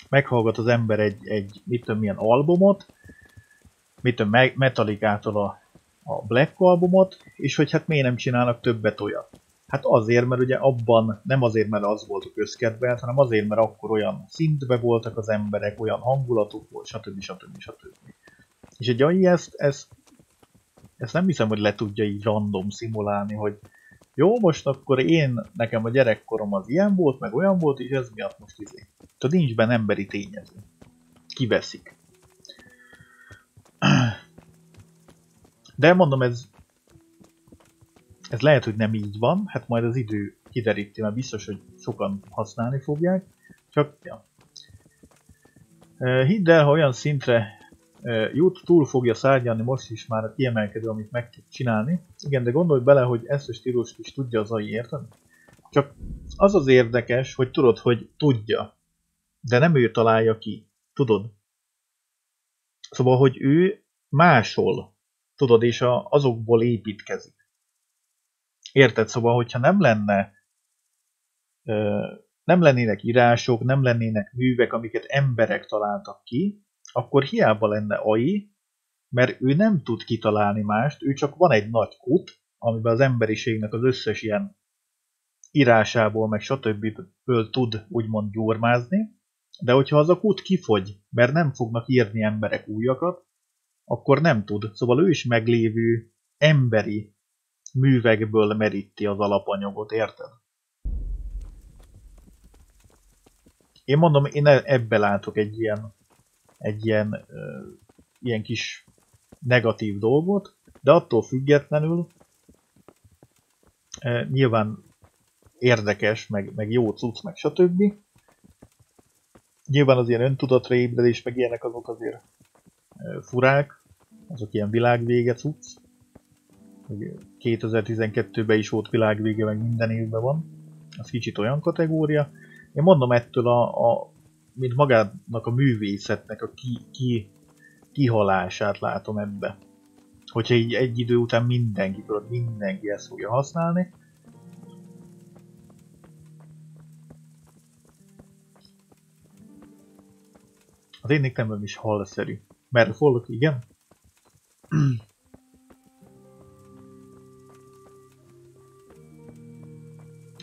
meghallgat az ember egy mit tudom milyen albumot, mit tudom, Metallicától a Black albumot, és hogy hát miért nem csinálnak többet olyat. Hát azért, mert ugye abban nem azért, mert az volt a közkedvelt, hanem azért, mert akkor olyan szintbe voltak az emberek, olyan hangulatuk volt, stb. És egy AI ezt nem hiszem, hogy le tudja így random szimulálni, hogy jó, most akkor nekem a gyerekkorom az ilyen volt, meg olyan volt, és ez miatt most izé. Tehát nincs benne emberi tényező. Kiveszik. De mondom, ez lehet, hogy nem így van, hát majd az idő kideríti, mert biztos, hogy sokan használni fogják. Csak, ja. Hidd el, ha olyan szintre jut, túl fogja szárnyalni most is már a kiemelkedő, amit meg tud csinálni. Igen, de gondolj bele, hogy ezt a stílust is tudja az AI, érted? Csak az az érdekes, hogy tudod, hogy tudja, de nem ő találja ki. tudod? Szóval, hogy ő máshol, tudod, és azokból építkezik. Érted? Szóval, hogyha nem lennének írások, nem lennének művek, amiket emberek találtak ki, akkor hiába lenne AI, mert ő nem tud kitalálni mást, ő csak van egy nagy kut, amiben az emberiségnek az összes ilyen írásából, meg stb. Tud úgymond gyurmázni, de hogyha az a kút kifogy, mert nem fognak írni emberek újakat, akkor nem tud. Szóval ő is meglévő emberi művekből meríti az alapanyagot, érted? Én mondom, én ebbe látok egy ilyen kis negatív dolgot, de attól függetlenül nyilván érdekes, meg jó cucc, meg stb. Nyilván az ilyen öntudatra ébredés, meg ilyenek azok azért furák, azok ilyen világvége cucc. 2012-ben is volt világvége, meg minden évben van. Az kicsit olyan kategória. Én mondom, ettől mint magának a művészetnek a kihalását látom ebbe. Hogyha így egy idő után mindenki ezt fogja használni. Az én nicknemem is halszerű. Mert fordulok, igen?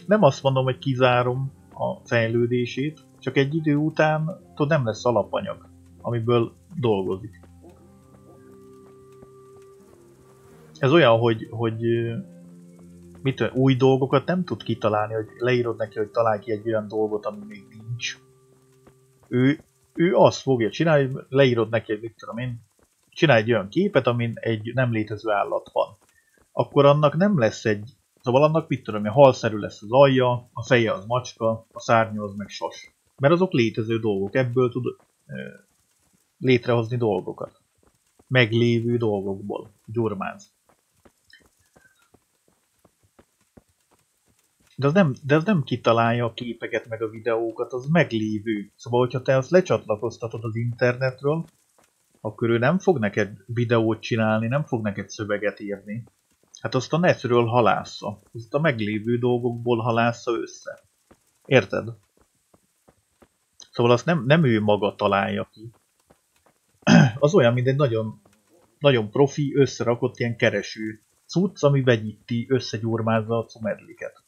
Nem azt mondom, hogy kizárom a fejlődését, csak egy idő után nem lesz alapanyag, amiből dolgozik. Ez olyan, hogy új dolgokat nem tud kitalálni, hogy leírod neki, hogy találj ki egy olyan dolgot, ami még nincs. Ő azt fogja csinálni, hogy leírod neki, hogy mit tudom én, csinálj egy olyan képet, amin egy nem létező állat van. Akkor annak nem lesz szóval annak mit tudom én, halszerű lesz az alja, a feje az macska, a szárnya az meg sas. Mert azok létező dolgok, ebből tud létrehozni dolgokat. Meglévő dolgokból gyurmáz. De az nem kitalálja a képeket meg a videókat, az meglévő. Szóval, hogyha te azt lecsatlakoztatod az internetről, akkor ő nem fog neked videót csinálni, nem fog neked szöveget írni. Hát azt a netről halásza. Azt a meglévő dolgokból halásza össze. Érted? Szóval azt nem ő maga találja ki. Az olyan, mint egy nagyon, nagyon profi, összerakott ilyen kereső cucc, ami vegyíti, összegyurmázza a cumedliket.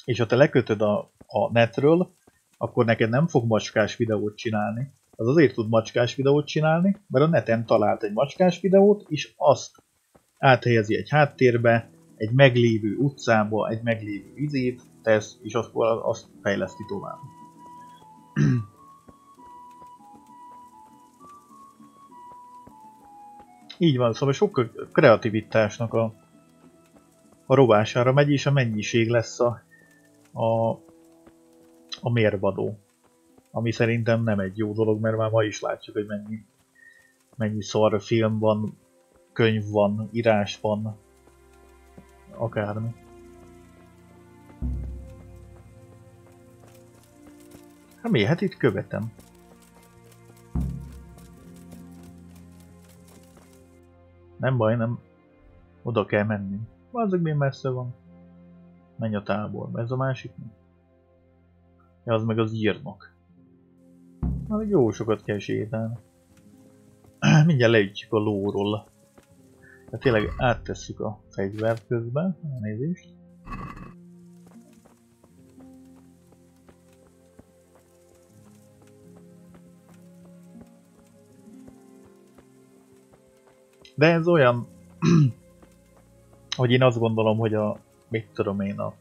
És ha te lekötöd a netről, akkor neked nem fog macskás videót csinálni. Az azért tud macskás videót csinálni, mert a neten talált egy macskás videót, és azt áthelyezi egy háttérbe, egy meglévő utcába, egy meglévő vizét tesz, és azt fejleszti tovább. Így van, szóval sokkal kreativitásnak a rovására megy, és a mennyiség lesz a mérvadó. Ami szerintem nem egy jó dolog, mert már ma is látjuk, hogy mennyi szar film van, könyv van, írás van, akármi. Hát mi? Hát itt követem. Nem baj, nem. Oda kell menni. Azok még messze van. Menj a táborba. Ez a másik? Ja, az meg az írnok. Na, még jó sokat kell sétálni. Mindjárt leütjük a lóról. Tehát tényleg áttesszük a fegyvert közben. Nézést. De ez olyan, hogy én azt gondolom, hogy mit tudom én, a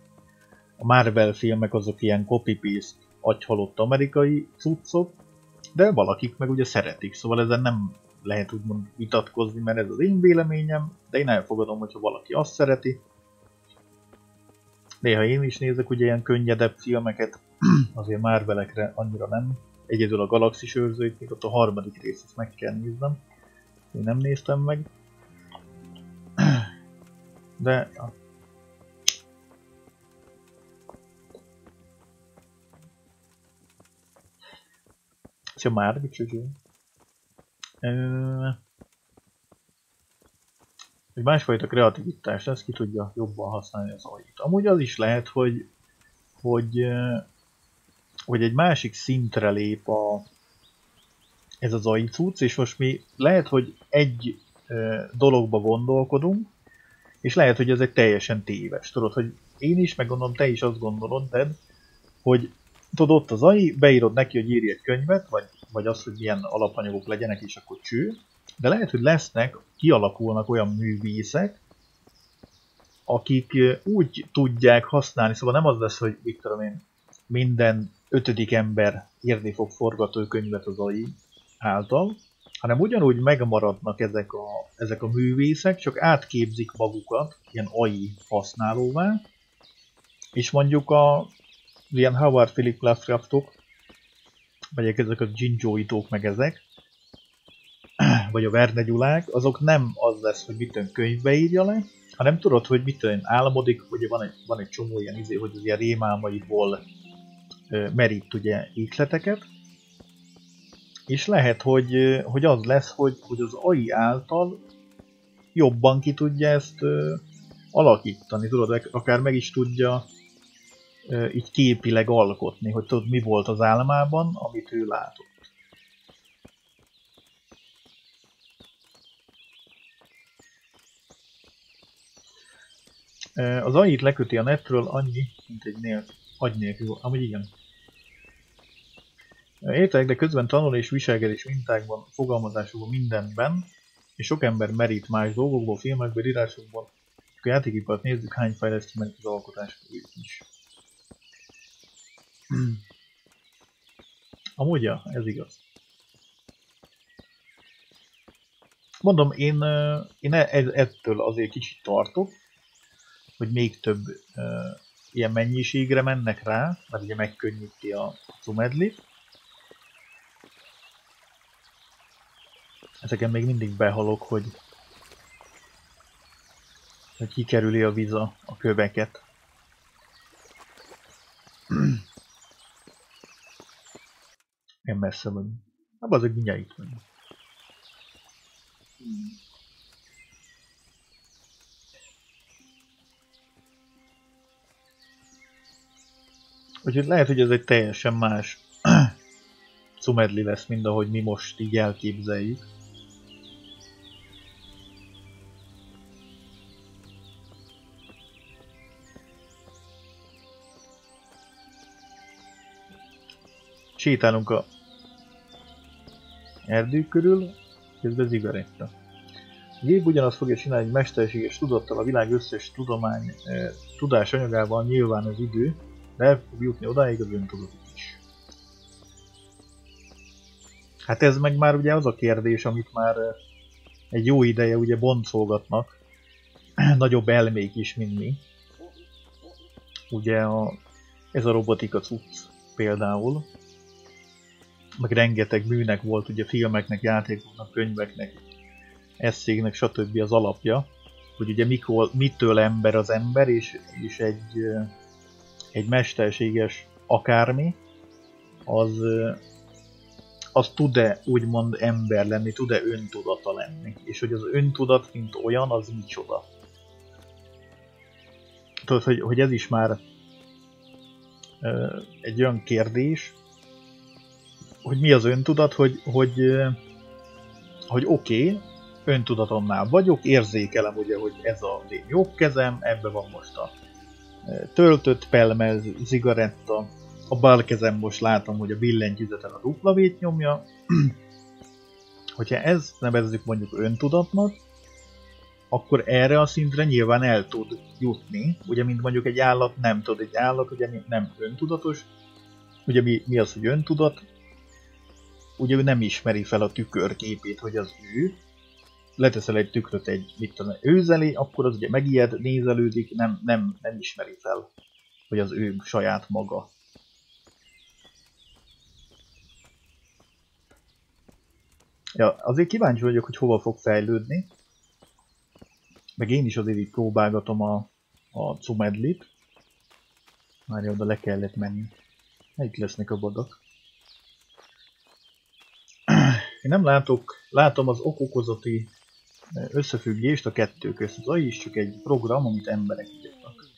Marvel filmek azok ilyen copy-paste agyhalott amerikai cuccok, de valakik meg ugye szeretik, szóval ezen nem lehet úgymond vitatkozni, mert ez az én véleményem, de én elfogadom, hogyha valaki azt szereti. Néha én is nézek ugye ilyen könnyedebb filmeket, azért Marvelekre annyira nem. Egyedül a Galaxis őrzőit, még ott a harmadik részt ezt meg kell néznem. Én nem néztem meg. De... Ja. Tja már, bicsőség. Egy másfajta kreativitás lesz, ki tudja jobban használni az AI-t. Amúgy az is lehet, hogy egy másik szintre lép ez az AI cucc, és most mi lehet, hogy egy dologba gondolkodunk, és lehet, hogy ez egy teljesen téves. Tudod, hogy én is, meg gondolom, te is azt gondolod, Ted, hogy tudod, ott az AI, beírod neki, hogy írj egy könyvet, vagy azt, hogy milyen alapanyagok legyenek, és akkor cső. De lehet, hogy kialakulnak olyan művészek, akik úgy tudják használni, szóval nem az lesz, hogy mit tudom én, minden 5. ember írni fog forgatókönyvet az AI által, hanem ugyanúgy megmaradnak ezek a művészek, csak átképzik magukat ilyen AI használóvá, és mondjuk ilyen Howard Philip Lovecraftok, vagy ezek a Jinjo-itók meg ezek, vagy a Verne Gyulák, azok nem az lesz, hogy mitől könyvbe írja le, hanem tudod, hogy mitől álmodik, ugye van egy csomó ilyen hogy az ilyen rémálmaiból merít ugye íkleteket, és lehet, hogy az lesz, hogy az AI által jobban ki tudja ezt alakítani, tudod, akár meg is tudja így képileg alkotni, hogy tudod, mi volt az álmában, amit ő látott. Az AI-t leköti a netről annyi, mint egy agy nélkül, amúgy igen. Értelek, de közben tanul és viselkedés mintákban, fogalmazásokban, mindenben, és sok ember merít más dolgokból, filmekből, írásokból. A játékokat nézzük, hány fejlesztő meg az alkotás is. Amúgy ja, ez igaz. Mondom, én ettől azért kicsit tartok, hogy még több ilyen mennyiségre mennek rá, mert ugye megkönnyíti a cumedlit. Ezeken még mindig behalok, hogy kikerüli a víz a köveket. Én messze vagyunk. Abban azok mindjárt itt vagyunk. Úgyhogy lehet, hogy ez egy teljesen más cumedli lesz, mint ahogy mi most így elképzeljük. Sétálunk a erdők körül, közben zigaretta. A gép ugyanazt fogja csinálni egy mesterséges tudattal, a világ összes tudás anyagával, nyilván az idő, de el fog jutni odáig az öntudatig is. Hát ez meg már ugye az a kérdés, amit már egy jó ideje ugye boncolgatnak, nagyobb elmék is, mint mi. Ugye ez a robotika cucc például, meg rengeteg műnek volt, ugye filmeknek, játékoknak, könyveknek, esszéknek, stb. Az alapja, hogy ugye mitől ember az ember, és egy mesterséges akármi, az tud-e úgymond ember lenni, tud-e öntudata lenni, és hogy az öntudat, mint olyan, az micsoda. Tudod, hogy ez is már egy olyan kérdés, hogy mi az öntudat, hogy oké, öntudatonnál vagyok, érzékelem ugye, hogy ez az én jobb kezem, ebben van most a töltött pelmez, cigaretta, a bal kezem most látom, hogy a billentyűzeten a W-t nyomja. Hogyha ezt nevezzük mondjuk öntudatnak, akkor erre a szintre nyilván el tud jutni, ugye mint mondjuk egy állat nem tud, egy állat ugye nem öntudatos, ugye mi az, hogy öntudat, ugye ő nem ismeri fel a tükörképét, hogy az ő, leteszel egy tükröt egy őz elé, akkor az ugye megijed, nézelődik, nem ismeri fel, hogy az ő saját maga. Ja, azért kíváncsi vagyok, hogy hova fog fejlődni. Meg én is azért így próbálgatom a cumedlit. Már oda le kellett menni. Melyik lesznek a badak? Én nem látom az okokozati összefüggést a kettő között. Az AI is csak egy program, amit emberek írtak.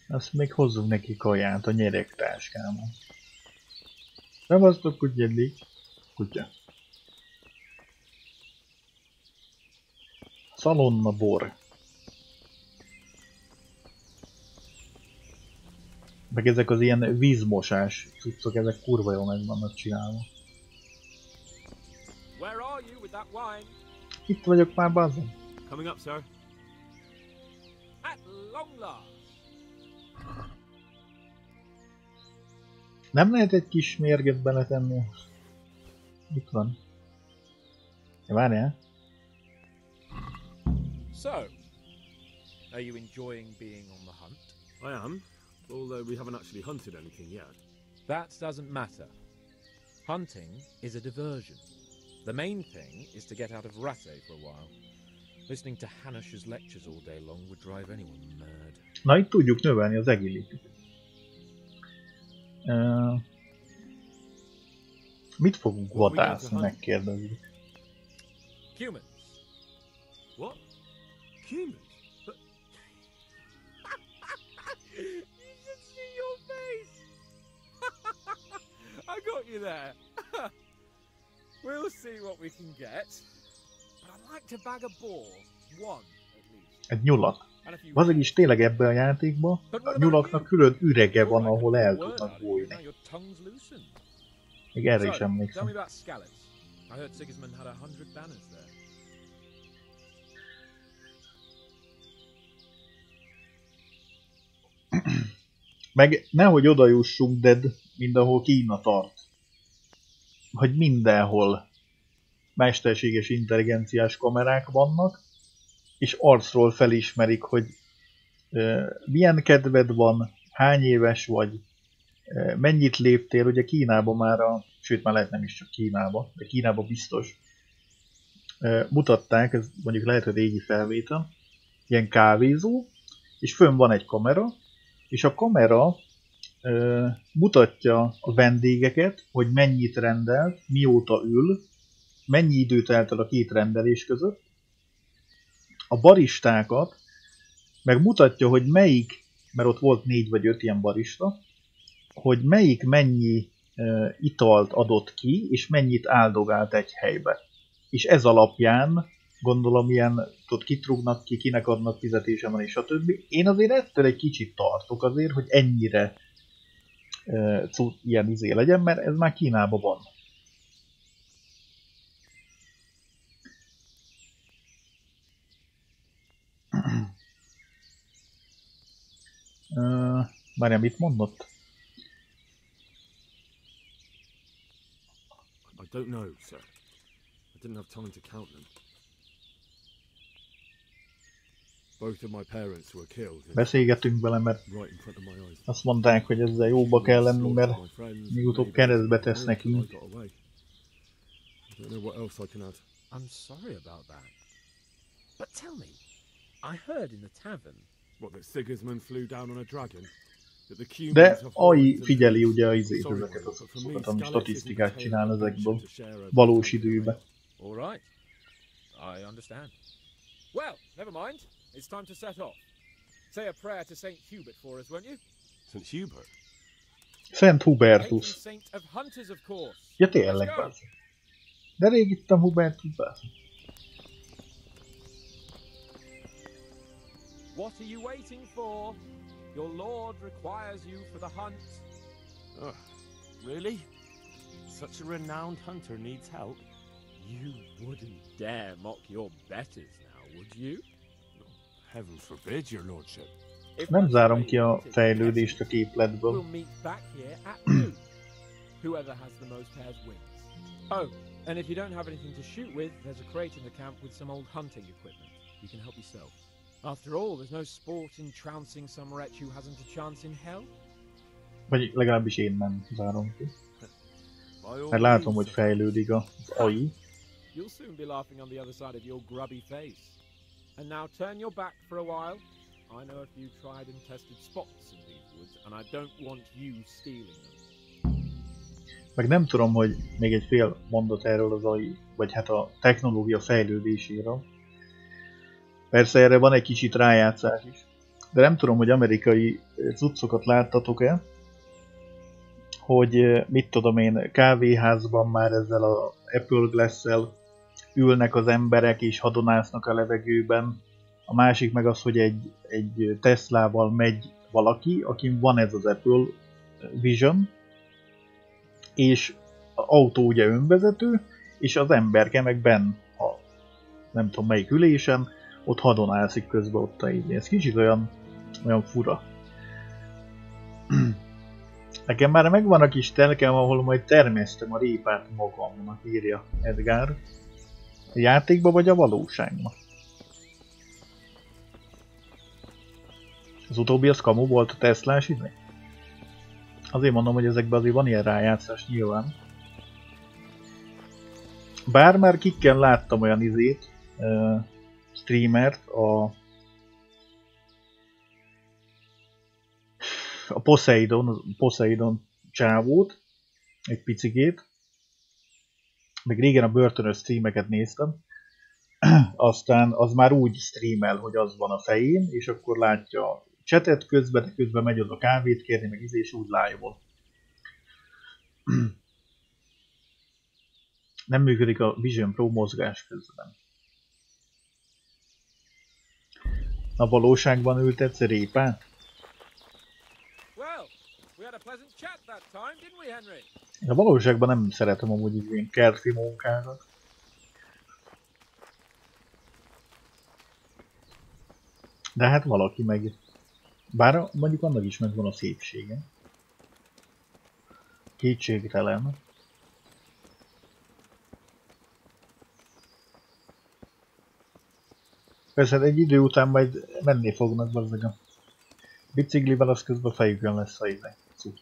Azt még hozzunk neki kaját a nyeregtáskában. Szevasztok, kutyedli. Kutya. Szalonna bor. Meg ezek az ilyen vízmosás cuccok, ezek kurva jól meg vannak csinálva. Itt vagyok már, bazzon. Coming up, sir. At long last. Nem lehet egy kis mérget beletenni? Itt van. Várjál. So, are you enjoying being on the hunt? I am, although we haven't actually hunted anything yet. That doesn't matter. Hunting is a diversion. The main thing is to get out of Rattay for a while. Listening to Hanush's lectures all day long would drive anyone mad. Na, itt tudjuk növelni az egészségüket. Mit fogunk vadászni, megkérdezni? Humans. What? Humans? But... You should see your face! I got you there. We'll see what we can get. But I'd like to bag a boar. One, at least. Egy nyulat. Azok is tényleg ebben a játékban a nyulaknak külön ürege van, ahol el tudnak bújni. Még erre is emlékszem. Meg nehogy oda jussunk, Ded, mindahol Kína tart. Hogy mindenhol mesterséges intelligenciás kamerák vannak, és arcról felismerik, hogy milyen kedved van, hány éves vagy, mennyit léptél. Ugye Kínában már sőt már lehet nem is csak Kínában, de Kínában biztos mutatták, ez mondjuk lehet, hogy régi felvétel, ilyen kávézó, és fönn van egy kamera, és a kamera mutatja a vendégeket, hogy mennyit rendelt, mióta ül, mennyi időt telt el a két rendelés között, a baristákat, meg mutatja, hogy melyik, mert ott volt 4 vagy 5 ilyen barista, hogy melyik mennyi italt adott ki, és mennyit áldogált egy helybe. És ez alapján, gondolom, ilyen, kit rúgnak ki, kinek adnak fizetése van, és stb. Én azért ettől egy kicsit tartok azért, hogy ennyire ilyen izé legyen, mert ez már Kínában van. Várjál, mit mondott? I don't know, sir. I didn't have time to count them. Both of my parents were killed. Beszélgetünk vele, mert azt mondták, hogy ezzel jóba kell lennünk, mert miutóbb keresztbe tesznek így. I'm sorry about that. But tell me, I heard in the tavern. What, that Sigismund flew down on a dragon? De AI figyeli ugye ezeket a cuccokat, ami statisztikát csinál ezekből valós időben. All right. I understand. Well, never mind. It's time to set off. Say a prayer to Saint Hubert for us, won't you? Saint Hubert? Szent Hubertus. Saint of hunters, of course. Ja tényleg, bász. De rég ittam Hubertus, bász. What are you waiting for? Your lord requires you for the hunt. Really? Such a renowned hunter needs help? You wouldn't dare mock your betters now, would you? Heaven forbid, your lordship. Nem zárom ki a fejlődést a képletből. We'll meet back here at noon. Whoever has the most pairs wins. Oh, and if you don't have anything to shoot with, there's a crate in the camp with some old hunting equipment. You can help yourself. After all, there's no sport in trouncing some wretch who hasn't a chance in hell. Vagy legalábbis én nem zárom ki. Mert látom, hogy fejlődik az AI. You'll soon be laughing on the other side of your grubby face. And now turn your back for a while. I know a few tried and tested spots in these woods, and I don't want you stealing them. Meg nem tudom, hogy még egy fél mondat erről az AI, vagy hát a technológia fejlődéséről. Persze erre van egy kicsit rájátszás is. De nem tudom, hogy amerikai cuccokat láttatok-e, hogy mit tudom én, kávéházban már ezzel a Apple Glass-szel ülnek az emberek és hadonásznak a levegőben. A másik meg az, hogy egy Teslával megy valaki, akin van ez az Apple Vision, és az autó ugye önvezető, és az emberke meg benn a nem tudom melyik ülésen, ott hadonászik közben ott a így. Ez kicsit olyan fura. Nekem már megvan a kis telkem, ahol majd termesztem a répát magamnak, írja Edgar. A játékba vagy a valóságban? Az utóbbi az kamu volt, a Teslás idő? Azért mondom, hogy ezekben azért van ilyen rájátszás nyilván. Bár már kikken láttam olyan izét, streamert, a Poseidon csávót, egy picikét. Még régen a börtönös streameket néztem. Aztán az már úgy streamel, hogy az van a fején, és akkor látja a chatet közben, de közben megy oda kávét kérni, meg és úgy live-ol. Nem működik a Vision Pro mozgás közben. A valóságban ültetsz répát? A valóságban nem szeretem amúgy ilyen kerti munkákat. De hát valaki meg... Bár mondjuk annak is megvan a szépsége. Kétségtelen. Persze egy idő után majd menni fognak ezek a biciklivel, az közben fejükön lesz a izé. Cucc.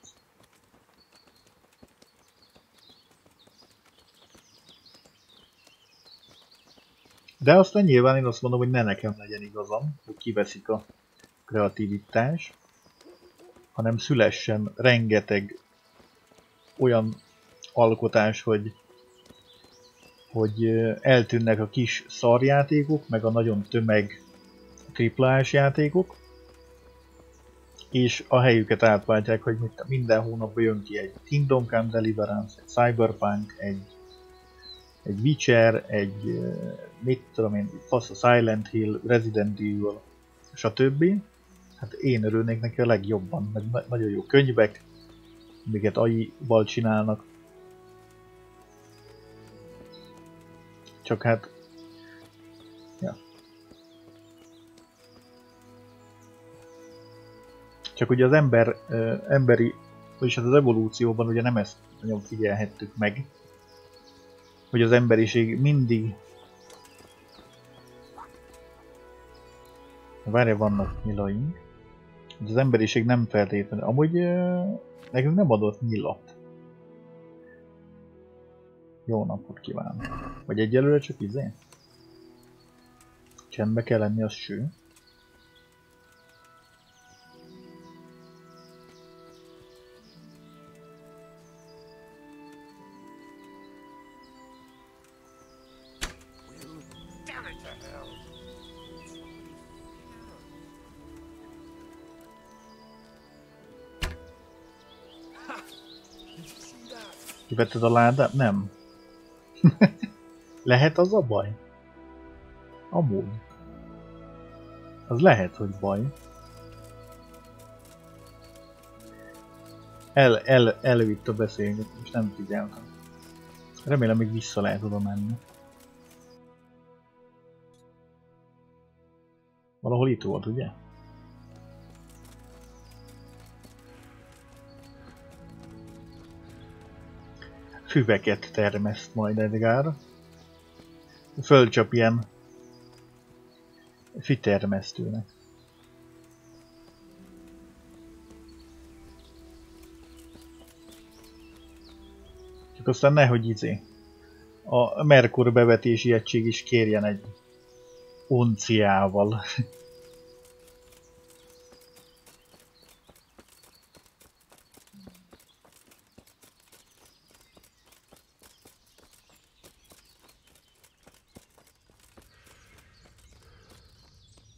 De aztán nyilván én azt mondom, hogy ne nekem legyen igazam, hogy kiveszik a kreativitás, hanem szülessen rengeteg olyan alkotás, hogy eltűnnek a kis szarjátékok, meg a nagyon tömeg AAA-s játékok, és a helyüket átváltják, hogy minden hónapban jön ki egy COME Deliverance, egy Cyberpunk, egy Witcher, egy mit tudom én, fasz a Silent Hill, Resident Evil, stb. Hát én örülnék neki a legjobban, meg nagyon jó könyvek, amiket AI-val csinálnak. Csak hát... Ja. Csak ugye az emberi, vagyis hát az evolúcióban ugye nem ezt nagyon figyelhettük meg, hogy az emberiség mindig... Várja, vannak nyilaink. Az emberiség nem feltétlenül... Amúgy nekünk nem adott nyilat. Jó napot kívánok. Vagy egyelőre csak izé? Csendbe kell lenni, az ső. Kivetted a ládát? Nem. Lehet az a baj? Amúgy. Az lehet, hogy baj. Elvitt a beszélgetést, nem figyeltem. Remélem még vissza lehet oda menni. Valahol itt volt, ugye? Füveket termeszt majd Edgar. Fölcsap ilyen Fitermesztőnek. Csak aztán nehogy a Merkur bevetési egység is kérjen egy unciával.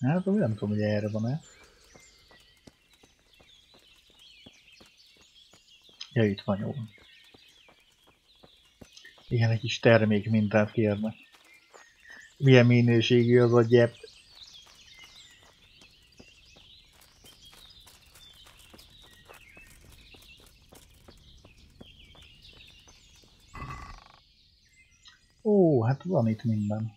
Hát nem tudom, hogy erre van-e. Ja, itt van, jó. Igen, egy kis termék mintát kérnek. Milyen minőségű az a gyep. Ó, hát van itt minden.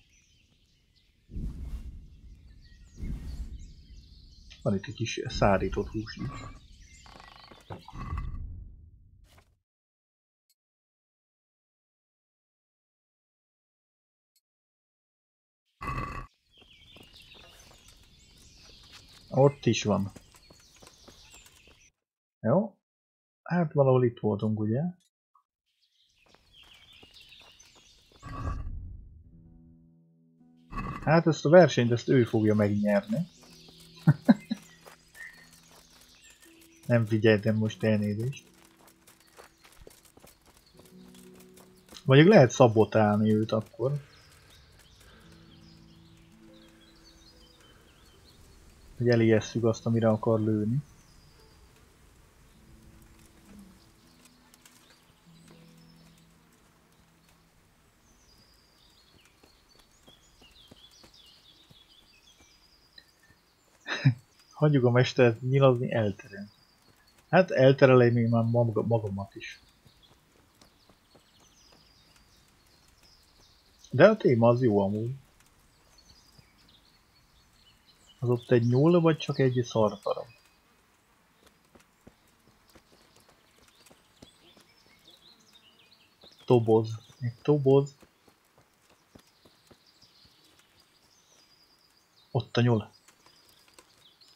Van itt egy kis szárított hús is. Ott is van. Jó. Hát valahol itt voltunk, ugye? Hát ezt a versenyt, ezt ő fogja megnyerni. Nem figyeltem most elnézést. Mondjuk lehet szabotálni őt akkor. Hogy elijesszük azt, amire akar lőni. Hagyjuk a mestert nyilazni, elterel. Hát elterelem még már magamat is. De a téma az jó amúgy. Az ott egy nyúl, vagy csak egy szardarab? Toboz. Egy toboz. Ott a nyúl.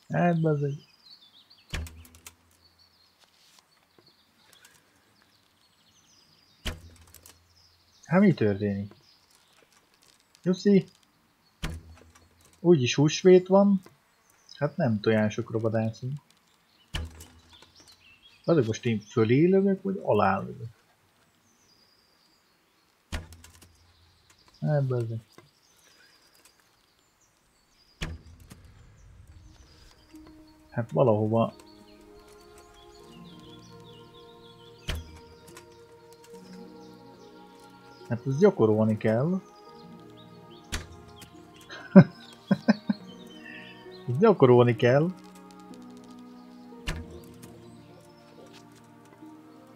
Hát bezzeg. Hát mi történik? Jussi? Úgyis húsvét van. Hát nem tojásokra vadászunk. Azért most én fölé lövök, vagy alá lövök? Hát bezzeg. Hát valahova... Hát ezt gyakorolni kell. Ezt gyakorolni kell.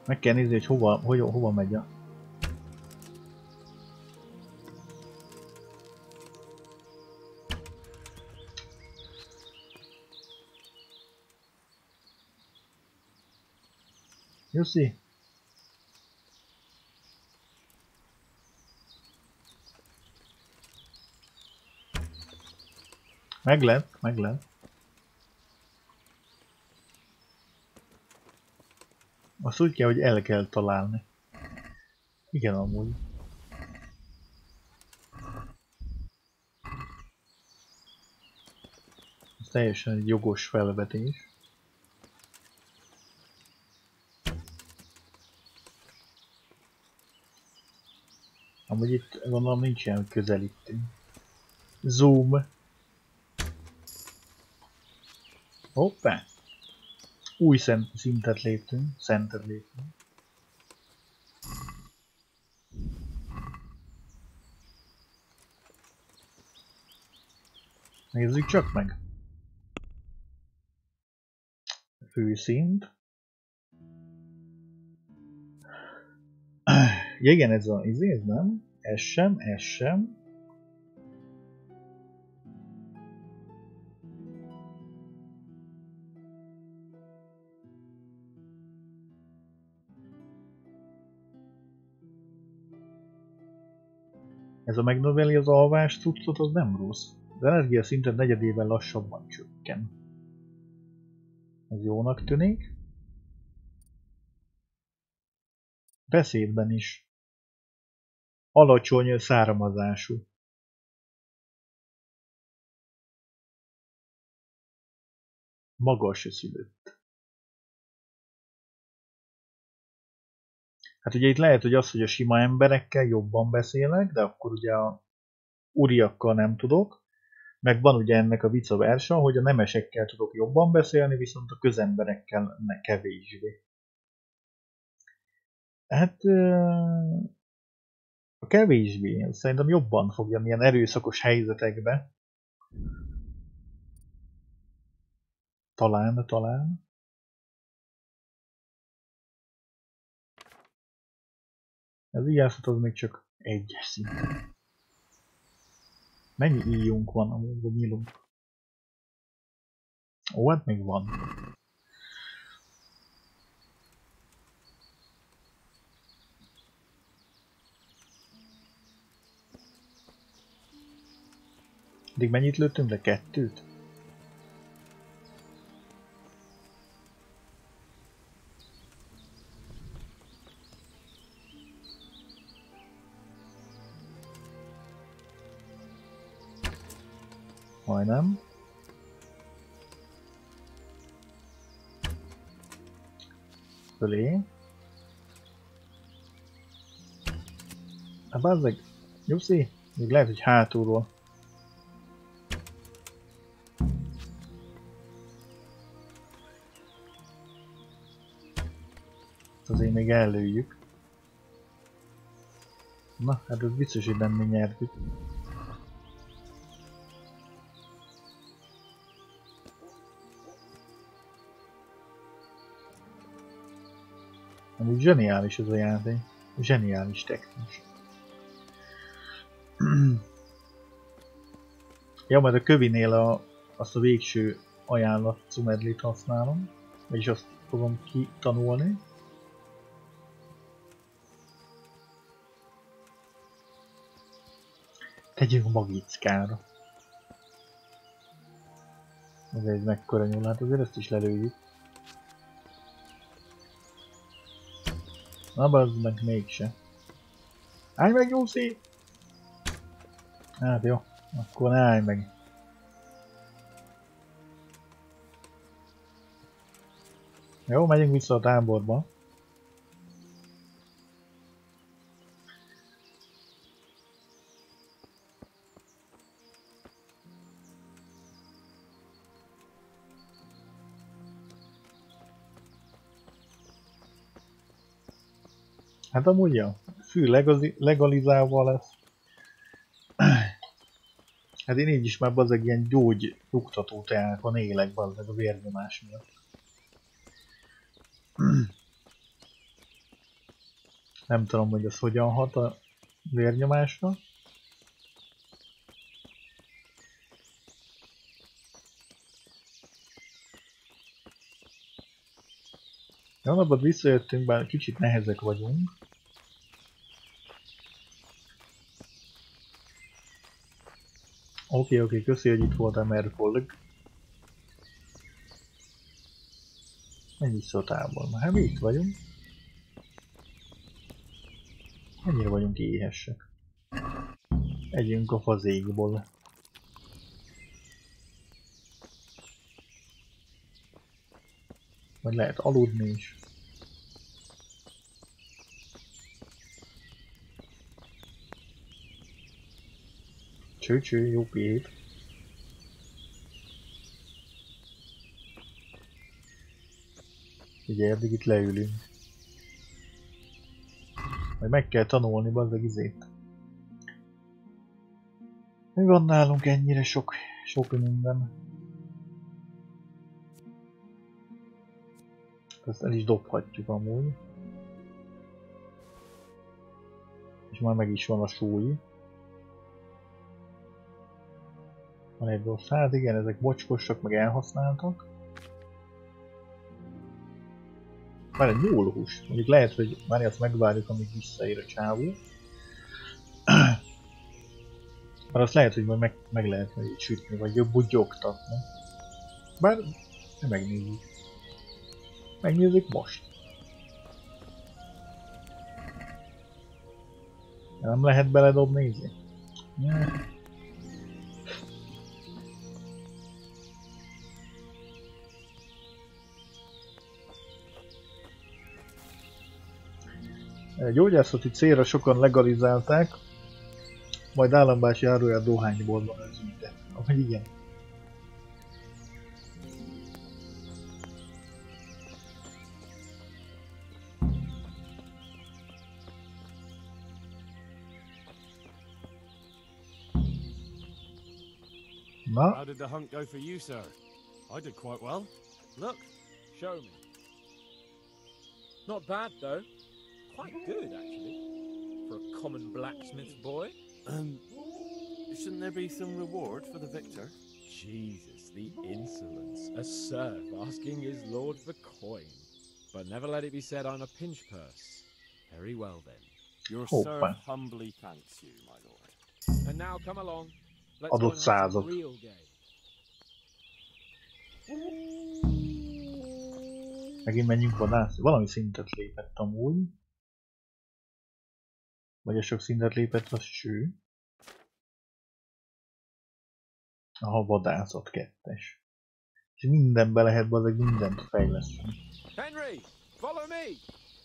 Meg kell nézni, hogy hova megy a... Jussi? Meg lett, meg lett. Azt úgy kell, hogy el kell találni. Igen, amúgy. Ez teljesen egy jogos felvetés. Amúgy itt gondolom nincs ilyen, hogy közelítünk. Zoom. Hoppá! Új szintet léptünk, szentet léptünk. Nézzük csak meg. Főszint. Ja, igen, ez a izé, nem? Ez sem, ez sem. Ez a megnöveli az alvás cuccot, az nem rossz. Az energia szinten negyedével lassabban csökken. Ez jónak tűnik. Beszédben is. Alacsony származású. Magas szülött. Hát ugye itt lehet, hogy az, hogy a sima emberekkel jobban beszélek, de akkor ugye a úriakkal nem tudok. Meg van ugye ennek a vice versa, hogy a nemesekkel tudok jobban beszélni, viszont a közemberekkel kevésbé. Hát a kevésbé, szerintem jobban fogja ilyen erőszakos helyzetekbe. Talán. Ez ijászat az még csak egyes szint. Mennyi íjunk van, amúgy nyílunk? Ó, hát még van. Eddig mennyit lőttünk le? 2-t? Majdnem. Fölé. Hát bazzeg, Jussi, még lehet, hogy hátulról. Azért még ellőjük. Na, hát ez biztos, hogy nem mi nyertük. Amúgy zseniális ez a játék. Zseniális technikus. Ja, majd a kövinél azt a végső ajánlat cumedlit használom. Vagyis azt fogom kitanulni. Tegyünk magickára. Ez mekkora nyúl, hát azért ezt is lelőjük. Na bazd meg mégse. Állj meg, Jussi! Hát jó, akkor ne állj meg. Jó, megyünk vissza a táborba. Hát amúgy ja, fű legalizálva lesz. Hát én így is már bazzeg ilyen gyógyugtató teákon élek bazzeg a vérnyomás miatt. Nem tudom, hogy ez hogyan hat a vérnyomásra. Ja, napban visszajöttünk, bár kicsit nehezek vagyunk. Oké, köszi, hogy itt voltál, Merfolg. Menj vissza a táborba. Hát mi itt vagyunk. Ennyire vagyunk éhesek. Együnk a fazékból. Vagy lehet aludni is. Cső, jó piét. Ugye eddig itt leülünk. Majd meg kell tanulni bazzeg izét. Mi van nálunk ennyire sok minden? Ezt el is dobhatjuk amúgy. És már meg is van a súly. Van egy rossz, hát igen, ezek mocskosak, meg elhasználtak. Már egy nyúlhús. Mondjuk lehet, hogy már azt megvárjuk, amíg visszaér a csávó. Már azt lehet, hogy majd meg lehetne így sütni, vagy jobb bugyogtatni. Bár megnézzük. Megnézzük most. Nem lehet beledobni így? Gyógyászati célra sokan legalizálták, majd állambási árulja dohányboltban özültek. Ahogy igen. Na? How did the hunt go for you, sir? I did quite well. Look, Show me. Not bad, though. Quite good, actually. For a common blacksmith's boy. Shouldn't there be some reward for the victor? Jesus, the insolence. A serf asking his lord for coin. But never let it be said I'm a pinch purse. Very well, then. Your serf humbly thanks you, my lord. And now come along. Let's Adott go and have some század. real game. Megint menjünk vadászni. Valami szintet lépett amúgy. Vagy a sok szintet lépett, az ső. Aha, vadászat 2-es. És mindenbe lehet bazeg mindent fejleszteni. Henry, follow me.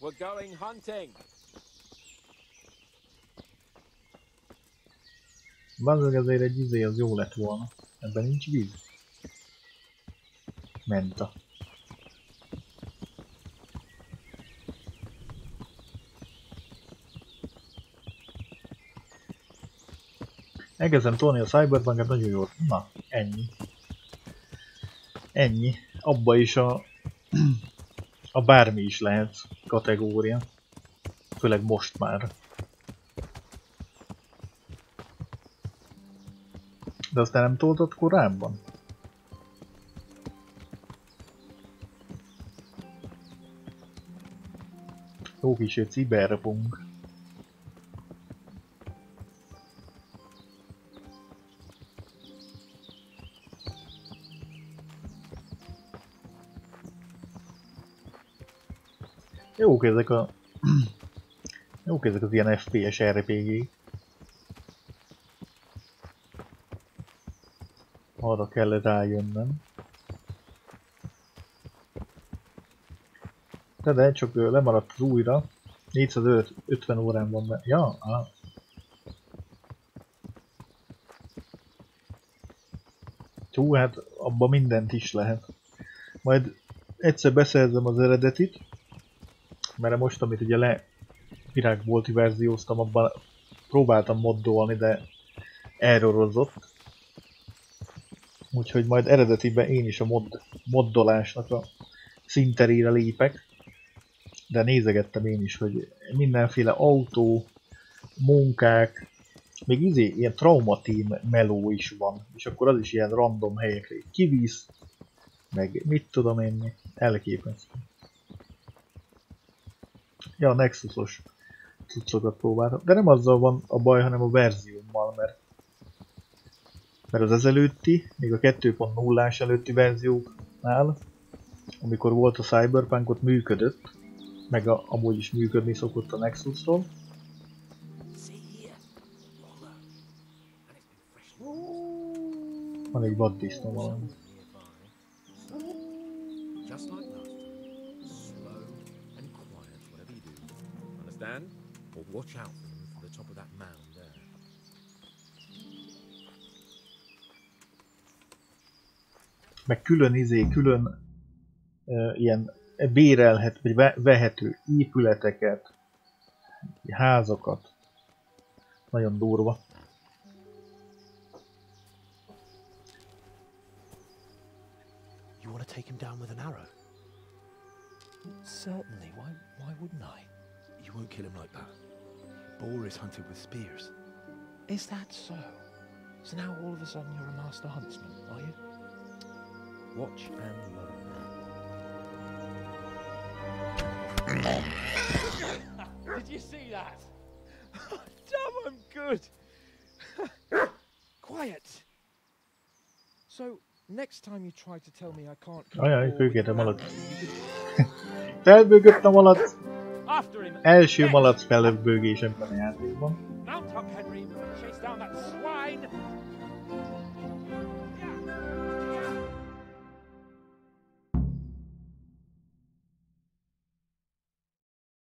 We're going hunting. Bazeg azért egy izé az jó lett volna. Ebben nincs víz. Menta. Elkezdem tolni a Cyberpunket, nagyon jó. Na, ennyi. Ennyi. Abba is a bármi is lehet kategória. Főleg most már. De aztán nem toltad korábban? Jó kis cyberpunk. Jók ezek a... Jók ezek az ilyen FPS RPG-k. Arra kellett rájönnöm. De csak lemaradt az újra. 450 órán van be. Ja, Hú, hát abban mindent is lehet. Majd egyszer beszerzem az eredetit. Mert most, amit ugye virágbolti verzióztam, abban próbáltam moddolni, de errorozott. Úgyhogy majd eredetiben én is a moddolásnak a szinterére lépek. De nézegettem én is, hogy mindenféle autó, munkák, még ilyen traumateam meló is van. És akkor az is ilyen random helyekre kivisz, meg mit tudom én, elképesztő. Ja, a Nexusos cuccokat próbáltam. De nem azzal van a baj, hanem a verziómmal, mert az ezelőtti, még a 2.0-ás előtti verzióknál, amikor volt a Cyberpunk, ott működött, meg amúgy is működni szokott a Nexusról. Van egy vaddisznó valami. Or watch out for them from the top of that mound there. Meg külön ilyen bérelhet, vagy vehető épületeket, házakat. Nagyon durva. You want to take him down with an arrow? Certainly. Why wouldn't I? You won't kill him like that. Boar is hunted with spears. Is that so? So now all of a sudden you're a master huntsman, are you? Watch and learn. Did you see that? Damn, I'm good. quiet. So, next time you try to tell me I can't Ajaj, főkéte malac. Felbőgött a malac. Első malac felbőgésemben a játékban. Mount up, Henry. Chase down that swine.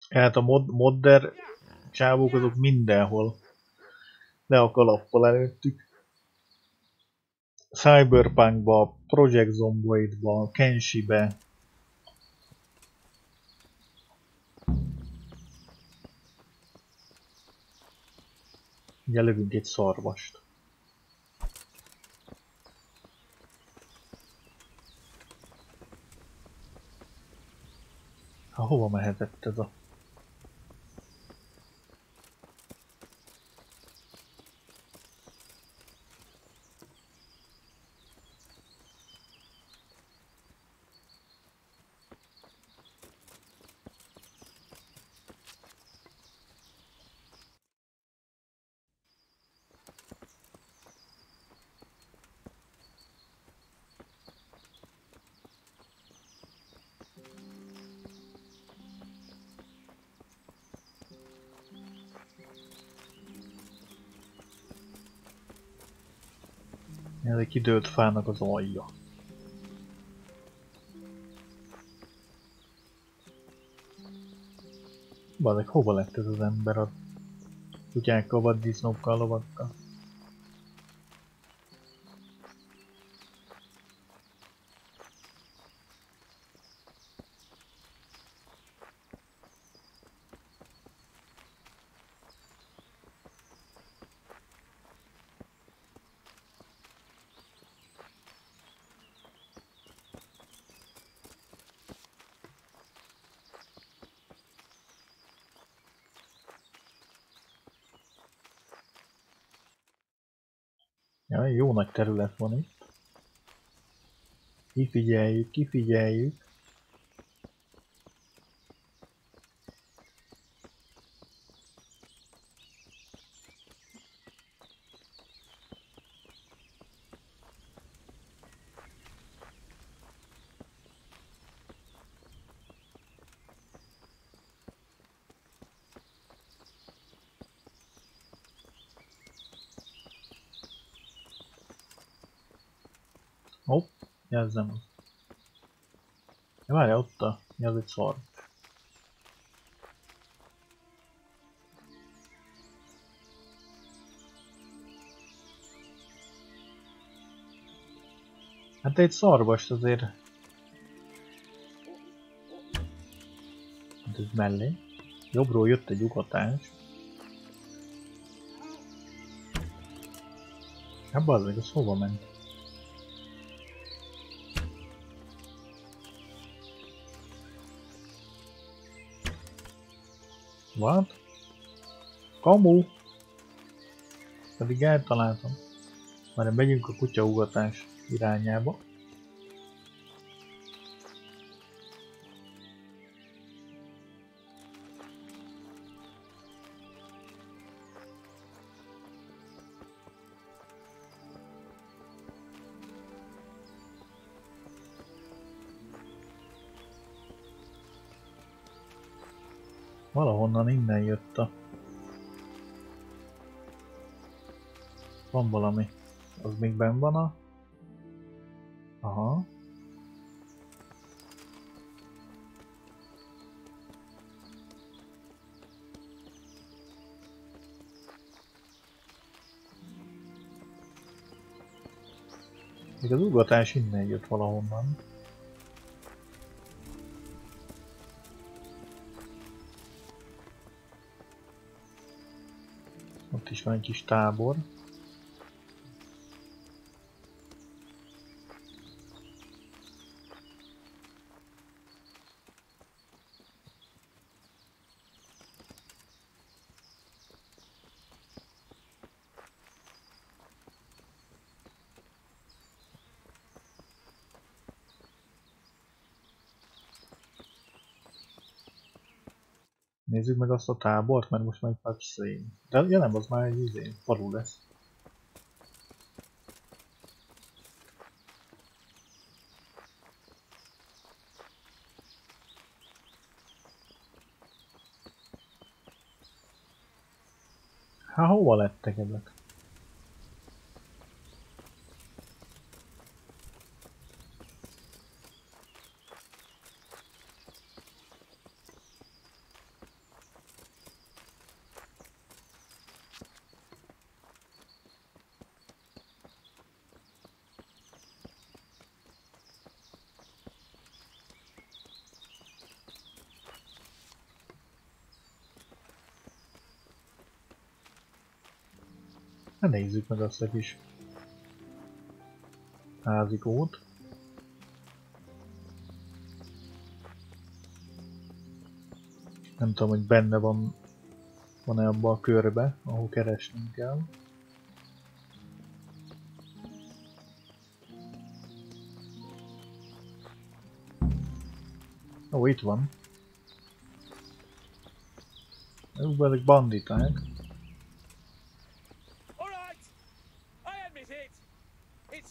Hát a modder csávók azok mindenhol le a kalappal előttük. Cyberpunkba, Project Zomboidba, Kenshibe. Ugye lövünk egy szarvast. Hova mehetett ez a... Ez egy kidőlt fának az alja. Bazeg, hova lett ez az ember a kutyákkal, vaddisznókkal, lovakkal? Ja, jó nagy terület van itt. Kifigyeljük, kifigyeljük. Hopp, ez nem az. Ja, várjál, ott a... Ez egy szar. Hát egy szarvast azért... Hát ez mellé. Jobbról jött egy ugatás. Hát bazdmeg, az hova ment? What? Kamu? Pedig eltaláltam. Már megyünk a kutyaugatás irányába. Valahonnan innen jött a... Van valami. Az még benn van a... Aha. Még az ugatás innen jött valahonnan. Ott is van egy kis tábor. Nézzük meg azt a tábort, mert most már egy patch szén. De ja nem, az már egy falu lesz. Hát hova lettek ezek? Na nézzük meg azt a kis házikót. Nem tudom, hogy benne van-e abba a körbe, ahol keresnünk kell. Ó, itt van. Ők ezek banditák.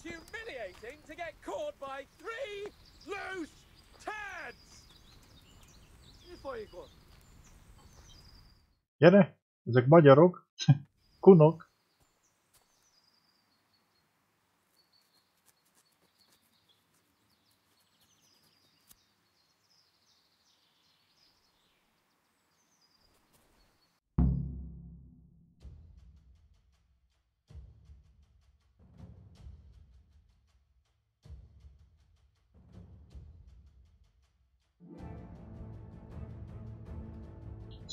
Humiliating to get caught by 3 loose tads! Gyere! Ezek magyarok! Kunok!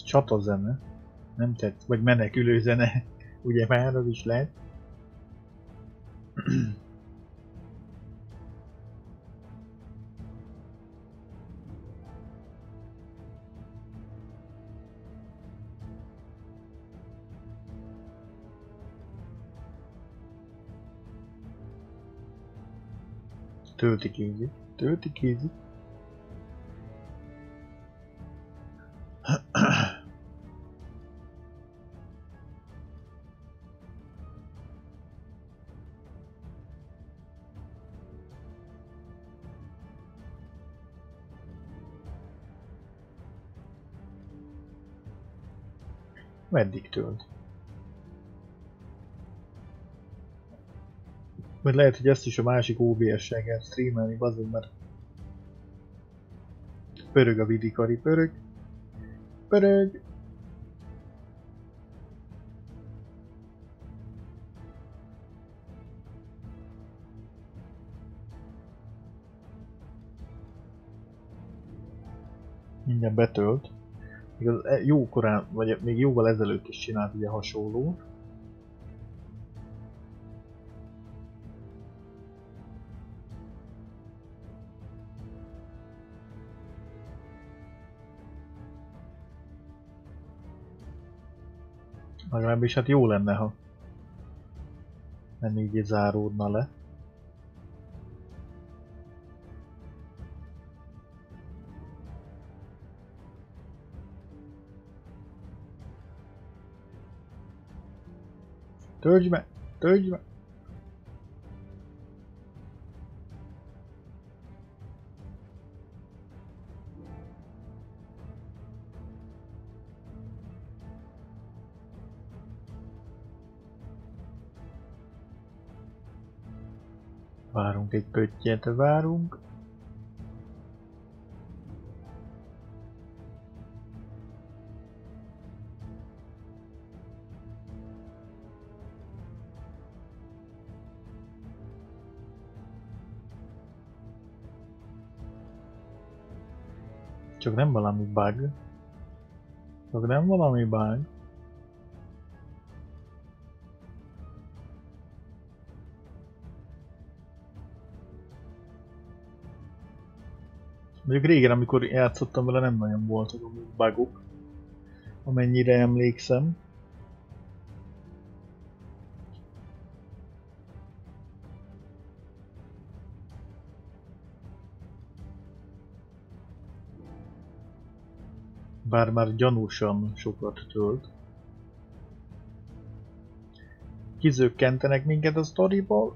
Csatazene. Nem tett, vagy menekülő zene. Ugye már az is lehet. Tölti kézi. Tölti kézi. Meddig tölt? Majd lehet, hogy ezt is a másik OBS-sel kell streamelni, bazdmeg, mert pörög a vidikari, pörög. Pörög! Mindjárt betölt. Jó korán, vagy még jóval ezelőtt is csinált ugye hasonlót. Legalábbis hát jó lenne, ha nem így záródna le. Töltsd meg! Töltsd meg! Várunk egy pöttyet, várunk. Csak nem valami bug. Csak nem valami bug. Mondjuk régen, amikor játszottam vele, nem nagyon voltak a bugok. Amennyire emlékszem. Bár már gyanúsan sokat tölt. Kizökkentenek minket a sztoriból.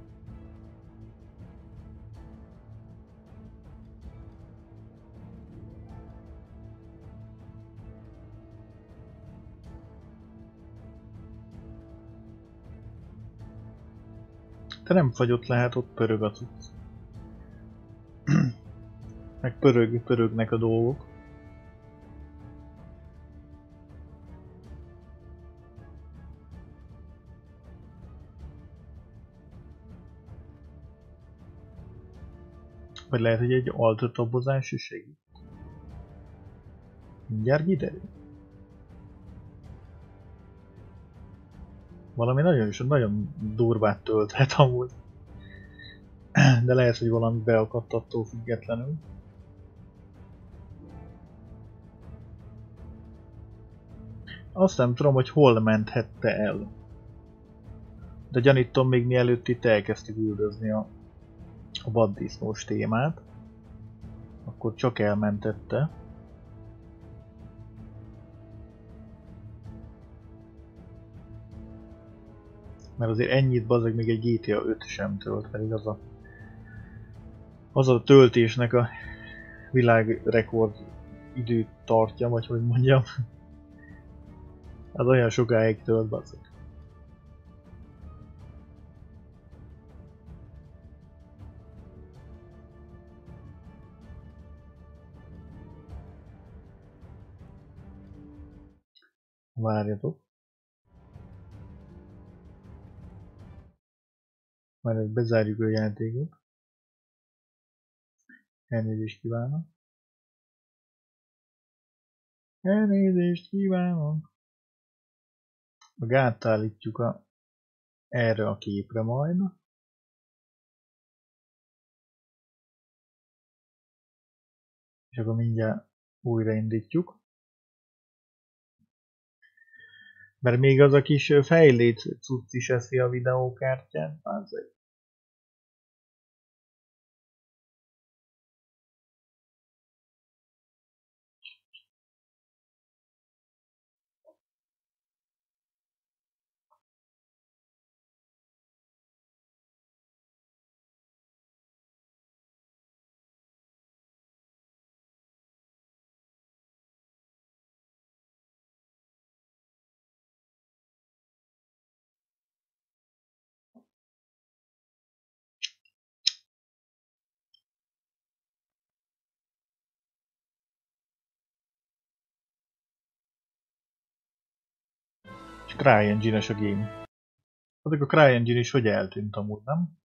De nem fagyott le, hát ott pörög a cucc. Meg pörögnek a dolgok. Vagy lehet, hogy egy altatabozás is segít. Mindjárt kiderül. Valami nagyon durvát tölthet amúgy. De lehet, hogy valami beakadt attól függetlenül. Azt nem tudom, hogy hol menthette el. De gyanítom, még mielőtt itt elkezdtük üldözni a vaddisznós témát, akkor csak elmentette. Mert azért ennyit bazzeg még egy GTA 5 sem tölt, pedig az a töltésnek a világrekord időt tartja, vagy hogy mondjam. Az olyan sokáig tölt, bazzeg. Várjatok. Majd bezárjuk a játékot. Elnézést kívánok. Elnézést kívánok. A gátat állítjuk erre a képre majd. És akkor mindjárt újraindítjuk. Mert még az a kis fejlét cucc is eszi a videókártyát. Azért. CryEngine-es a game. Azok a CryEngine is hogy eltűnt amúgy, nem?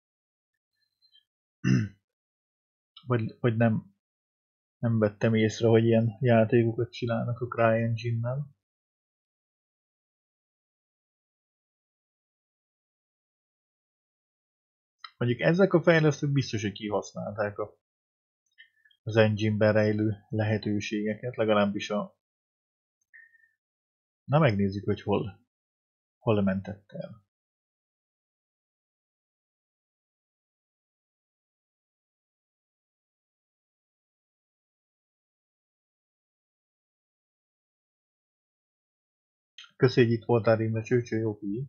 Vagy nem vettem észre, hogy ilyen játékokat csinálnak a CryEngine-nel. Mondjuk ezek a fejlesztők biztos, hogy kihasználták az engine-ben rejlő lehetőségeket, legalábbis Na megnézzük, hogy hol mentett el. Köszi, hogy itt voltál, Rimle Csőcső, jó figyelj.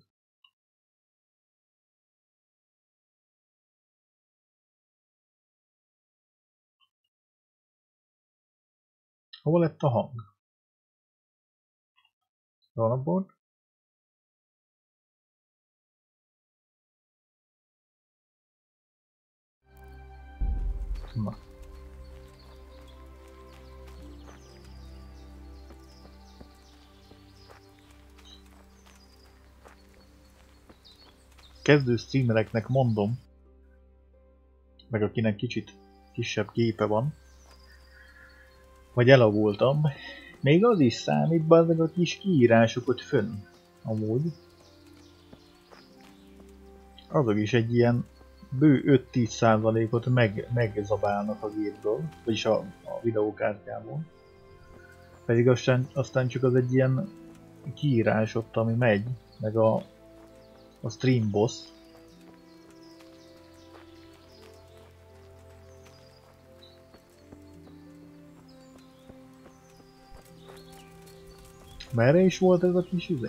Hol lett a hang? Jó napot! Na. Kezdő streamereknek mondom, meg akinek kicsit kisebb képe van, vagy elavultabb, még az is számít, bazdmeg a kis kiírásokat fönn, amúgy. Azok is egy ilyen bő 5-10%-ot megzabálnak a gépből, vagyis a videókártyából. Pedig aztán csak az egy ilyen kiírás ott, ami megy, meg a stream boss. Merre is volt ez a kis izé?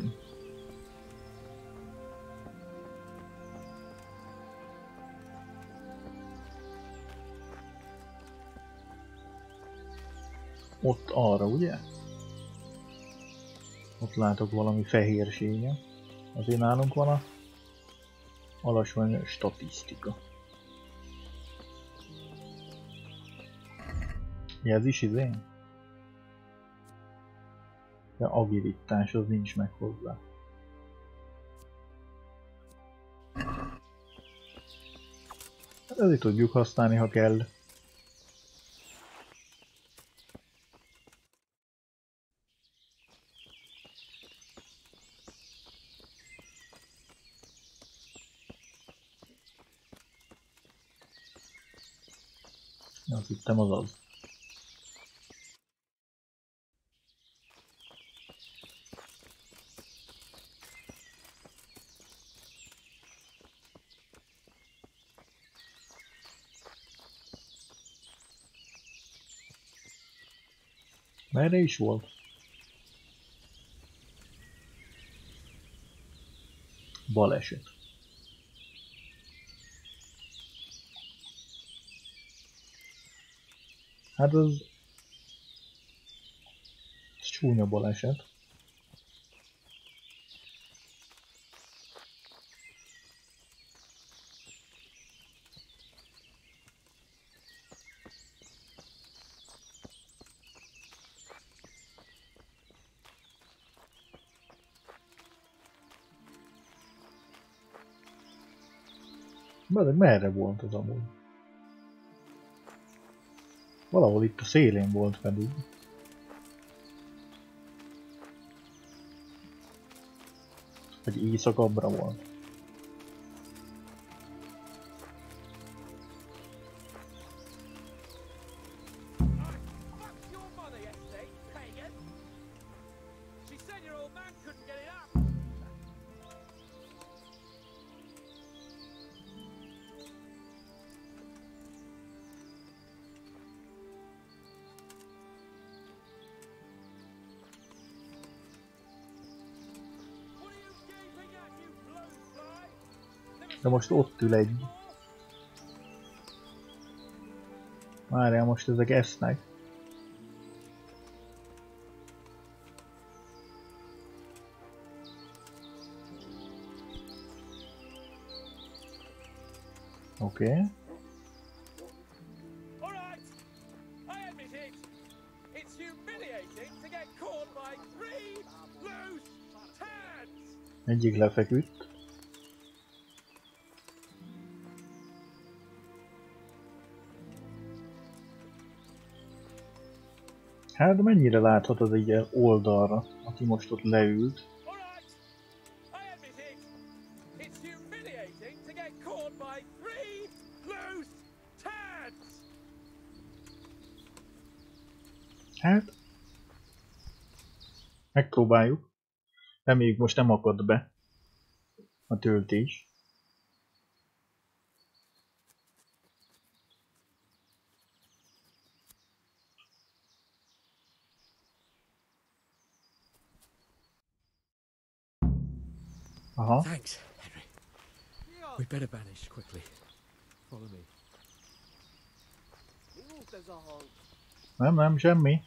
Ott arra, ugye? Ott látok valami fehérséget. Azért nálunk van Alacsony statisztika. Ez is izé? De agilitás az nincs meg hozzá. Ezért tudjuk használni, ha kell. Azt hittem az az. Merre is volt? Baleset. Hát az csúnya baleset. Merre volt az amúgy? Valahol itt a szélén volt pedig. Vagy éjszakabbra volt. De most ott ül egy. Várjál, most ezek esznek. Oké. Egyik lefeküdt. Hát mennyire láthat az egy oldalra, aki most ott leült? Hát megpróbáljuk. Reméljük most nem akad be a töltés. Aha. Thanks, Henry. We better vanish quickly. Follow me. Nem, semmi.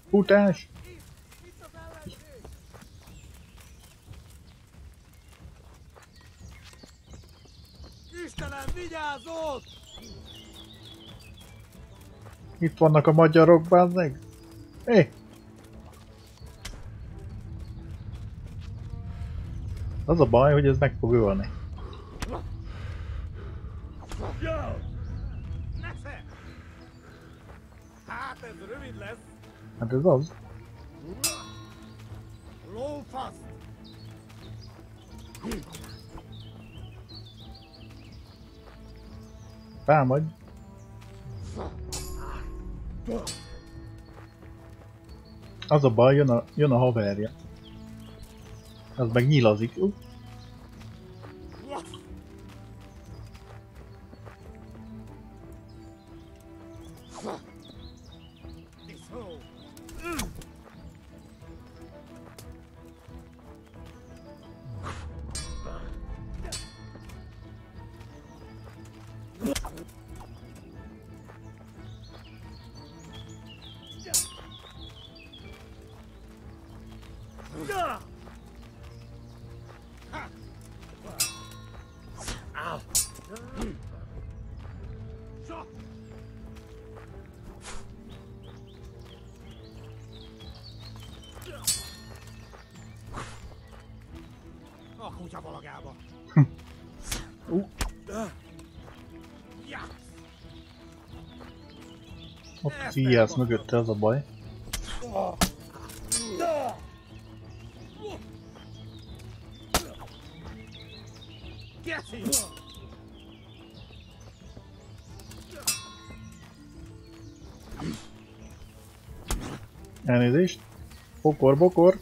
Futás! Istenem, vigyázzott! Itt vannak a magyarok, bázzeg! Hé! Az a baj, hogy ez meg fog ölni. Hát ez rövid lesz. Hát ez az. Lófasz! Támadj! Az a baj, jön a haverja. Az meg nyilazik. kutya valagába. Ott kijász mögötte, az a baj. Elnézést. Bokor, bokor.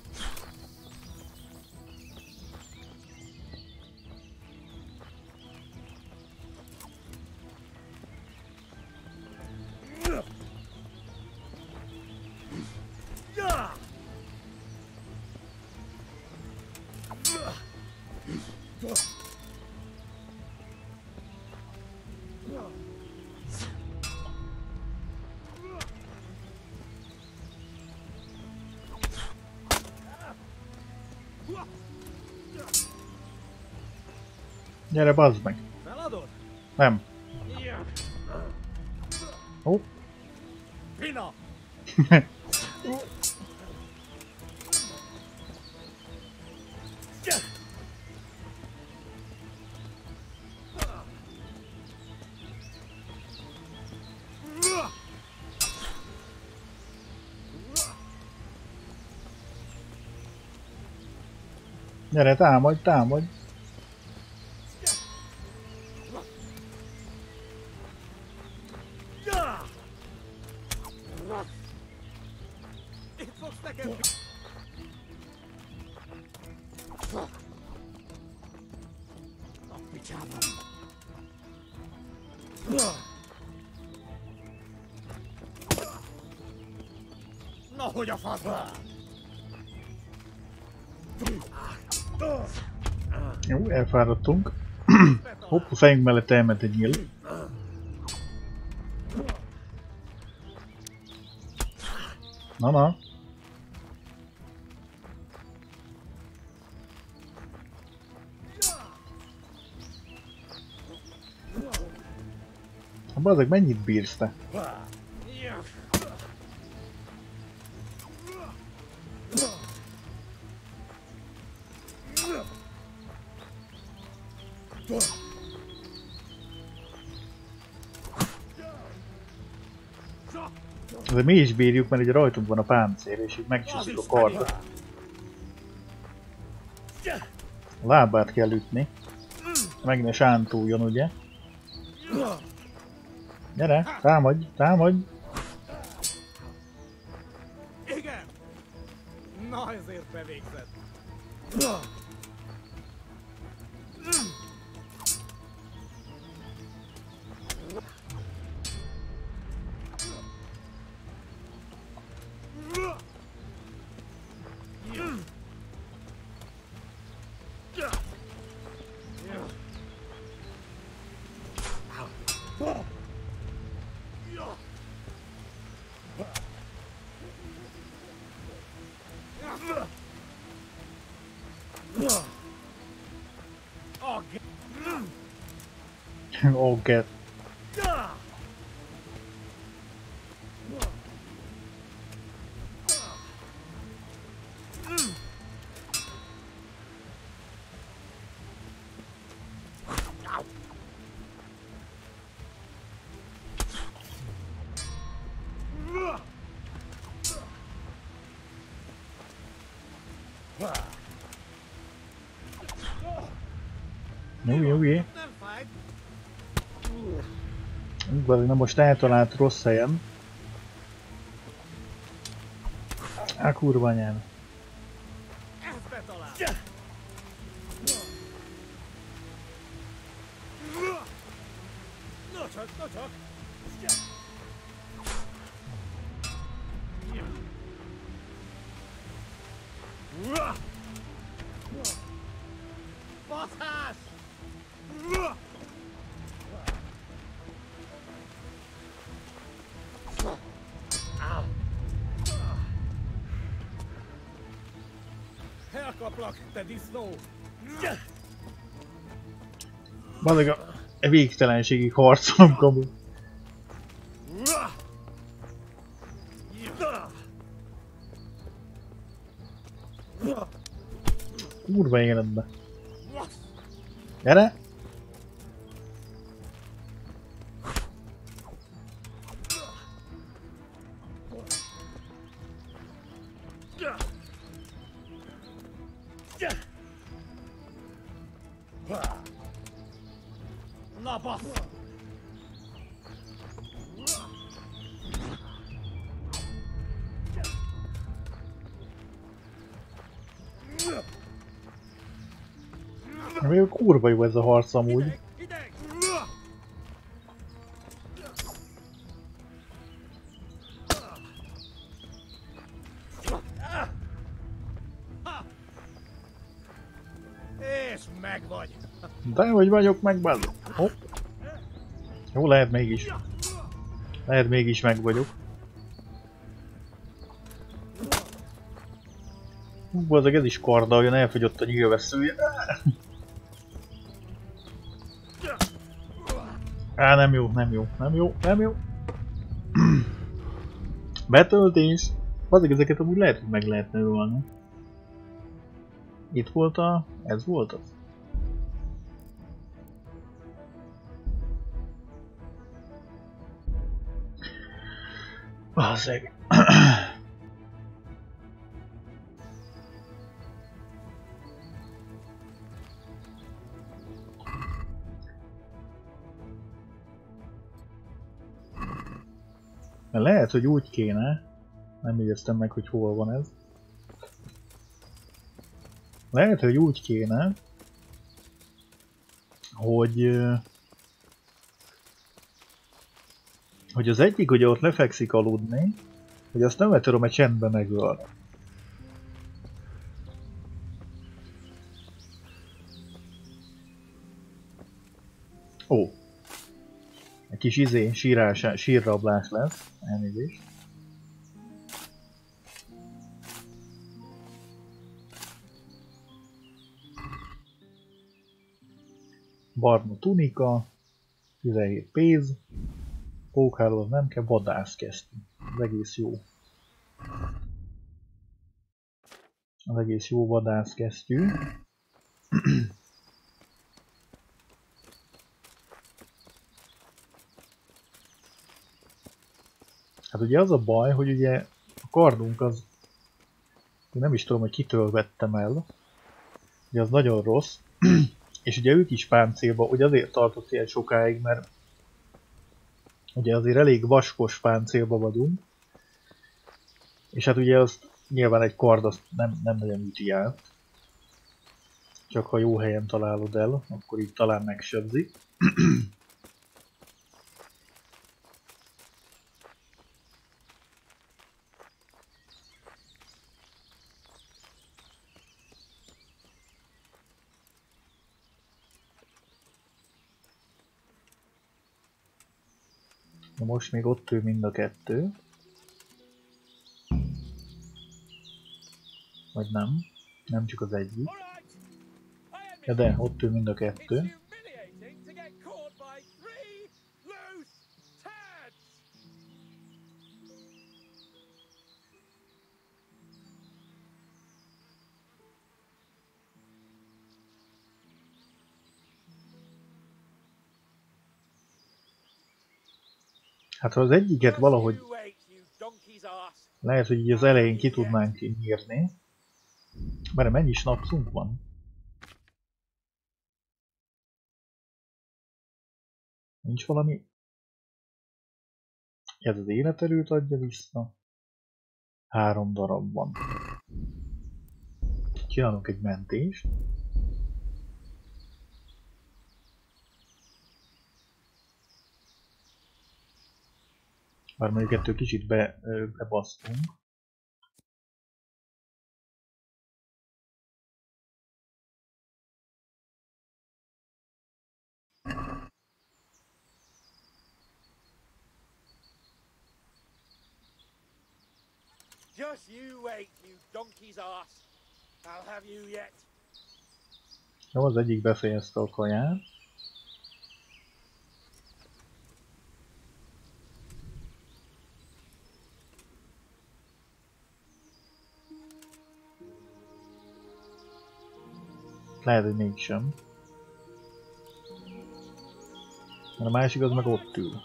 Gyere, bazd meg! Nem. Ó. Pina! Gyere, támadj, támadj! Na, hogy a faszba! Jó, elfáradtunk. Hopp, a fejünk mellett elment egy nyíl. Na. Bazeg, mennyit bírsz te? De mi is bírjuk, mert ugye rajtunk van a páncél, és így megcsúszik a kardot. A lábát kell ütni. Meg ne sántuljon, ugye? Gyere, támadj, támadj! Igen! Na, ezért bevégzett. Oh, get. Jó. Na most eltalált rossz helyen. Á, kurva anyám. Nocsak! Baszás! Elkaplak, te disznó! Bazeg, a végtelenségig harcolunk amúgy. Kurva életbe. Gyere! Na bassz! Még kurva jó ez a harc amúgy. És meg vagy! De hogy vagyok meg belőle. Hopp. Jó, lehet mégis. Lehet mégis meg vagyok. Bazdmeg, ez is karddal jön, elfogyott a nyílvesszője. Á, nem jó, nem jó, nem jó, nem jó. Betöltés. Bazdmeg, ezeket amúgy lehet, hogy meg lehetne ölni. Itt volt a... ez volt az? Bazdmeg. Lehet, hogy úgy kéne, nem jegyeztem meg, hogy hol van ez. Lehet, hogy úgy kéne, hogy az egyik ugye ott lefekszik aludni, hogy azt nem tudom egy csendben megölni. Ó. Egy kis sírrablás lesz, elnézést. Barna tunika, 17 pénz, pókháló az nem kell, vadászkesztyű. Az egész jó. Az egész jó vadászkesztyű. Hát ugye az a baj, hogy ugye a kardunk az, nem is tudom, hogy kitől vettem el, ugye az nagyon rossz, és ugye ők is páncélba, ugye azért tartott ilyen sokáig, mert ugye azért elég vaskos páncélba vagyunk, és hát ugye azt nyilván egy kard azt nem nagyon üti át, csak ha jó helyen találod el, akkor így talán megsebzik. Na most még ott ül mind a kettő. Vagy nem. Nem csak az egyik. Ja, de ott ül mind a kettő. Hát ha az egyiket valahogy lehet, hogy így az elején ki tudnánk nyírni. Mert mennyi snapszunk van? Nincs valami? Ez az életerőt adja vissza. 3 darab van. Csinálunk egy mentést. Bár mondjuk ettől kicsit bebasztunk. Just you wait, you donkey's ass. I'll have you yet. Jó, az egyik befejezte a kaját. Lehet, hogy mégsem. A másik az meg ott ül.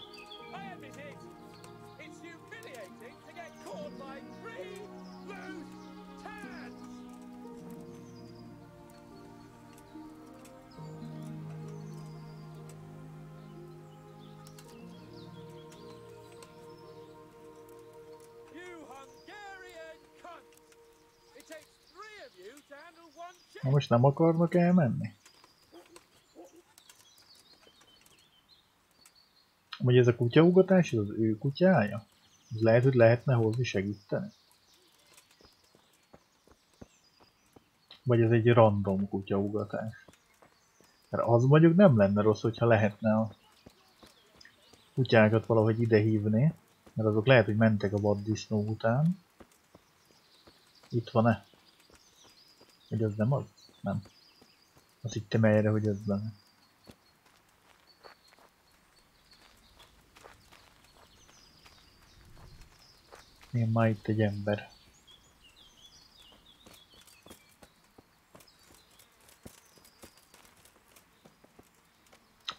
Na most nem akarnak elmenni? Vagy ez a kutyaugatás, ez az ő kutyája? Ez lehet, hogy lehetne hozni segíteni? Vagy ez egy random kutyaugatás? Mert az mondjuk nem lenne rossz, hogyha lehetne a kutyákat valahogy ide hívni. Mert azok lehet, hogy mentek a vaddisznó után. Itt van-e? Hogy az nem az? Nem. Azt hittem erre, hogy ez lenne. Én már itt egy ember.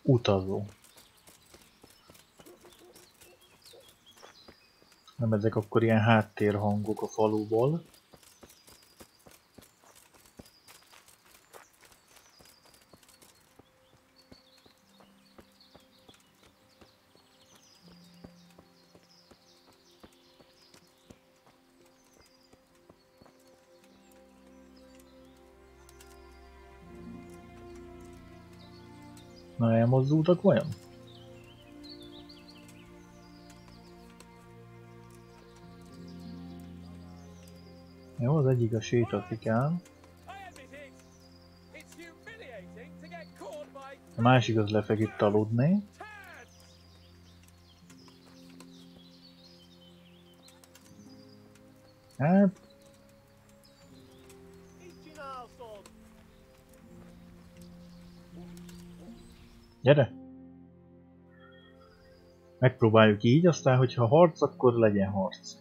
Utazó. Nem ezek akkor ilyen háttérhangok a faluból. Na, elmozdultak vajon? Jó, az egyik a sétafikán. A másik az lefeküdt aludni. Hát... Gyere! Megpróbáljuk így, aztán hogyha harc, akkor legyen harc.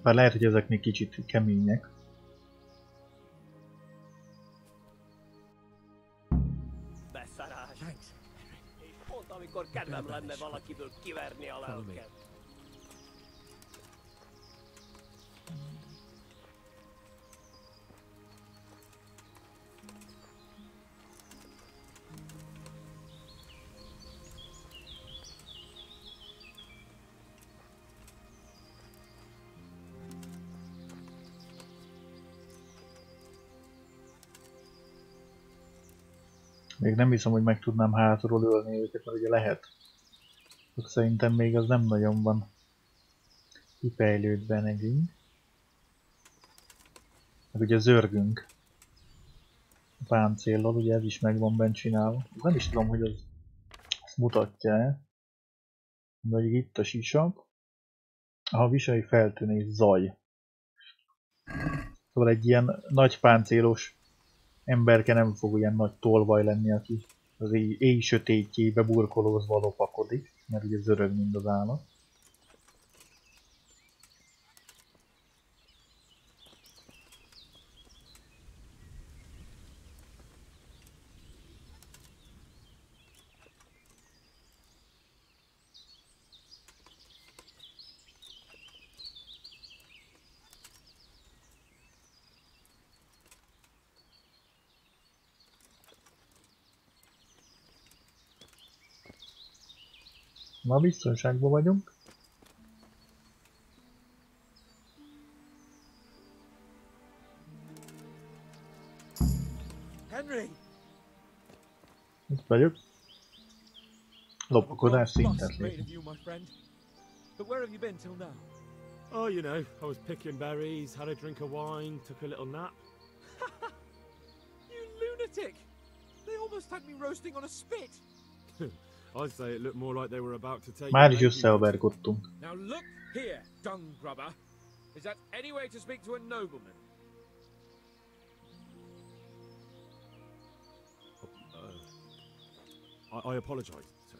Bár lehet, hogy ezek még kicsit kemények. Beszarás! És pont amikor kedvem lenne valakiből kiverni a lelket. Még nem hiszem, hogy meg tudnám hátulról ölni őket, mert ugye lehet. Szerintem még az nem nagyon van kifejlődve nekünk. Meg ugye zörgünk a páncéllal, ugye ez is meg van bent csinálva. Nem is tudom, hogy az ezt mutatja-e. Vagy itt a sisak. A visai feltűnés zaj. Szóval egy ilyen nagy páncélos emberke nem fog ilyen nagy tolvaj lenni, aki az éj sötétjébe burkolózva lopakodik, mert ugye zörög mind az állat. Na, biztonságban vagyunk. Henry! Itt vagyok. Lopakodás szintet Great of you, my friend. But where have you been till now? Oh, you know, I was picking berries, had a drink of wine, took a little nap. You lunatic! They almost had me roasting on a spit. I'd say it looked more like they were about to take. Már is összeaverkodtunk. Now look here, dung grubber. Is that any way to speak to a nobleman? I apologize, sir.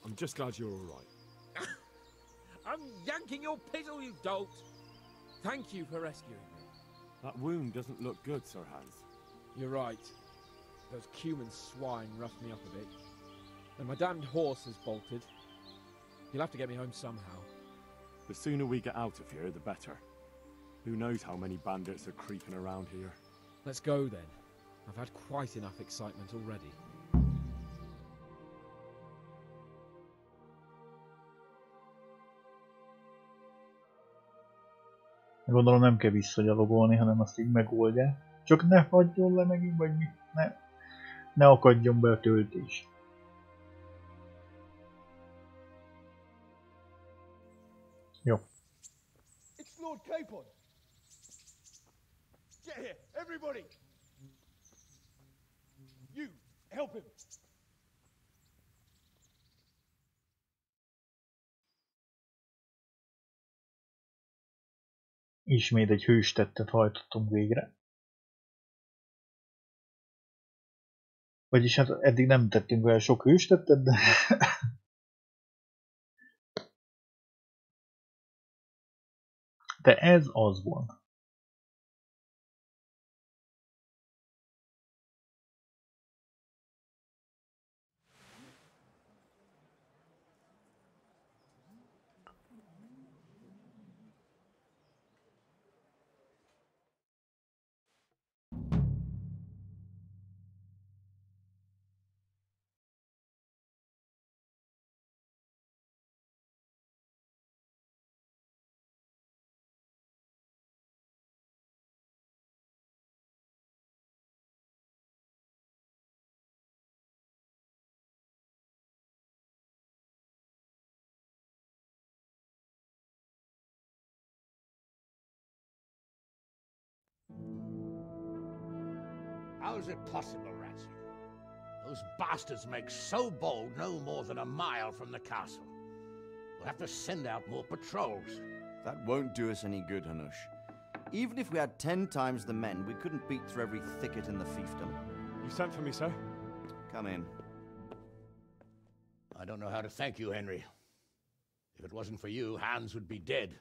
I'm just glad you're all right. I'm yanking your pizzle, you dolt. Thank you for rescuing me. That wound doesn't look good, Sir Hans. You're right. Those cumin swine roughed me up a bit. And my damned horse has bolted. You'll have to get me home somehow. The sooner we get out of here, the better. Who knows how many bandits are creeping around here. Let's go then. I've had quite enough excitement already. Gondolom nem kell visszagyalogolni, hanem azt így megoldják. Csak ne hagyjon le megint, vagy mi? Ne akadjon be a töltés. Jó. It's Lord Capon. Get here, everybody. You, help him. Ismét egy hőstettet hajtottunk végre. Vagyis hát eddig nem tettünk vele sok hőstettet, de... de ez az volt. How is it possible, Ratsy? Those bastards make so bold no more than a mile from the castle. We'll have to send out more patrols. That won't do us any good, Hanush. Even if we had 10 times the men, we couldn't beat through every thicket in the fiefdom. You sent for me, sir? Come in. I don't know how to thank you, Henry. If it wasn't for you, Hans would be dead.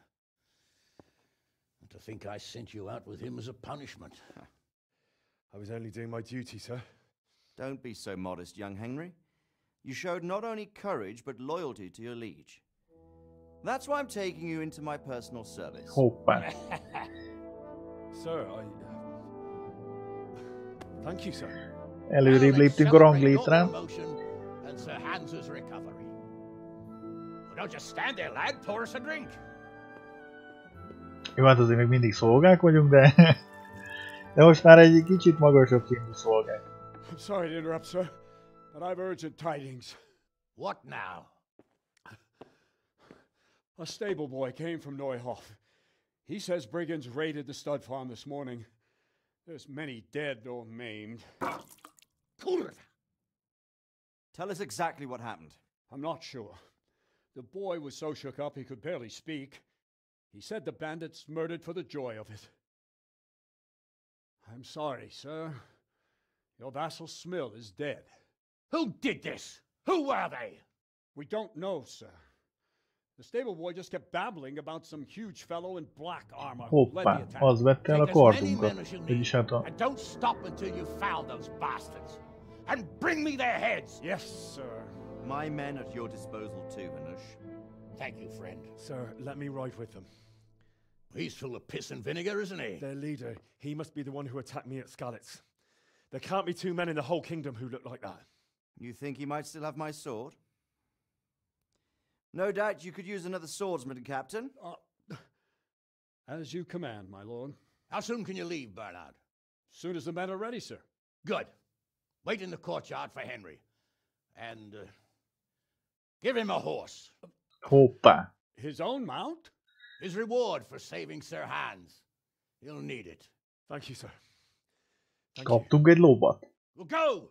And to think I sent you out with him as a punishment. I was only doing my duty, sir. Don't be so modest, young Henry. You showed not only courage, but loyalty to your liege. That's why I'm taking you into my personal service. Hoppá. Sir, thank you, sir. Előrébb léptünk a ranglétrán. And Sir Hans's recovery. Well, don't just stand there, lad. Pour us a drink. Jó, hát azért még mindig szolgák vagyunk, de... de most már egy kicsit magasabb szintű szolgák. I'm sorry to interrupt, sir, but I've urgent tidings. What now? A stable boy came from Neuhof. He says brigands raided the stud farm this morning. There's many dead or maimed. Tell us exactly what happened. I'm not sure. The boy was so shook up he could barely speak. He said the bandits murdered for the joy of it. I'm sorry, sir. Your vassal Smill is dead. Who did this? Who were they? We don't know, sir. The stable boy just kept babbling about some huge fellow in black armor who led the Hoppá, attack. az vette el a kardunkat. Vagyis hát a... And don't stop until you found those bastards. And bring me their heads! Yes, sir. My men at your disposal too, Hanush. Thank you, friend. Sir, let me ride with them. He's full of piss and vinegar, isn't he? Their leader, he must be the one who attacked me at Skalitz. There can't be two men in the whole kingdom who look like that. You think he might still have my sword? No doubt you could use another swordsman, Captain. As you command, my lord. How soon can you leave, Bernard? Soon as the men are ready, sir. Good. Wait in the courtyard for Henry. And give him a horse. Hoppá. His own mount? His reward for saving Sir Hans. He'll need it. Thank you, sir. Kaptunk egy lovat. Well, go!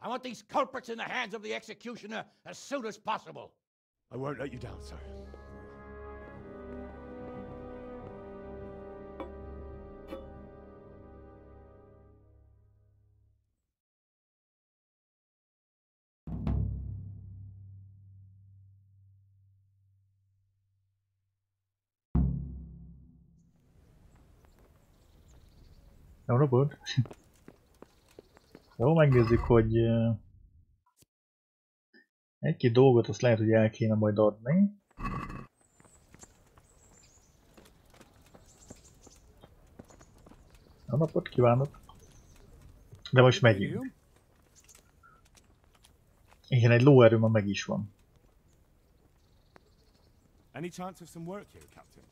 I want these culprits in the hands of the executioner as soon as possible. I won't let you down, sir. Jó napot! Jó, megnézzük, hogy egy-két dolgot azt lehet, hogy el kéne majd adni. A napot kívánok! De most megyünk. Igen, egy lóerő ma meg is van. Any chance of some work here, Captain?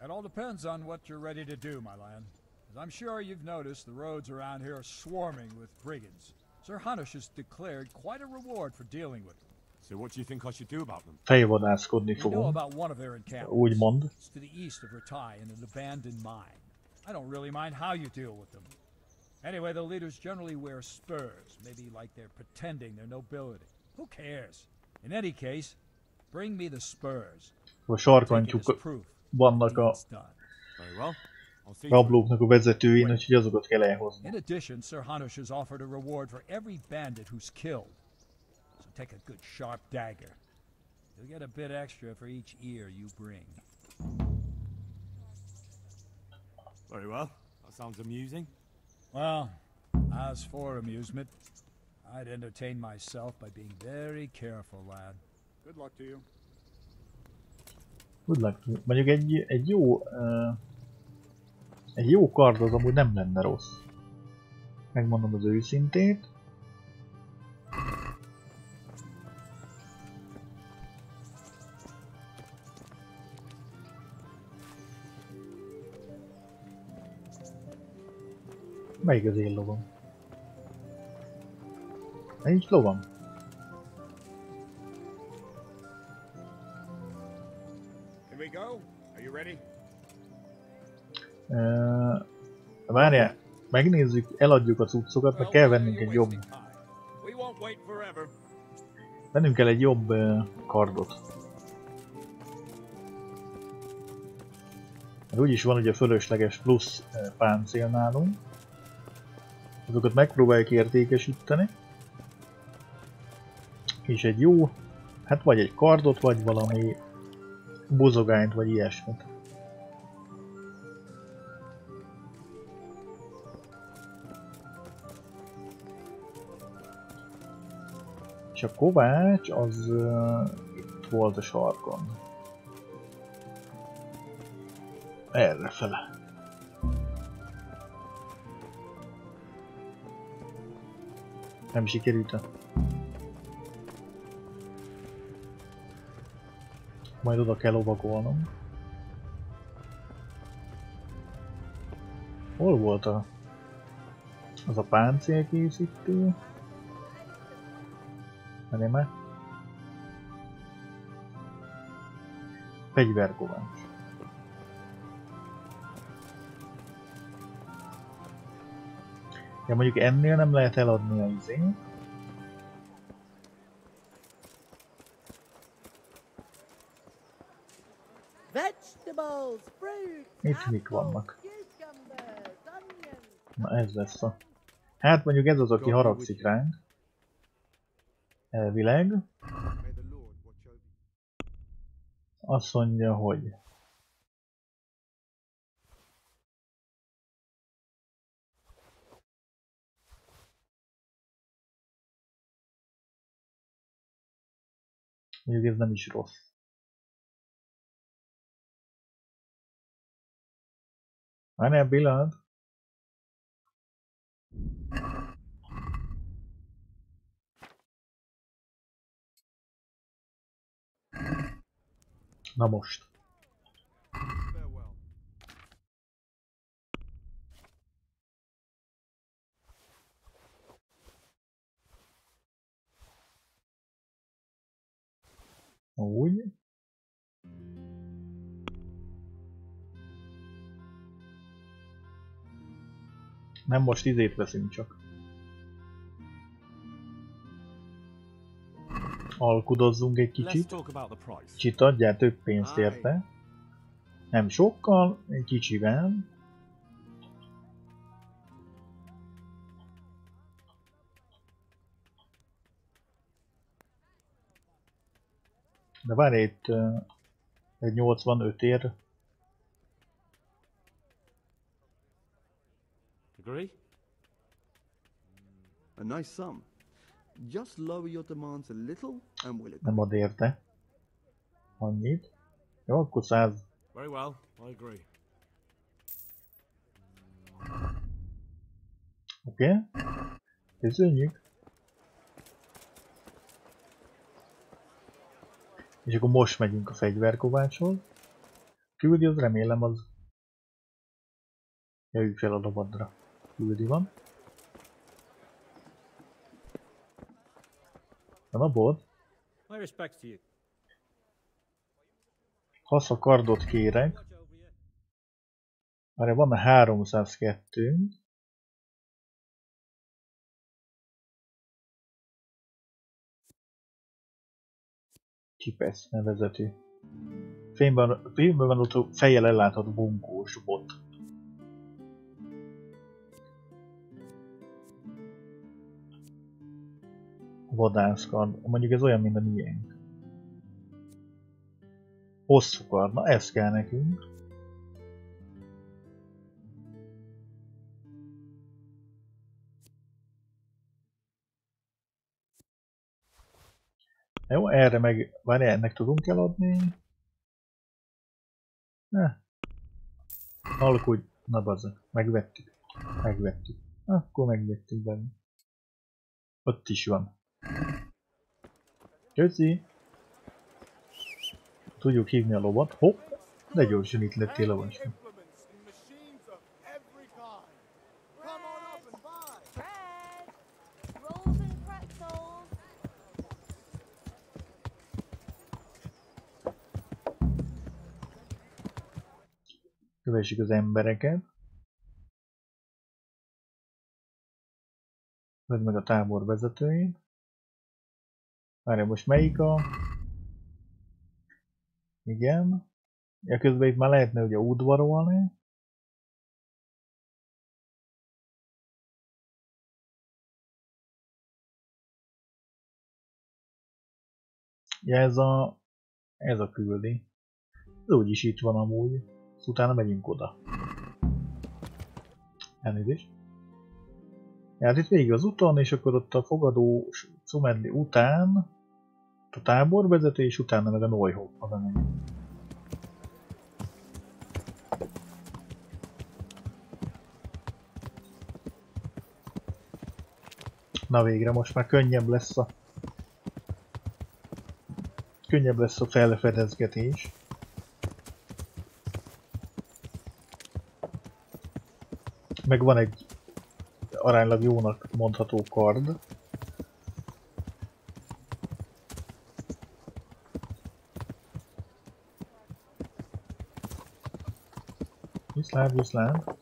It all depends on what you're ready to do, my lad. As I'm sure you've noticed, the roads around here are swarming with brigands. Sir Hanush has declared quite a reward for dealing with them. So what do you think I should do about them? Fejvadászkodni We know fogom. about one of their encampments. Úgymond. It's to the east of Ratai in an abandoned mine. I don't really mind how you deal with them. Anyway, the leaders generally wear spurs, maybe like they're pretending they're nobility. Who cares? In any case, bring me the spurs. A sarkantyúk vannak a rablóknak a vezetőin, úgyhogy azokat kell elhozni. In addition, Sir Hanush has offered a reward for every bandit who's killed. So take a good sharp dagger. You'll get a bit extra for each ear you bring. Very well. That sounds amusing. Well, as for amusement, I'd entertain myself by being very careful, lad. Good luck to you. Good luck to you. Mondjuk egy jó kard az amúgy nem lenne rossz. Megmondom az őszintét. Melyik az én lovam? Nincs lovam? Can we go? Are you ready? Várjál, megnézzük, eladjuk a cuccokat, meg kell vennünk egy jobb. Vennünk kell egy jobb kardot. Mert úgyis van ugye fölösleges plusz páncél nálunk. Azokat megpróbáljuk értékesíteni. És egy jó, hát vagy egy kardot, vagy valami bozogányt, vagy ilyesmit. És a kovács az itt volt a sarkon. Errefele. Nem sikerült -e? Majd oda kell lovagolnom. Hol volt az a páncélkészítő? Menjem már. Fegyverkovács. Ja, mondjuk ennél nem lehet eladni a izét. Itt mik vannak? Na ez lesz a... Hát mondjuk ez az, aki haragszik ránk. Elvileg. Azt mondja, hogy... Mondjuk ez nem is rossz. Várjál egy pillanat. Na most. Úgy. Nem most izét veszünk csak. Alkudozzunk egy kicsit. Kicsit adjál több pénzt érte. Nem sokkal, egy kicsivel. De várj, itt egy 85 ér. Agree? A nice sum. Just lower your demands a little and we'll agree. Nem ad érte. Annyit. Jó, akkor 100. Very well, I agree. Oké. Köszönjük. És akkor most megyünk a fegyverkovácshoz. Küldi, az remélem az... Jöjjük fel a lovadra. Küldi van. Van a bot. My respects to you. Haszakardot kérek. Már van a 302-nk. Csipesz nevezetű. Filmben van ott fejjel ellátott bunkós bot. Vadászkard. Mondjuk ez olyan, mint a miénk. Hosszú kard. Na, ez kell nekünk. Jó, erre meg... Várj, ennek tudunk eladni? Alkudj. Na bazza. Megvettük. Megvettük. Akkor megvettük benne. Ott is van. Köszi! Tudjuk hívni a lovat. Hopp! De gyorsan itt lettél lovasni. Kövessük az embereket. Vedd meg a tábor vezetőjét. Várja, most melyik a... Igen. Ja, közben itt már lehetne ugye udvarolni. Ja, ez a küldi. Ez úgyis itt van amúgy. Utána megyünk oda. Elnézést. Hát itt végig az úton, és akkor ott a fogadó Szumedli után a táborvezető, és utána meg a Neuhof haza megyünk. Na végre, most már könnyebb lesz a felfedezgetés. Meg van egy aránylag jónak mondható kard. Viszlát, viszlát.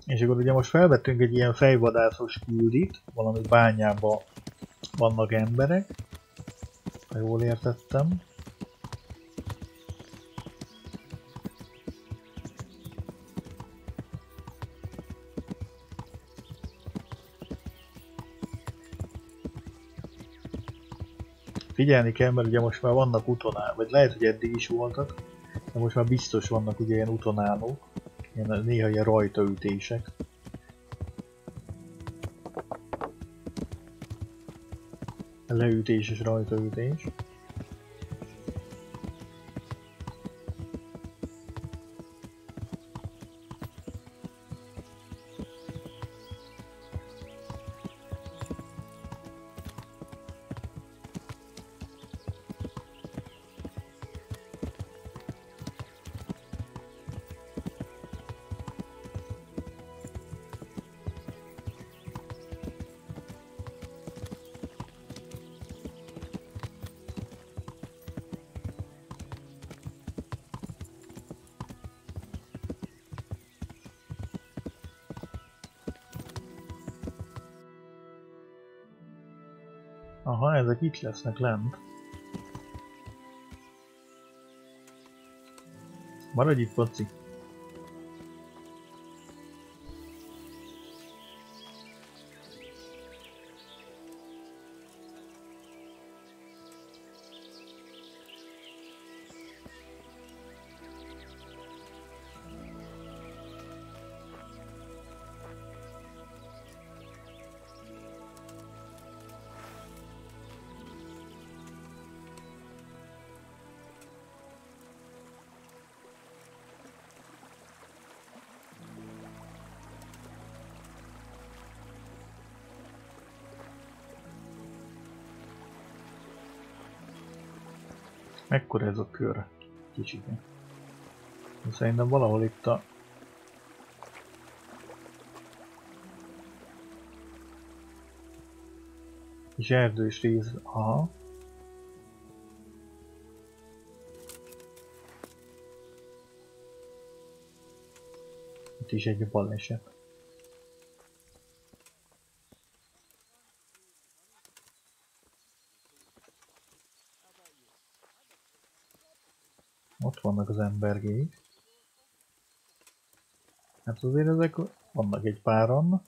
És akkor ugye most felvettünk egy ilyen fejvadászos küldit, valami bányába vannak emberek, ha jól értettem. Figyelni kell, mert ugye most már vannak útonállók, vagy lehet, hogy eddig is voltak, de most már biztos vannak ugye ilyen útonállók, néha ilyen rajtaütések. Leütés és rajtaütés. Aha, ezek itt lesznek lent. Maradj itt, Paci. Mekkora ez a kör? Kicsit. Szerintem valahol itt a... kis erdős rész... Aha. Itt is egy baleset. Ott vannak az embergék. Hát azért ezek vannak egy páran.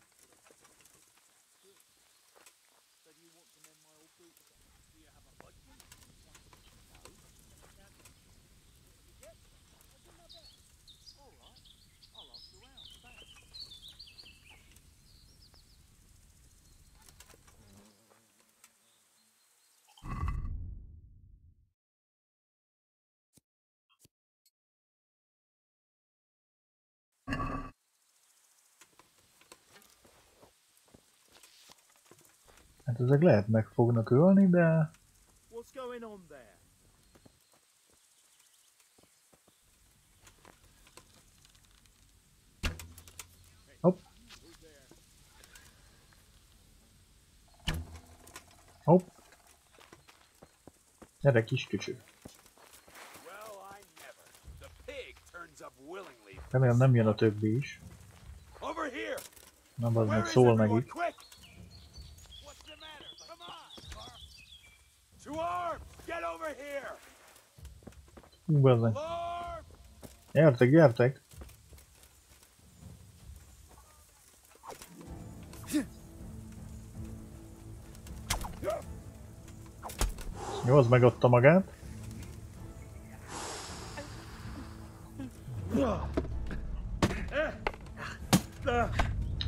Hát ezek lehet meg fognak ölni, de... Hopp. Hopp. Gyere kis kücső. Remélem nem jön a többi is. Nem, az meg szól nekik. Bazzeg. Gyertek, gyertek! Jó, az megadta magát.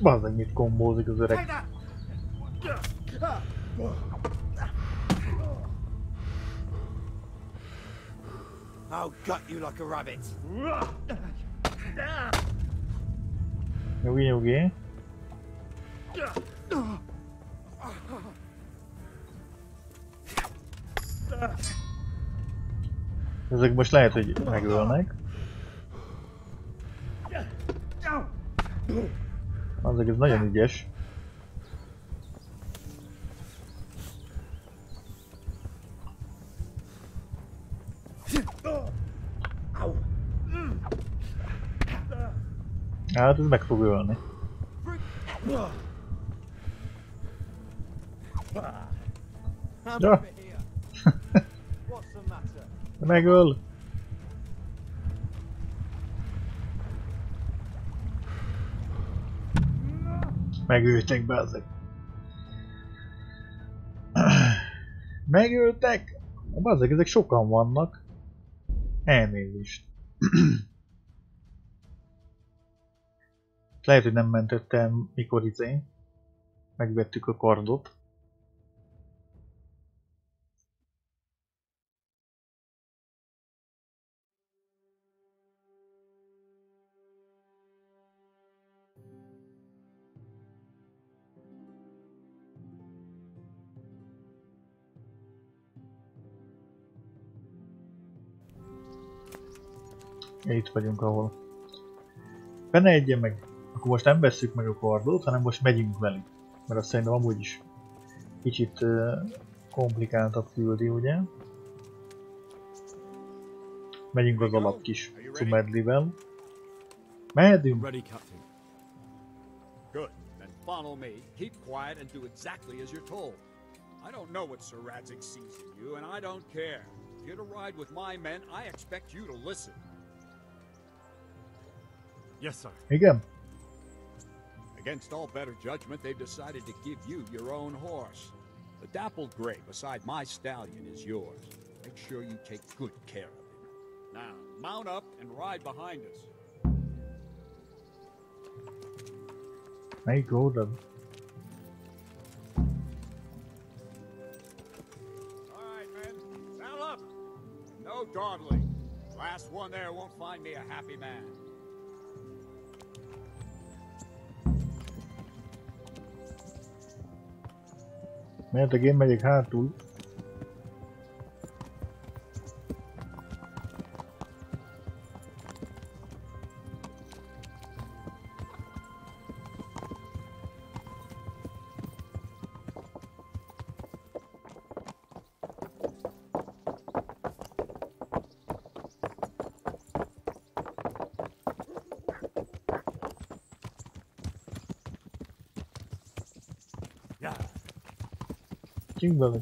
Bazzeg, mit kombózik az öreg. I'll gut you like a rabbit. Nyugi, nyugi. Ezek most lehet, hogy megölnek. Azok ez nagyon ügyes. Hát ez meg fog ölni. Ja. Megöl. Megöltek be ezek. Megöltek? Bazzeg, ezek sokan vannak. Elnézést. Lehet, hogy nem mentettem, mikor megvettük a kardot. Itt vagyunk, ahol benne egyen meg. Akkor most nem vesszük meg a kardot, hanem most megyünk velük. Mert azt szerintem amúgy is kicsit komplikáltabb küldi, ugye? Megyünk az alap kis medlivel. Mehetünk! Good. Then follow me. Keep quiet and do exactly as you're told. I don't know what Sir Radzig sees in you, and I don't care. If you're to ride with my men, I expect you to listen. Yes, sir. Igen? Against all better judgment, they've decided to give you your own horse. The dappled gray beside my stallion is yours. Make sure you take good care of him. Now, mount up and ride behind us. Melyik oldal? All right, men. Saddle up. No dawdling. Last one there won't find me a happy man. Mehetek, én megyek hátul. Kezdjünk vele.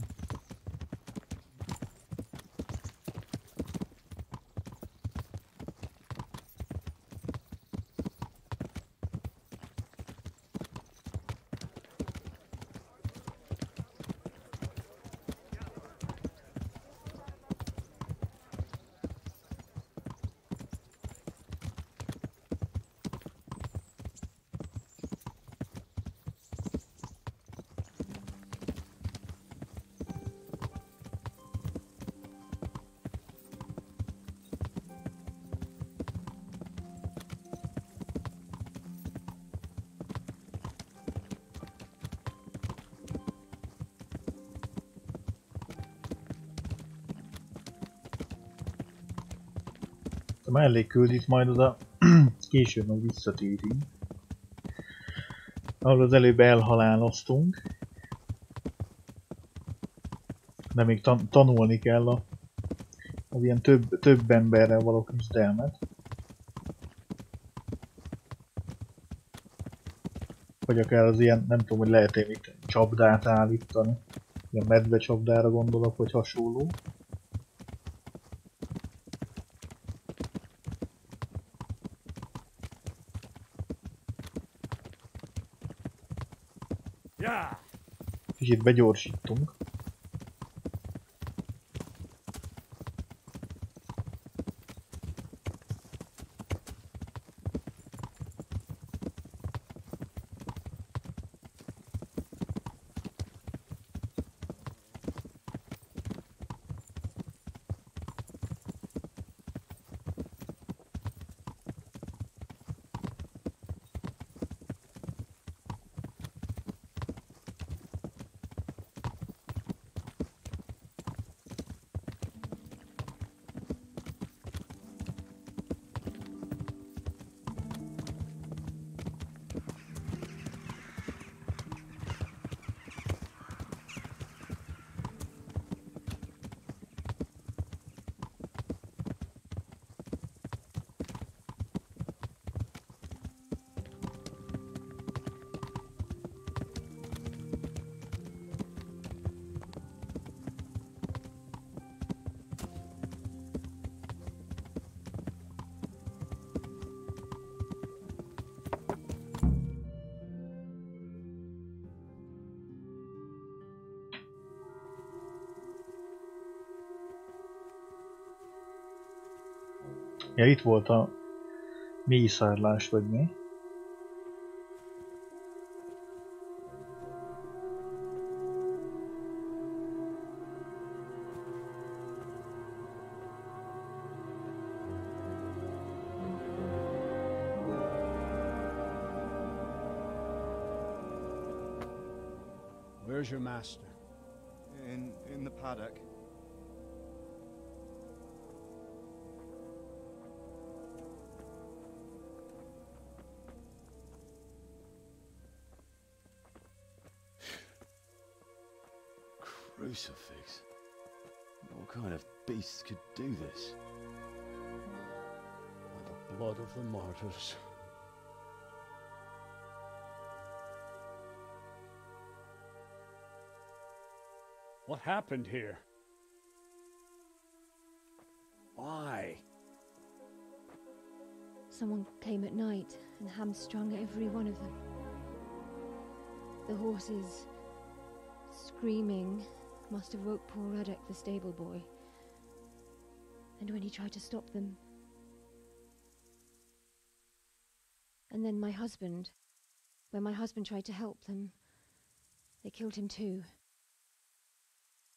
A mellékküldit majd oda később meg visszatérünk. Ahol az előbb elhaláloztunk. De még tanulni kell az ilyen több emberrel való küzdelmet. Vagy akár az ilyen, nem tudom, hogy lehet-e itt csapdát állítani. Ilyen medve csapdára gondolok, vagy hasonló. Kicsit begyorsítunk. Ja, itt volt a mélyszárlás, vagy mi? Where's your master? In the paddock. Crucifix? What kind of beast could do this? By the blood of the martyrs. What happened here? Why? Someone came at night and hamstrung every one of them. The horses, screaming, must have woke poor Radek, the stable boy. And when he tried to stop them... And then my husband, when my husband tried to help them, they killed him too.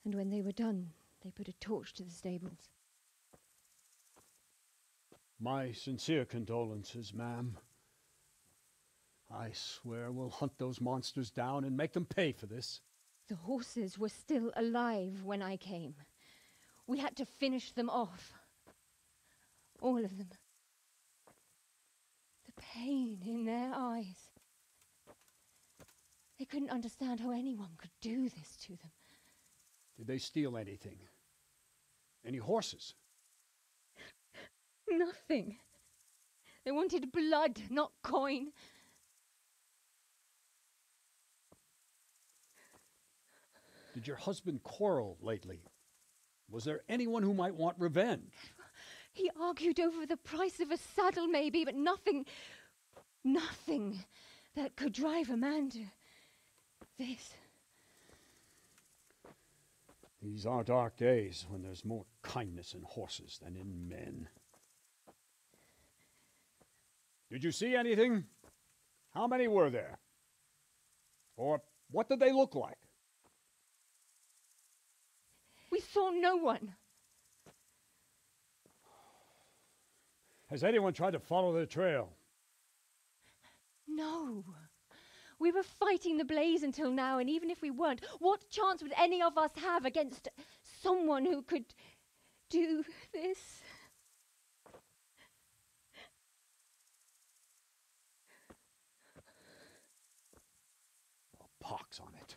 And when they were done, they put a torch to the stables. My sincere condolences, ma'am. I swear we'll hunt those monsters down and make them pay for this. The horses were still alive when I came. We had to finish them off. All of them. The pain in their eyes. They couldn't understand how anyone could do this to them. Did they steal anything? Any horses? Nothing. They wanted blood, not coin. Did your husband quarrel lately? Was there anyone who might want revenge? He argued over the price of a saddle, maybe, but nothing that could drive a man to this. These are dark days when there's more kindness in horses than in men. Did you see anything? How many were there? Or what did they look like? We saw no one. Has anyone tried to follow the trail? No. We were fighting the blaze until now, and even if we weren't, what chance would any of us have against someone who could do this? A pox on it.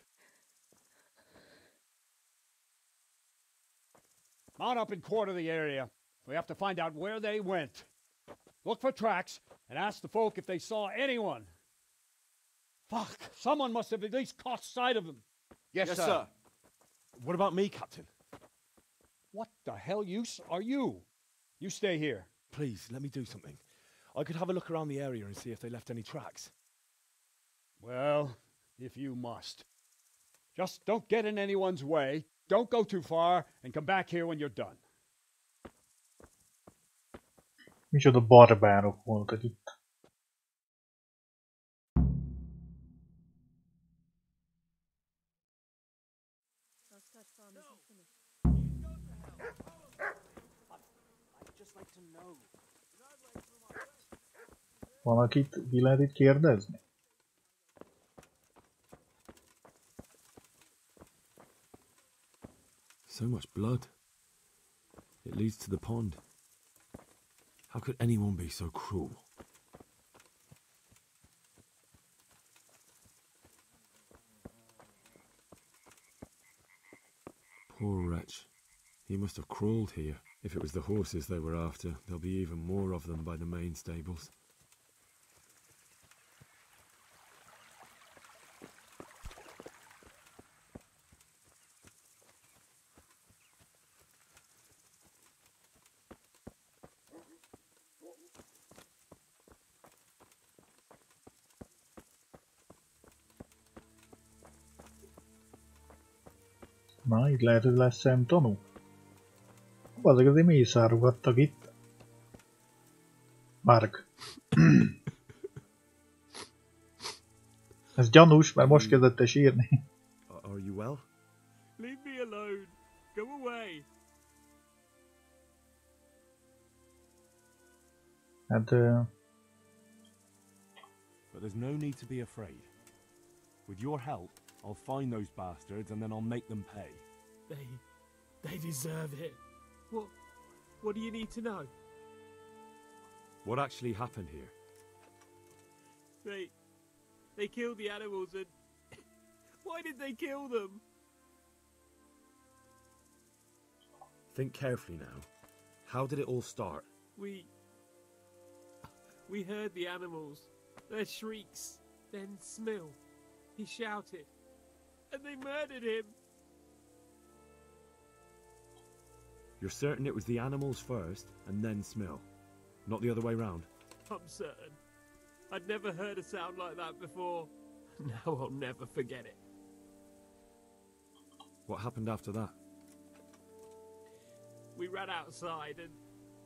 Mount up and quarter the area. We have to find out where they went. Look for tracks and ask the folk if they saw anyone. Fuck! Someone must have at least caught sight of them. Yes, sir. What about me, Captain? What the hell use are you? You stay here. Please, let me do something. I could have a look around the area and see if they left any tracks. Well, if you must. Just don't get in anyone's way, don't go too far, and come back here when you're done. Micsoda barbárok voltak itt. Valakit ki lehet itt kérdezni? So much blood. It leads to the pond. How could anyone be so cruel? Poor wretch. He must have crawled here. If it was the horses they were after, there'll be even more of them by the main stables. Na, itt lehet, hogy lesz szemtanú. Azok azért mészárogattak itt. Mark. Ez gyanús, mert most kezdett el sírni. Are you well? Leave me alone. Go away. Hát... But there's no need to be afraid. With your help, I'll find those bastards and then I'll make them pay. They deserve it. What do you need to know? What actually happened here? They killed the animals and... Why did they kill them? Think carefully now. How did it all start? We heard the animals, their shrieks, then Smill. He shouted, and they murdered him. You're certain it was the animals first, and then Smill? Not the other way round? I'm certain. I'd never heard a sound like that before. Now I'll never forget it. What happened after that? We ran outside and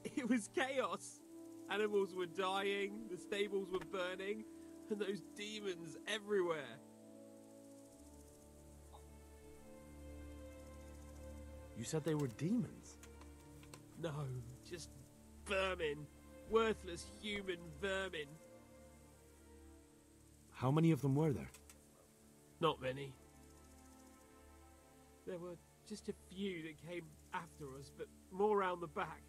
it was chaos. Animals were dying, the stables were burning, and those demons everywhere. You said they were demons? No, just vermin. Worthless human vermin. How many of them were there? Not many. There were just a few that came after us, but more round the back.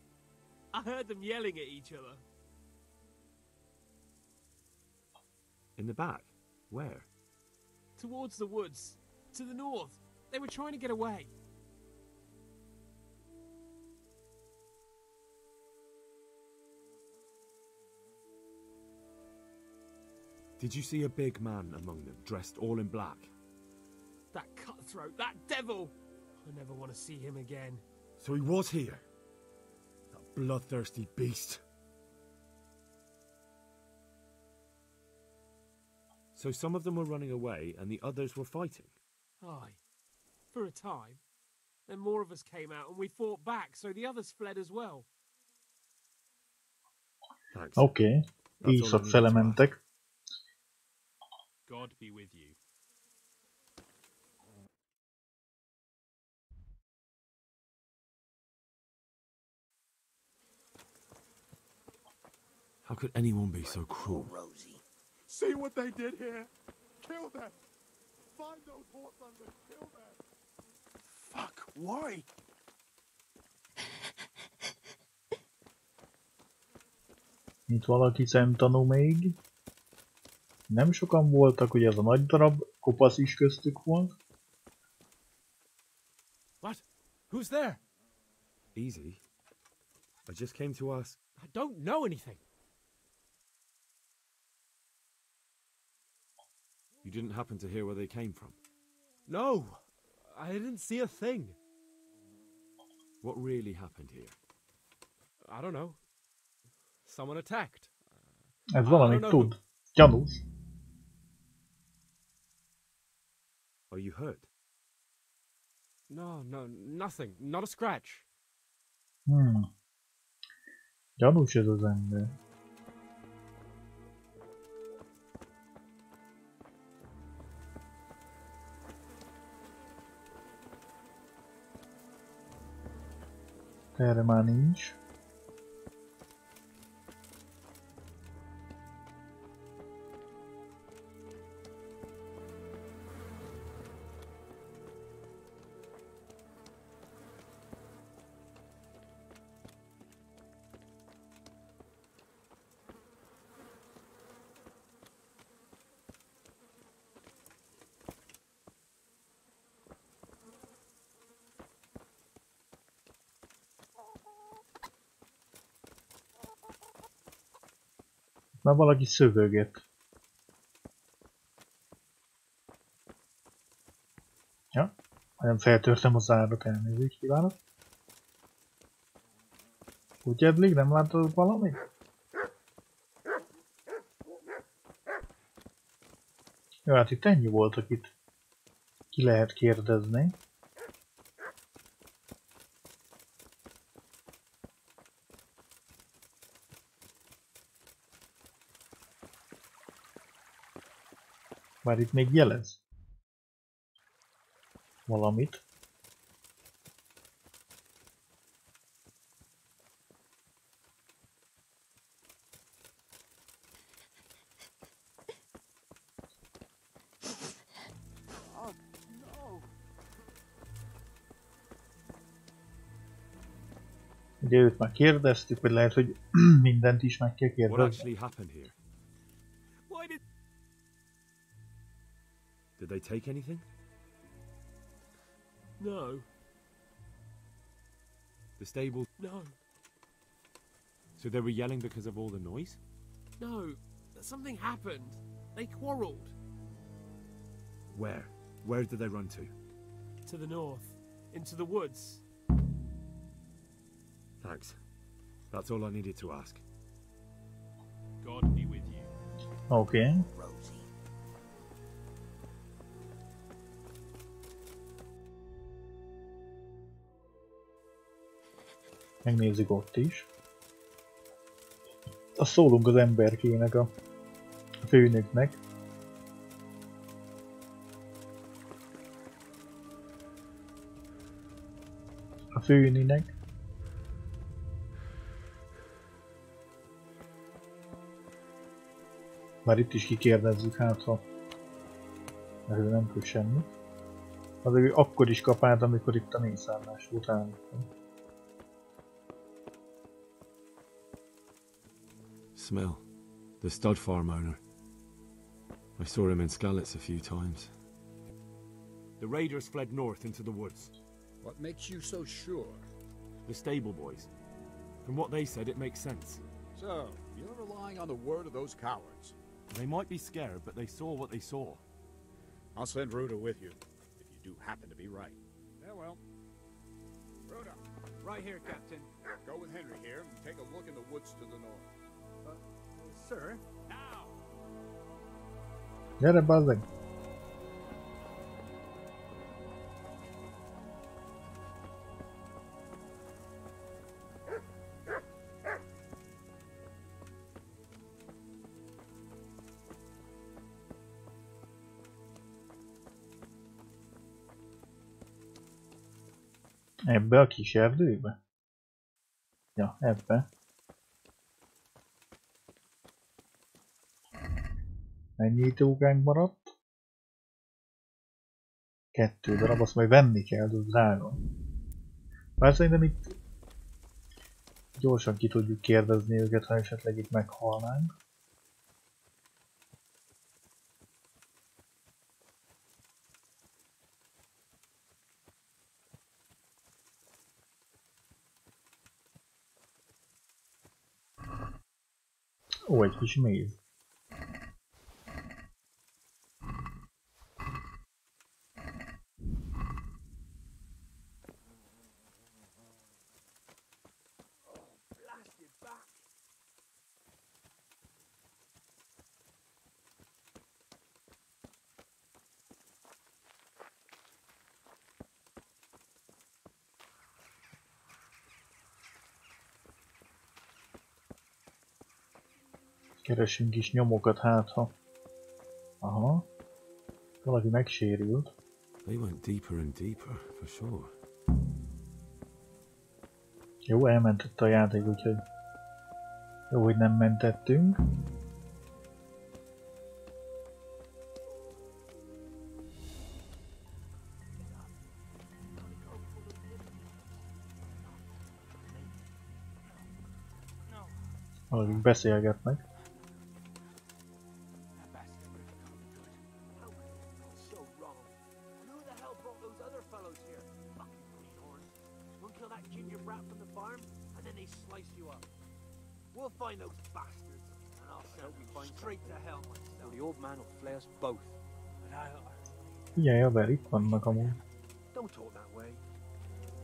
I heard them yelling at each other. In the back? Where? Towards the woods. To the north. They were trying to get away. Did you see a big man among them, dressed all in black? That cut cutthroat, that devil! I never want to see him again. So he was here. That bloodthirsty beast. So some of them were running away and the others were fighting? Aye. For a time. Then more of us came out and we fought back, so the others fled as well. Thanks. Oké. Éjszak mentek. God be with you. How could anyone be so cruel? Rosie. See what they did here? Kill them! Find those horse hunters, kill them! Fuck, why? Itt valaki szemtanú még. Nem sokan voltak, ugye az a nagy darab kopasz is köztük volt. What? Who's there? Easy. I just came to ask. I don't know anything. You didn't happen to hear where they came from? No, I didn't see a thing. What really happened here? I don't know. Someone attacked. Ez valamit tud. Gyanús. Are you hurt? No, nothing. Not a scratch. Gyanús ez az ember. Erre már nincs. Már valaki szövöget. Ja, nagyon feltörtem az árat, elnézést kívánok. Úgy eddig nem látod valamit? Jó, hát itt ennyi volt, akit ki lehet kérdezni. Már itt még jelez valamit. Ugye őt már kérdeztük, vagy lehet, hogy mindent is meg kell kérdezni. Did they take anything? No. The stable? No. So they were yelling because of all the noise? No. Something happened. They quarreled. Where? Where did they run to? To the north. Into the woods. Thanks. That's all I needed to ask. God be with you. Okay. Megnézzük ott is. Azt szólunk az emberkének, a főnöknek. A főninek. Már itt is kikérdezzük, hát ha erről nem tud semmit. Azért ő akkor is kapált, amikor itt a mészárlás után. Smell. The stud farm owner. I saw him in Skalitz a few times. The raiders fled north into the woods. What makes you so sure? The stable boys. From what they said, it makes sense. So, you're relying on the word of those cowards. They might be scared, but they saw what they saw. I'll send Ruta with you. If you do happen to be right. Farewell. Rhoda. Right here, Captain. Go with Henry here and take a look in the woods to the north. Sir? Now! Gyere, bazzeg! Ebbe a kis erdőbe? Ja, ebbe. Mennyi ítógánk maradt? 2 darab, azt majd venni kell, az drága. Bár szerintem itt gyorsan ki tudjuk kérdezni őket, ha esetleg itt meghalnánk. Ó, egy kis méz. Keresünk is nyomokat, hát ha. Aha. Valaki megsérült. They went deeper and deeper, for sure. Jó, elmentett a játék, úgyhogy jó, hogy nem mentettünk. Valakik beszélgetnek. Figyelj, Abel, itt vannak amúgy. Don't talk that way.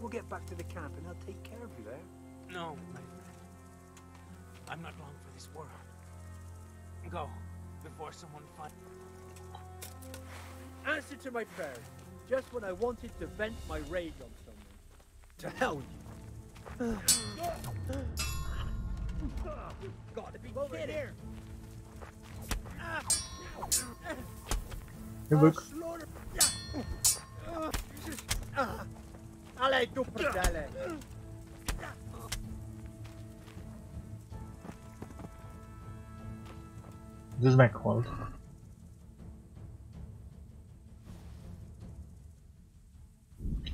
We'll get back to the camp and I'll take care of you there. No, my friend. I'm not long for this world. Go, before someone finds... Answer to my prayer. Just when I wanted to vent my rage on someone. To hell with you. Gotta be over here. Jövök. Allez, tu prdele. Ez meghalt.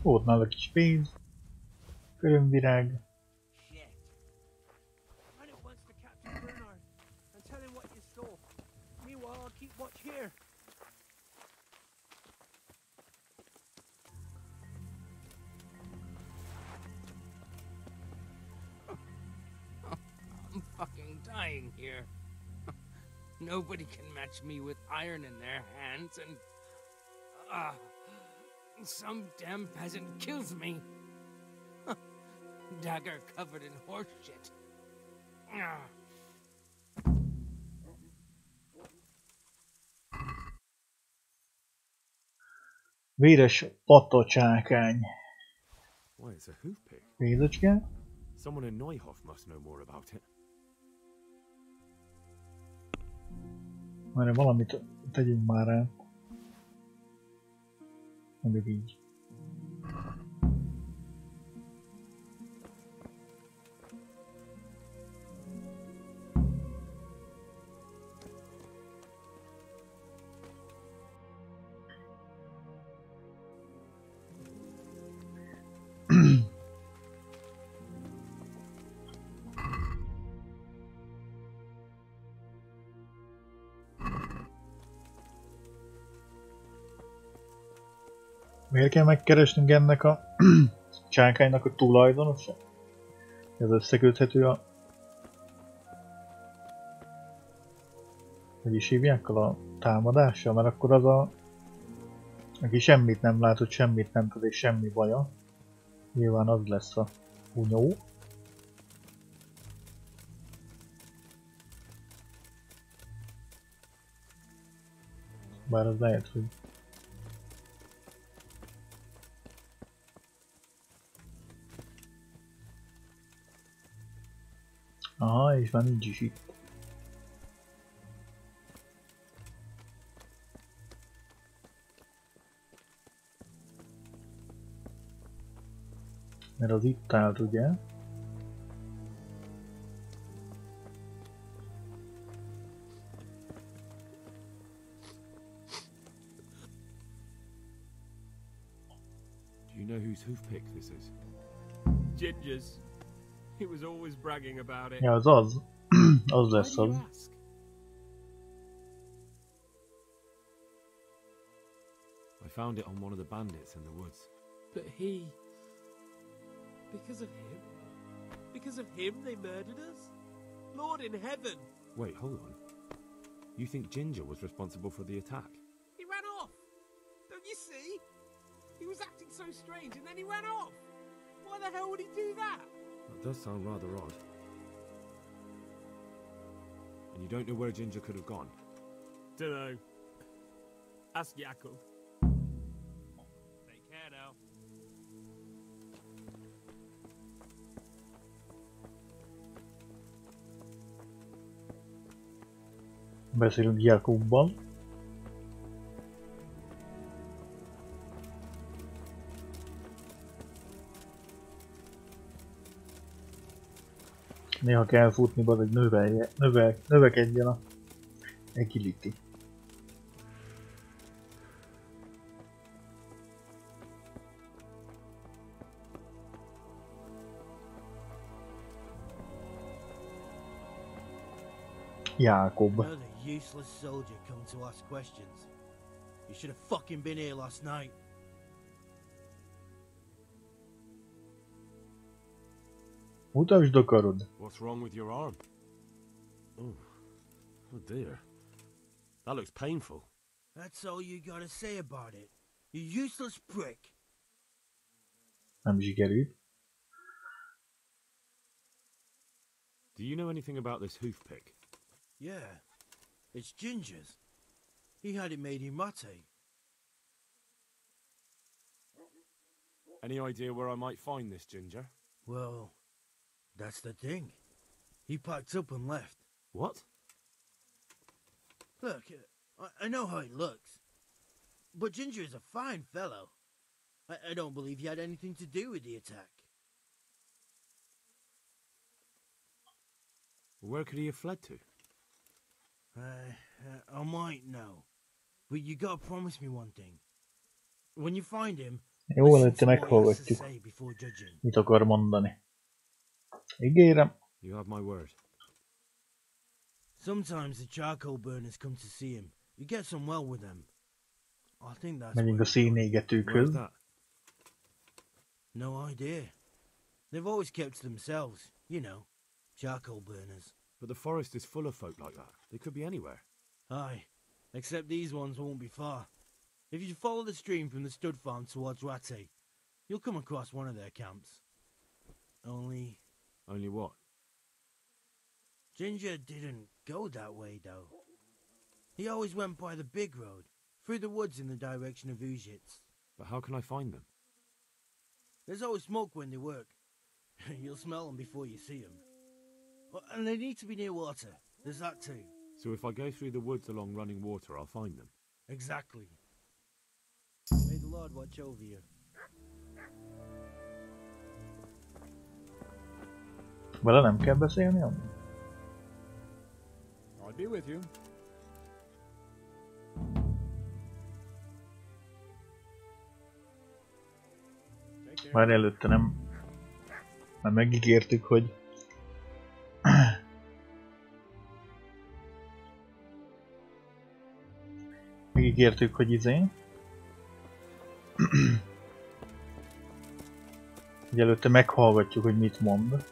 Ott nála kis pénz. Körömvirág. I'm fucking dying here. Nobody can match me with iron in their hands, and some damn peasant kills me. Dagger covered in horse shit. Véres patacsákány. Why, it's a hoof pick. Pénzecske? Someone in Neuhof must know more about it. Már valamit tegyünk már el. Mondjuk így. Miért kell megkeresnünk ennek a csákánynak a tulajdonosa? Ez összeköthető a... Hogy is hívják a támadással? Mert akkor az a Aki semmit nem látott, semmit nem tud és semmi baja. Nyilván az lesz a hunyó. Bár az lehet, hogy... Aha, és már nincs is itt. Mert az itt állt, ugye? Do you know whose hoofpick this is? Ginger's. He was always bragging about it. Ja, az. Az lesz az. I found it on one of the bandits in the woods. But he... Because of him? Because of him they murdered us? Lord in heaven! Wait, hold on. You think Ginger was responsible for the attack? He ran off! Don't you see? He was acting so strange and then he ran off! Why the hell would he do that? That does sound rather odd. And you don't know where Ginger could have gone? Dunno. Ask Jakob. Take care now. Beszélünk Jakobbal. Néha kell futni, hogy növekedjen a agility. Jakob. Another useless soldier come to ask questions. You should have fucking been here last night. Mutasd a karod. What's wrong with your arm? Oh dear. That looks painful. That's all you gotta say about it. You useless prick. Nem sikerült. Do you know anything about this hoofpick? Yeah, it's Ginger's. He had it made in Mate. Any idea where I might find this Ginger? Well, that's the thing. He packed up and left. What? Look, I know how he looks. But Ginger is a fine fellow. I don't believe he had anything to do with the attack. Where could he have fled to? I might know. But you gotta promise me one thing. When you find him, Jó, előtte meghallgatjuk. Mit akar mondani? Ígérem. You have my word. Sometimes the charcoal burners come to see him. You get some well with them. I think that's Megyünk a szénégetőkhöz. No idea. They've always kept to themselves, you know, charcoal burners. But the forest is full of folk like that. They could be anywhere. Aye, except these ones won't be far. If you follow the stream from the stud farm towards Rate, you'll come across one of their camps. Only what? Ginger didn't go that way, though. He always went by the big road, through the woods in the direction of Ujits. But how can I find them? There's always smoke when they work. You'll smell them before you see them. And they need to be near water. There's that too. So if I go through the woods along running water, I'll find them? Exactly. May the Lord watch over you. Vele nem kell beszélni, amúgy? I'll be with you. Már előtte nem... Már megígértük, hogy... Megígértük, hogy hogy előtte meghallgatjuk, hogy mit mond.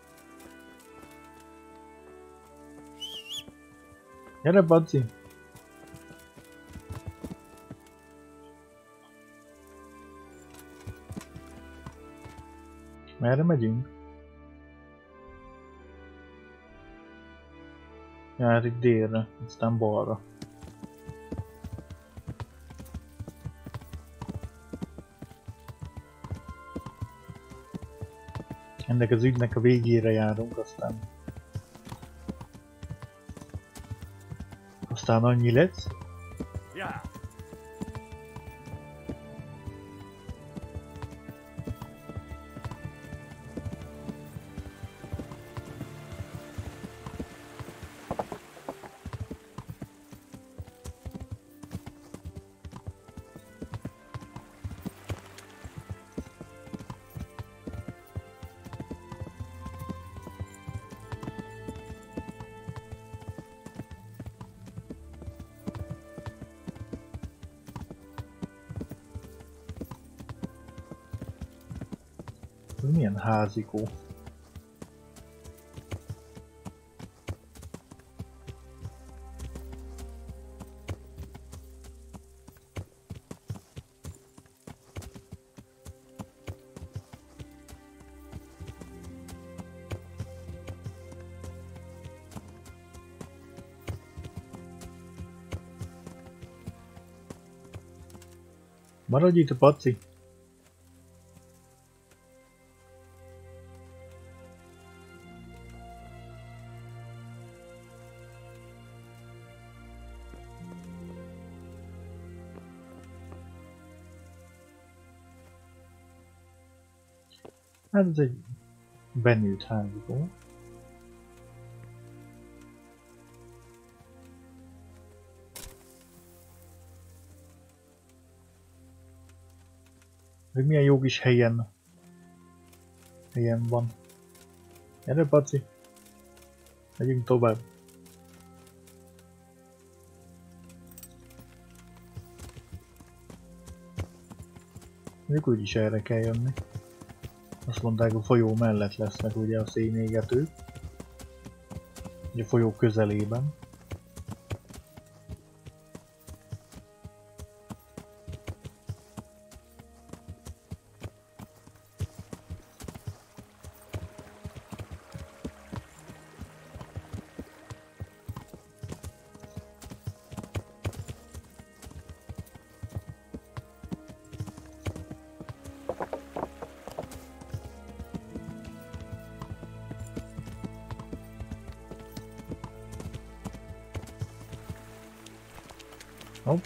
Gyere, Badzi! Merre megyünk? Ja, itt délre, aztán balra. Ennek az ügynek a végére járunk, aztán annyi lesz. Yeah. Ez milyen házikó? Maradj itt, Paci! Hát ez egy benőtt házból. Hogy milyen jó kis helyen van. Gyere, Paci! Megyünk tovább. Mondjuk úgyis erre kell jönni. Azt mondták, a folyó mellett lesznek ugye a szénégetők. Ugye a folyó közelében. Hopp.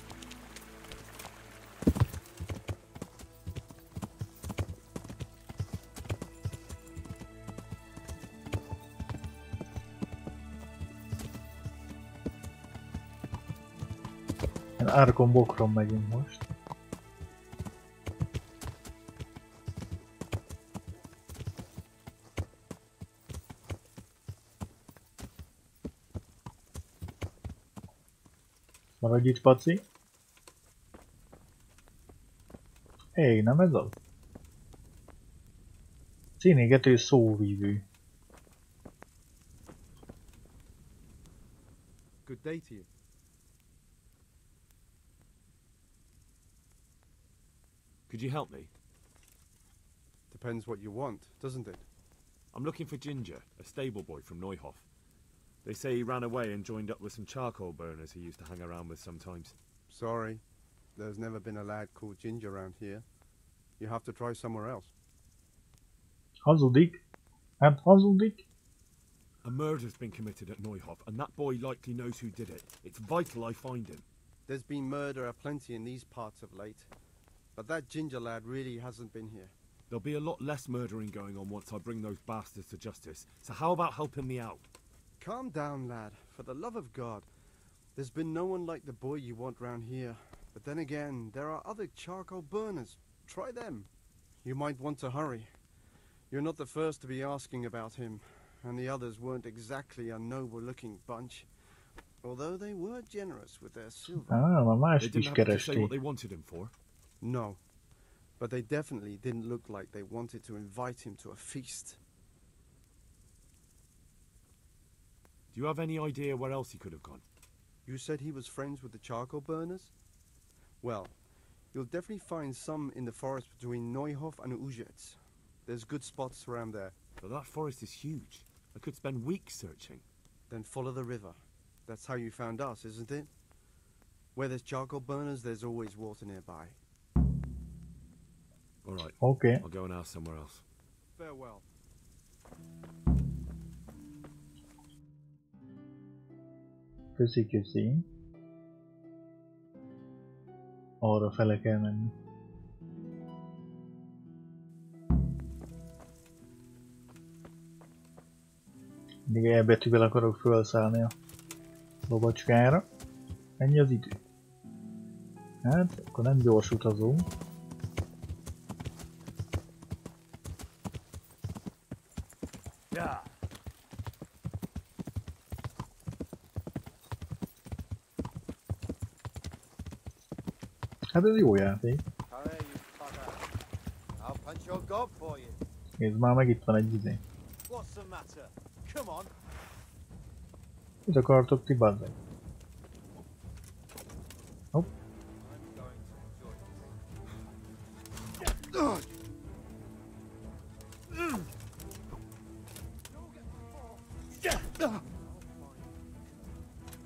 Árkon bokron megyünk most. Maradj itt, Paci. Hé, nem ez az? Színégető szóvívő. Good day to you. Could you help me? Depends what you want, doesn't it? I'm looking for Ginger, a stable boy from Neuhof. They say he ran away and joined up with some charcoal burners he used to hang around with sometimes. Sorry, there's never been a lad called Ginger around here. You have to try somewhere else. Hazudik? Hát hazudik? A murder's been committed at Neuhof, and that boy likely knows who did it. It's vital I find him. There's been murder aplenty in these parts of late, but that Ginger lad really hasn't been here. There'll be a lot less murdering going on once I bring those bastards to justice, so how about helping me out? Calm down, lad, for the love of God. There's been no one like the boy you want round here. But then again, there are other charcoal burners. Try them. You might want to hurry. You're not the first to be asking about him, and the others weren't exactly a noble-looking bunch. Although they were generous with their silver. They didn't have to say what they wanted him for. No, but they definitely didn't look like they wanted to invite him to a feast. Do you have any idea where else he could have gone? You said he was friends with the charcoal burners? Well, you'll definitely find some in the forest between Neuhof and Uzets. There's good spots around there. But that forest is huge. I could spend weeks searching. Then follow the river. That's how you found us, isn't it? Where there's charcoal burners, there's always water nearby. Alright. Okay. I'll go and ask somewhere else. Farewell. Köszi. Arra fele kell menni. Mindig E betűvel akarok felszállni a lovacskára. Ennyi az idő. Hát, akkor nem gyors utazunk. Hát ez jó játék. Nézd már, meg itt van egy izé. Mit akartok ti, bazzeg? Hopp.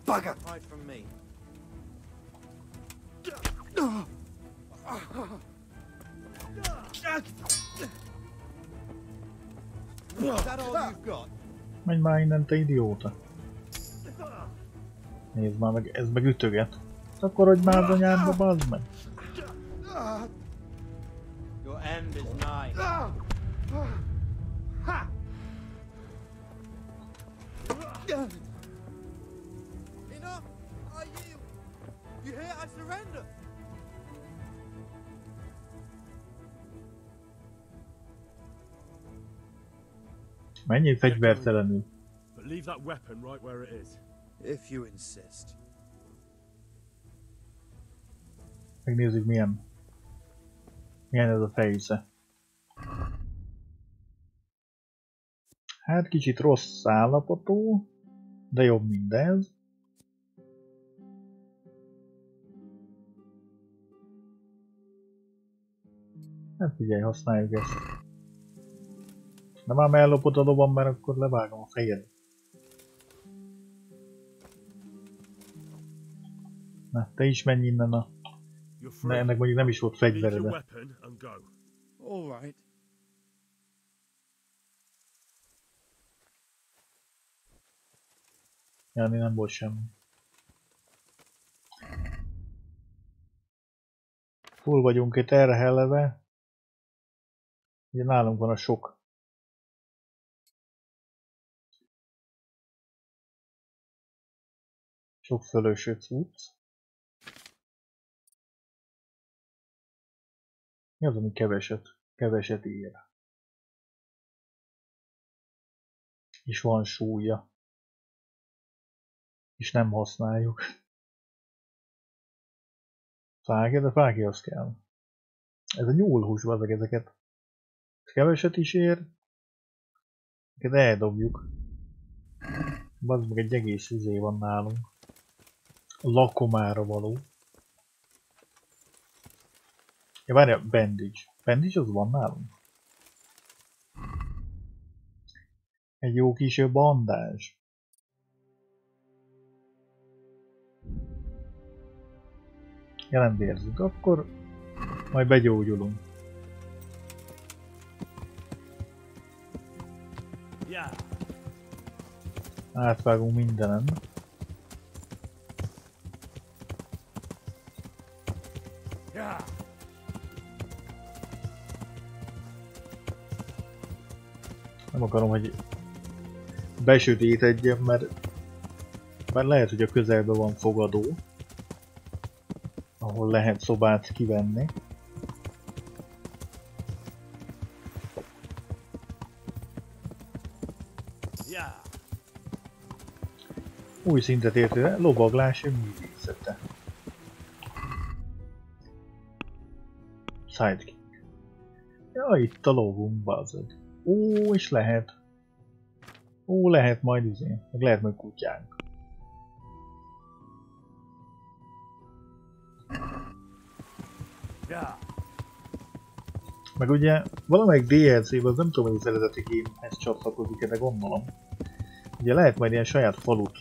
Bugger! Hide from me. Is that all you've got? Menj már innen, te idióta! Nézd már meg, ez meg ütöget. Akkor hogy már az anyádba, bazd meg! Your end is nigh. Enough! I yield! You hear? I surrender! Menjél fegyvertelenül. But leave that weapon right where it is. If you insist. Megnézzük milyen ez a fejsze. Hát kicsit rossz állapotú, de jobb mindez. Hát figyelj, használjuk ezt. De már ellopod a lovam, mert akkor levágom a fejed. Na, te is menj innen a... Ne, ennek mondjuk nem is volt fegyvere, de... All right. Jani, nem volt semmi. Túl vagyunk itt erre helleve. Ugye nálunk van a sok. Sok fölöső cucc. Mi az, ami keveset ér? És van súlya. És nem használjuk. Fákja, de fákja az kell. Ez a nyúlhús, vazzag ezeket. Keveset is ér. Ezeket eldobjuk. Bazd meg, egy egész izé van nálunk. Lakomára való. Ja, várjál, bandage. Bandage az van nálunk? Egy jó kis bandázs. Ja, nem vérzünk, akkor majd begyógyulunk. Átvágunk mindenen. Nem akarom, hogy besötétedjen, mert lehet, hogy a közelben van fogadó, ahol lehet szobát kivenni. Új szintet érte, lovaglás művészete. Sidekick. Ja, itt a lovunk, bazzeg. Ó, és lehet. Ó, lehet majd izé. Meg lehet majd kutyánk. Meg ugye valamelyik DLC-ben, az nem tudom, hogy az eredeti game-hez csatlakozik-e, de gondolom. Ugye lehet majd ilyen saját falut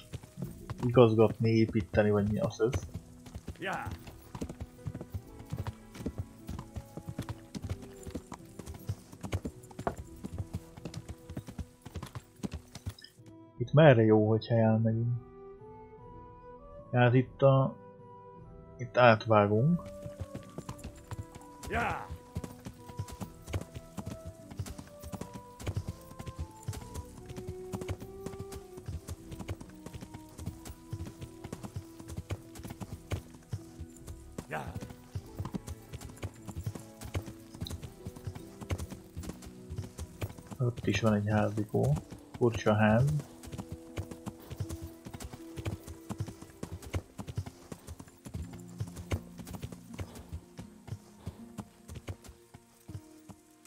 igazgatni, építeni, vagy mi az ez. Yeah. Itt merre jó, hogyha elmegyünk? Hát itt átvágunk. Yeah. Yeah. Ott is van egy házikó. Furcsa ház.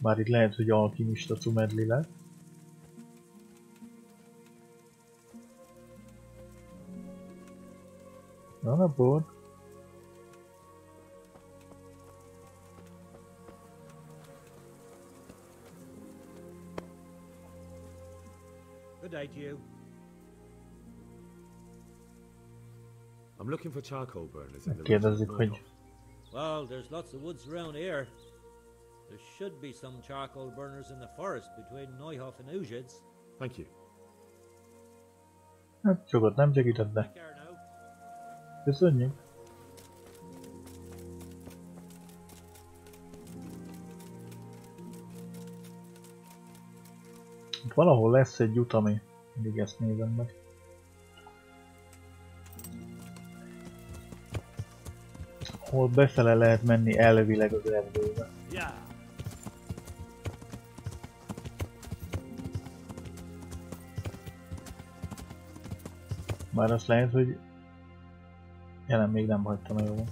Bár itt lehet, hogy alkimista cumedli lett. Van a bor. Good day to you. I'm looking for charcoal burners in the Kérdezzük, hogy Well, there's lots of woods around here. There should be some charcoal burners in the forest between Neuhof and Ujits. Thank you. hát sokat nem segített, de köszönjük. Itt valahol lesz egy út, ami mindig ezt nézem meg. Hol befele lehet menni elvileg az erdőbe. Bár azt lehet, hogy jelen még nem hagytam el jól.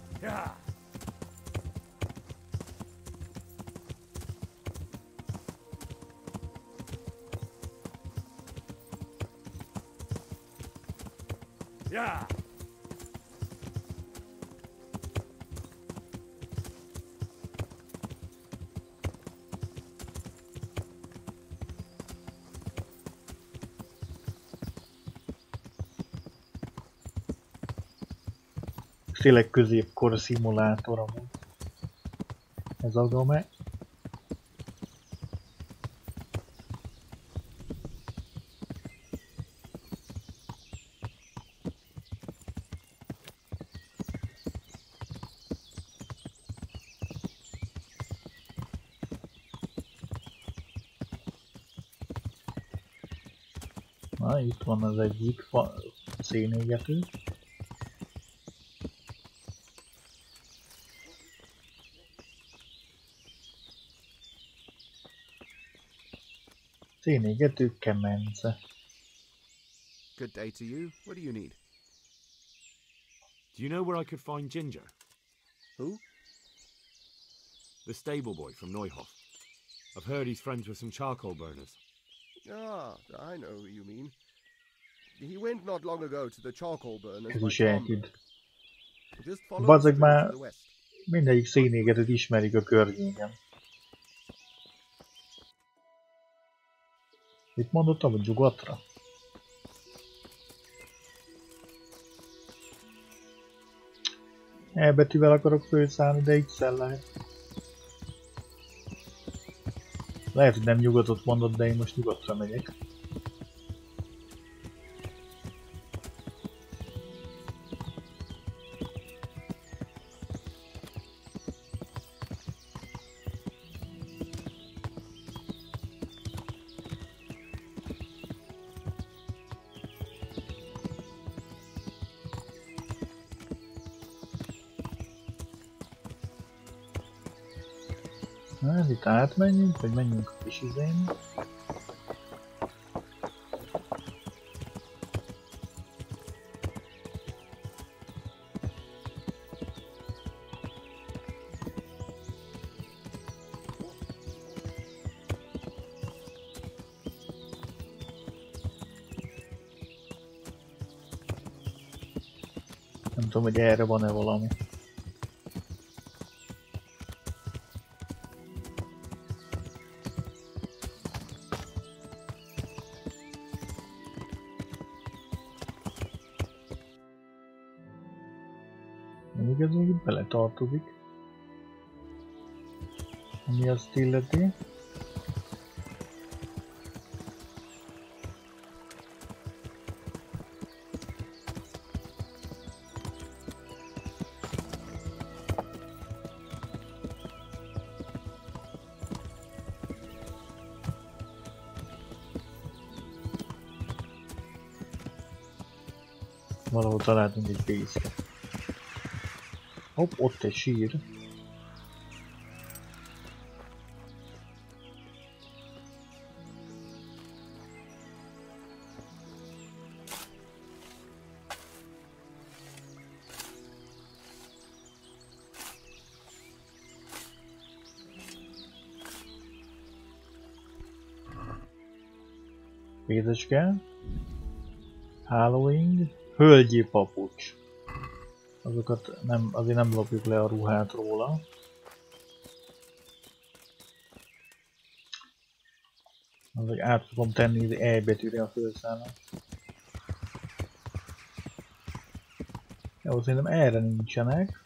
Tényleg középkor szimulátor amúgy. Ez a game. Na, itt van az egyik szénégető. Szénégető kemence. Good day to you. What do you need? Do you know where I could find Ginger? Who? The stable boy from Neuhof. I've heard he's friends with some charcoal burners. Ah, I know who you mean. He went not long ago to the charcoal burners. Ez is elhidd. Just follow Bazzeg the már to the west. mindegyik szénégetőt ismerik a környéken. Mit mondottam, hogy nyugatra? E betűvel akarok főszállni, de X-el lehet. Lehet, hogy nem nyugatot mondott, de én most nyugatra megyek. Hát itt átmenjünk, vagy menjünk a kis izén. Nem tudom, hogy erre van-e valami. Még ez még itt bele tartozik. Ami azt illeti. Valahol találtunk egy fészket. Hopp, ott egy sír. Pécecske. Halloween. Hölgyi papucs. Azokat nem, azért nem lopjuk le a ruhát róla. Azért át fogom tenni az E betűre a főszállát. Jó, szerintem erre nincsenek.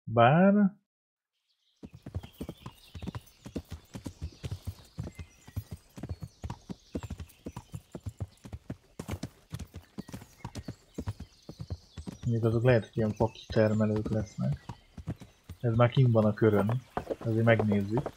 Bár... Még azok lehet, hogy ilyen faki termelők lesznek. Ez már kint van a körön, azért megnézzük.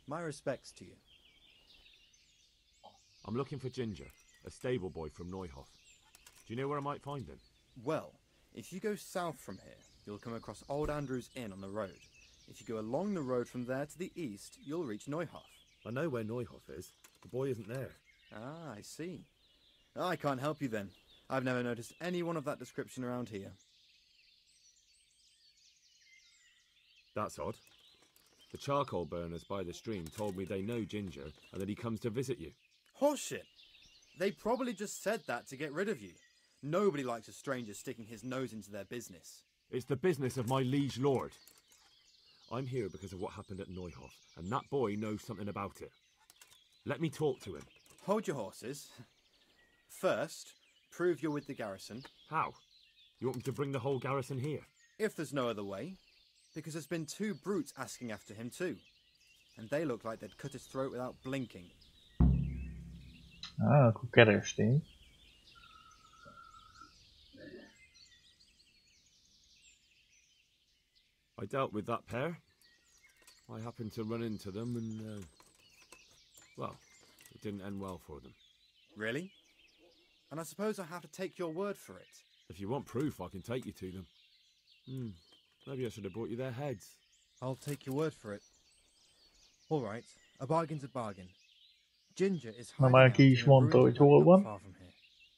My respects to you. I'm looking for Ginger, a stable boy from Neuhof. Do you know where I might find him? Well, if you go south from here, you'll come across Old Andrew's Inn on the road. If you go along the road from there to the east, you'll reach Neuhof. I know where Neuhof is. The boy isn't there. Ah, I see. I can't help you then. I've never noticed anyone of that description around here. That's odd. The charcoal burners by the stream told me they know Ginger and that he comes to visit you. Horseshit! They probably just said that to get rid of you. Nobody likes a stranger sticking his nose into their business. It's the business of my liege lord. I'm here because of what happened at Neuhof, and that boy knows something about it. Let me talk to him. Hold your horses. First, prove you're with the garrison. How? You want me to bring the whole garrison here? If there's no other way. Because there's been 2 brutes asking after him too. And they look like they'd cut his throat without blinking. Ah, akkor keresték. I dealt with that pair. I happened to run into them and, well, it didn't end well for them. Really? And I suppose I have to take your word for it. If you want proof, I can take you to them. Maybe I should have brought you their heads. I'll take your word for it. All right, a bargain's a bargain. Ginger is Na már ki is mondta, hogy hol van.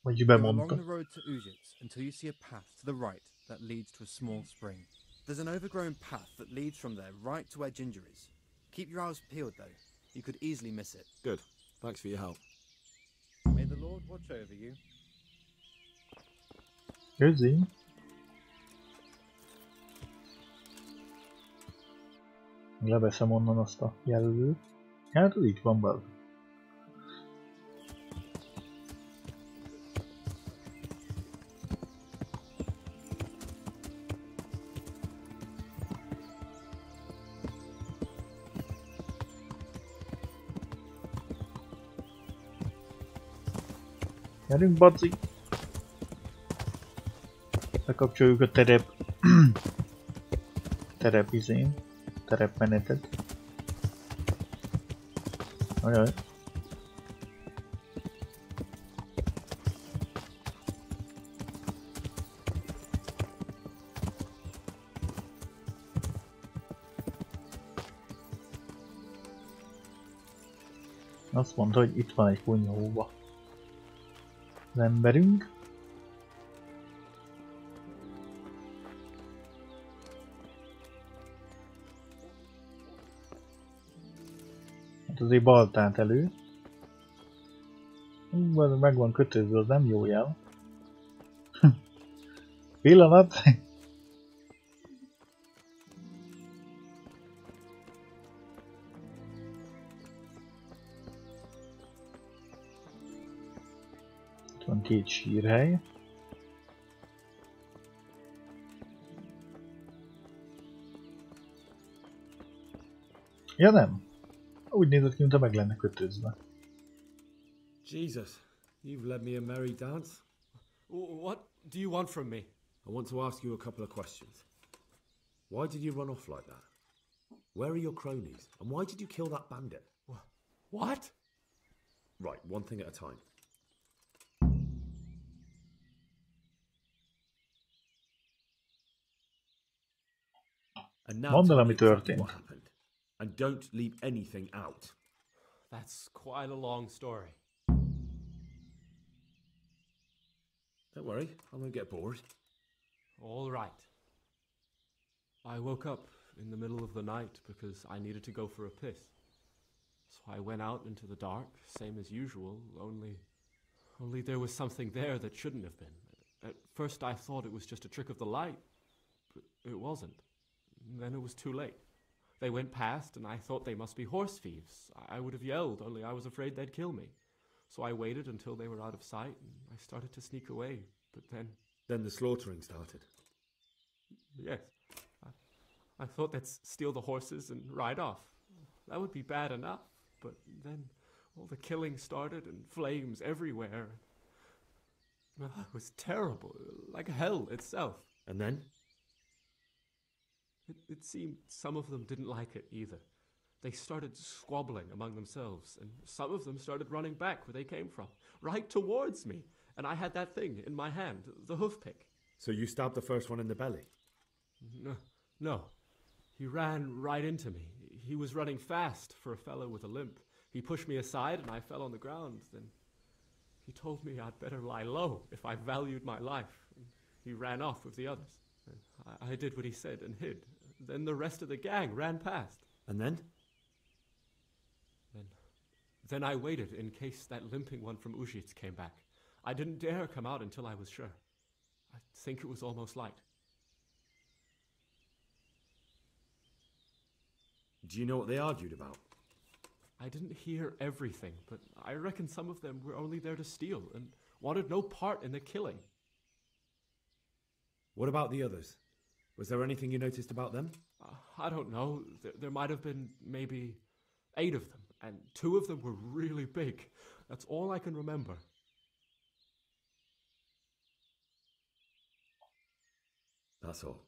Vagy bemondta. Along the road to Ujits until you see a path to the right that leads to a small spring. There's an overgrown path that leads from there right to where Ginger is. Keep your eyes peeled though. You could easily miss it. Good. Thanks for your help. May the Lord watch over you. Köszi. Leveszem onnan azt a jelölőt. Hát az itt van belőle. Gyerünk, Baci! Bekapcsoljuk a terepmenetet. Ajaj. Azt mondta, hogy itt van egy kunyhóba az emberünk. Hát azért baltát elő. Ez meg van kötözve, az nem jó jel. Pillanat. Itt van 2 sírhely. Ja nem. Úgy nézett ki, mintha meg lenne kötözve. Jesus, you've led me a merry dance. What do you want from me? I want to ask you a couple of questions. Why did you run off like that? Where are your cronies? And why did you kill that bandit? What? Right, one thing at a time. And now Mondd el, tell ami me exactly történt. what happened. And don't leave anything out. That's quite a long story. Don't worry, I won't get bored. All right. I woke up in the middle of the night because I needed to go for a piss. So I went out into the dark, same as usual, only there was something there that shouldn't have been. At first I thought it was just a trick of the light, but it wasn't. Then it was too late. They went past and I thought they must be horse thieves. I would have yelled, only I was afraid they'd kill me. So I waited until they were out of sight and I started to sneak away, but then... Then the slaughtering started. Yes. I thought they'd steal the horses and ride off. That would be bad enough, but then all the killing started and flames everywhere. It was terrible, like hell itself. And then? It seemed some of them didn't like it either. They started squabbling among themselves, and some of them started running back where they came from, right towards me. And I had that thing in my hand, the hoof pick. So you stabbed the first one in the belly? No. He ran right into me. He was running fast for a fellow with a limp. He pushed me aside and I fell on the ground. Then he told me I'd better lie low if I valued my life. He ran off with the others. I did what he said and hid. Then the rest of the gang ran past. And then? Then I waited in case that limping one from Ujits came back. I didn't dare come out until I was sure. I think it was almost light. Do you know what they argued about? I didn't hear everything, but I reckon some of them were only there to steal and wanted no part in the killing. What about the others? Was there anything you noticed about them? I don't know. There might have been maybe 8 of them, and 2 of them were really big. That's all I can remember. That's all.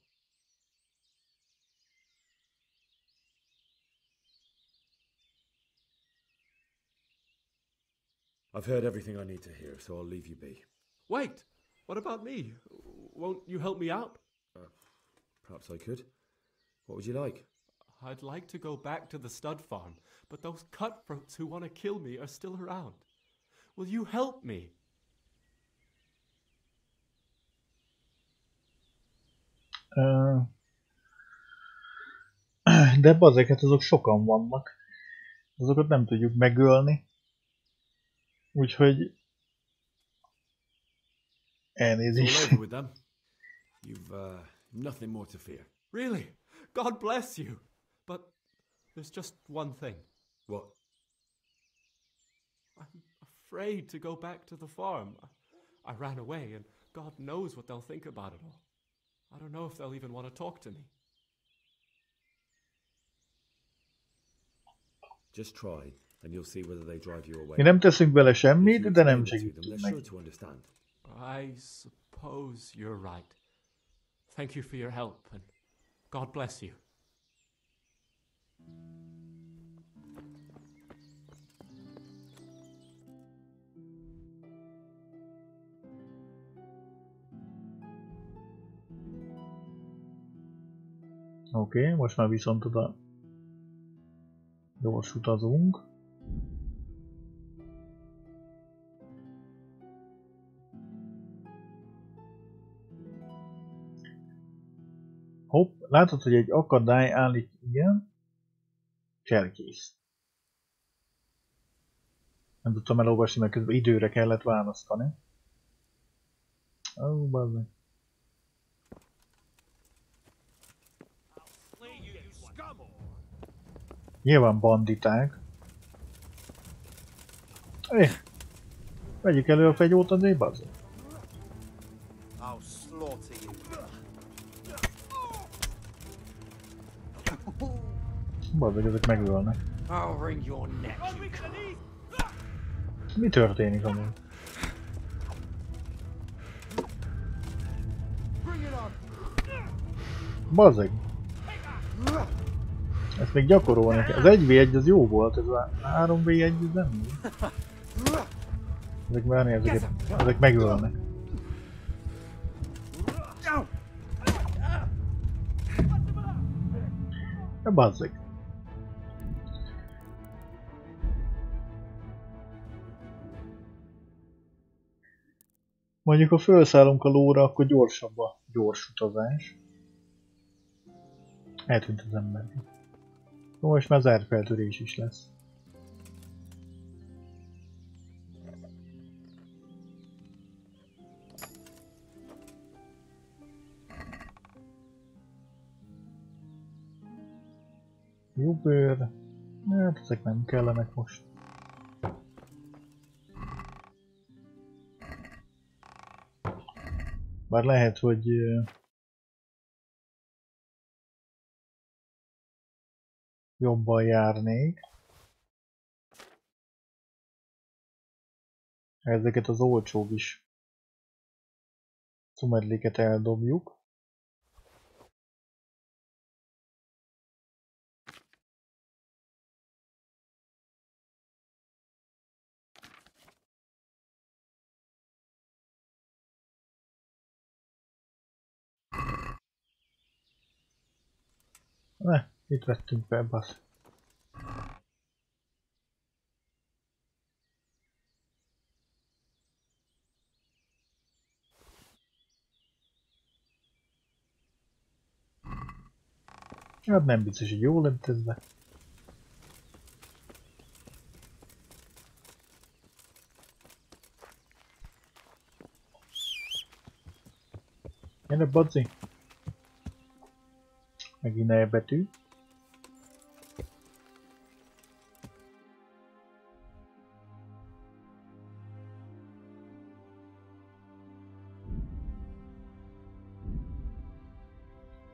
I've heard everything I need to hear, so I'll leave you be. Wait! What about me? Won't you help me out? Perhaps I could. What would you like? I'd like to go back to the stud farm, but those cutthroats who want to kill me are still around. Will you help me? De bazeket, azok sokan vannak. Azokat nem tudjuk megölni. Úgyhogy... elnézést. It's all over with them. You've nothing more to fear. Really? God bless you. But there's just one thing. What? I'm afraid to go back to the farm. I ran away, and God knows what they'll think about it all. I don't know if they'll even want to talk to me. Just try, and you'll see whether they drive you away. Mi nem teszünk bele semmit, de nem segítünk meg. I suppose you're right. Thank you for your help, and God bless you. Oké, most már viszont oda gyors utazunk. Hopp, látod, hogy egy akadály állít, igen. Cserkész. Nem tudtam elolvasni, mert közben időre kellett választani. Ó, bazdmeg. Nyilván banditák. Vegyük elő a fegyót azért, bazd. I'll slaughter you. Bazdmeg, ezek megölnek. I'll wring your neck, you Mi történik amúgy? Bazdmeg. Ezt még gyakorolni kell. Az 1v1 az jó volt, ez a 3v1 ez nem jó. Ezek várni, ezek megölnek. Ja, bazzeg. Mondjuk, ha felszállunk a lóra, akkor gyorsabb a gyors utazás. Eltűnt az ember. Most már zárfeltörés is lesz. Jó bőr. Hát ezek nem kellenek most. Bár lehet, hogy jobban járnék. Ezeket az olcsóbb is cumedliket eldobjuk. Ne, itt vettünk be, basz. Hát nem biztos, hogy jó lett ez, de... Gyere, Badzi! Megint E betű.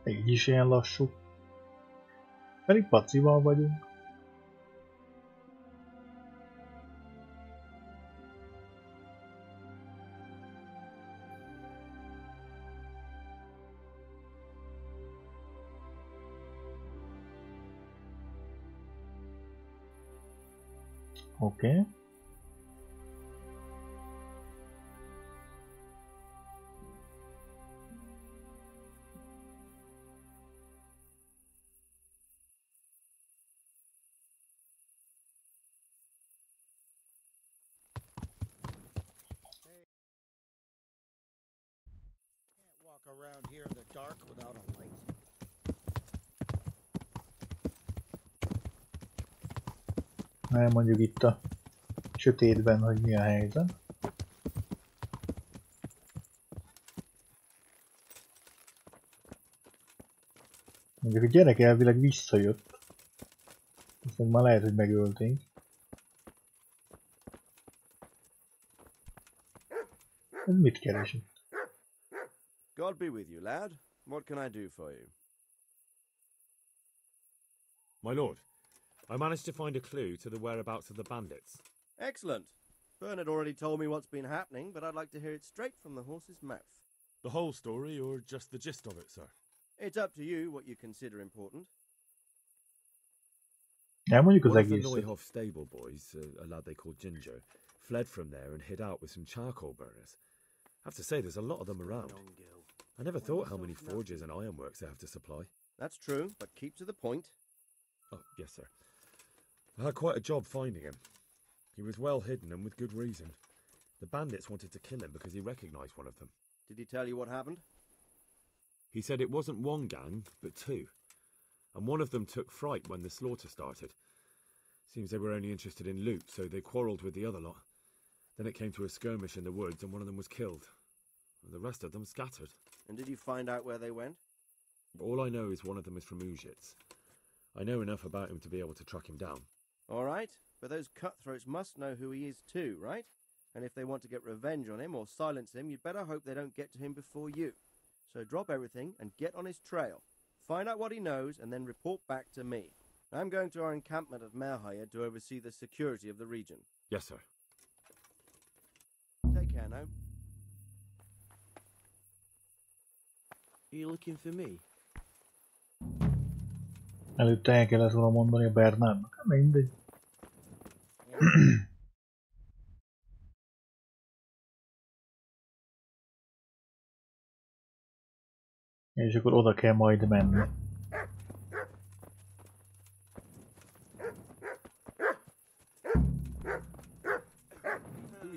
Így is ilyen lassú. Pedig pacival vagyunk. Oké. Around here in the dark without a light. Elmondjuk itt a sötétben, hogy mi a helyzet. Mondjuk a gyerek elvileg visszajött. Aztán már lehet, hogy megölték. Ez mit keresik? God be with you, lad. What can I do for you? My lord, I managed to find a clue to the whereabouts of the bandits. Excellent. Bernard already told me what's been happening, but I'd like to hear it straight from the horse's mouth. The whole story, or just the gist of it, sir? It's up to you what you consider important. Elmondjuk az One of the egészet. Neuhoff stable boys, a lad they called Ginger, fled from there and hid out with some charcoal burners. I have to say, there's a lot of them around. I never thought how many forges and ironworks they have to supply. That's true, but keep to the point. Oh, yes, sir. I had quite a job finding him. He was well hidden and with good reason. The bandits wanted to kill him because he recognized one of them. Did he tell you what happened? He said it wasn't one gang, but two. And one of them took fright when the slaughter started. Seems they were only interested in loot, so they quarrelled with the other lot. Then it came to a skirmish in the woods and one of them was killed. And the rest of them scattered. And did you find out where they went? All I know is one of them is from Ujits. I know enough about him to be able to track him down. All right, but those cutthroats must know who he is too, right? And if they want to get revenge on him or silence him, you'd better hope they don't get to him before you. So drop everything and get on his trail. Find out what he knows and then report back to me. I'm going to our encampment at Merhaya to oversee the security of the region. Yes, sir. Take care now. Are you looking for me? Előtte el kellett volna mondani a Bernardnak. Mindegy. És akkor oda kell majd menni.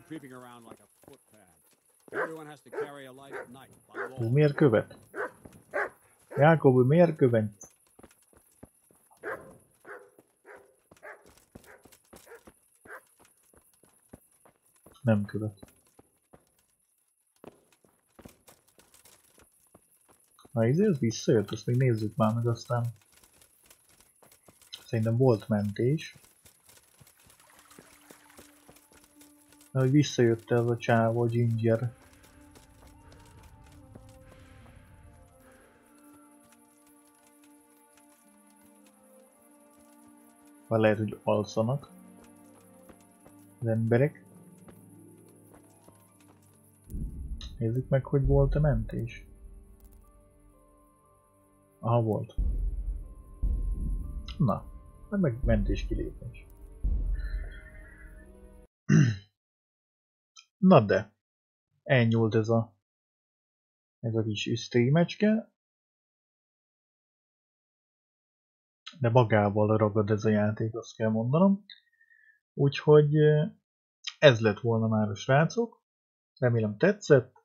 Creeping around like a footpad. Everyone has to carry a light at night by law. Ez miért követ? Jákob, miért követ? Nem követ. Na ez visszajött, azt még nézzük már meg aztán. Szerintem volt mentés. Na, hogy visszajött ez a csávó, Ginger. Vagy lehet, hogy alszanak az emberek. Nézzük meg, hogy volt a mentés. Aha, volt. Na, meg mentés kilépés. Na de, elnyúlt ez a kis streamecske. De magával ragad ez a játék, azt kell mondanom. Úgyhogy ez lett volna már a srácok. Remélem tetszett.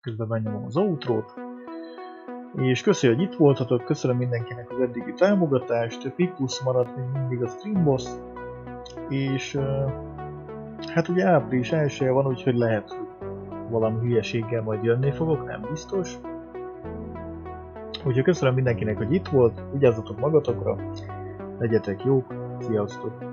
Közben benyomom az outrót. És köszönöm, hogy itt voltatok, köszönöm mindenkinek az eddigi támogatást. Pipus maradt még mindig a stream boss. És hát ugye április 1-je van, úgyhogy lehet, hogy valami hülyeséggel majd jönni fogok, nem biztos. Úgyhogy köszönöm mindenkinek, hogy itt volt, vigyázzatok magatokra, legyetek jók, sziasztok!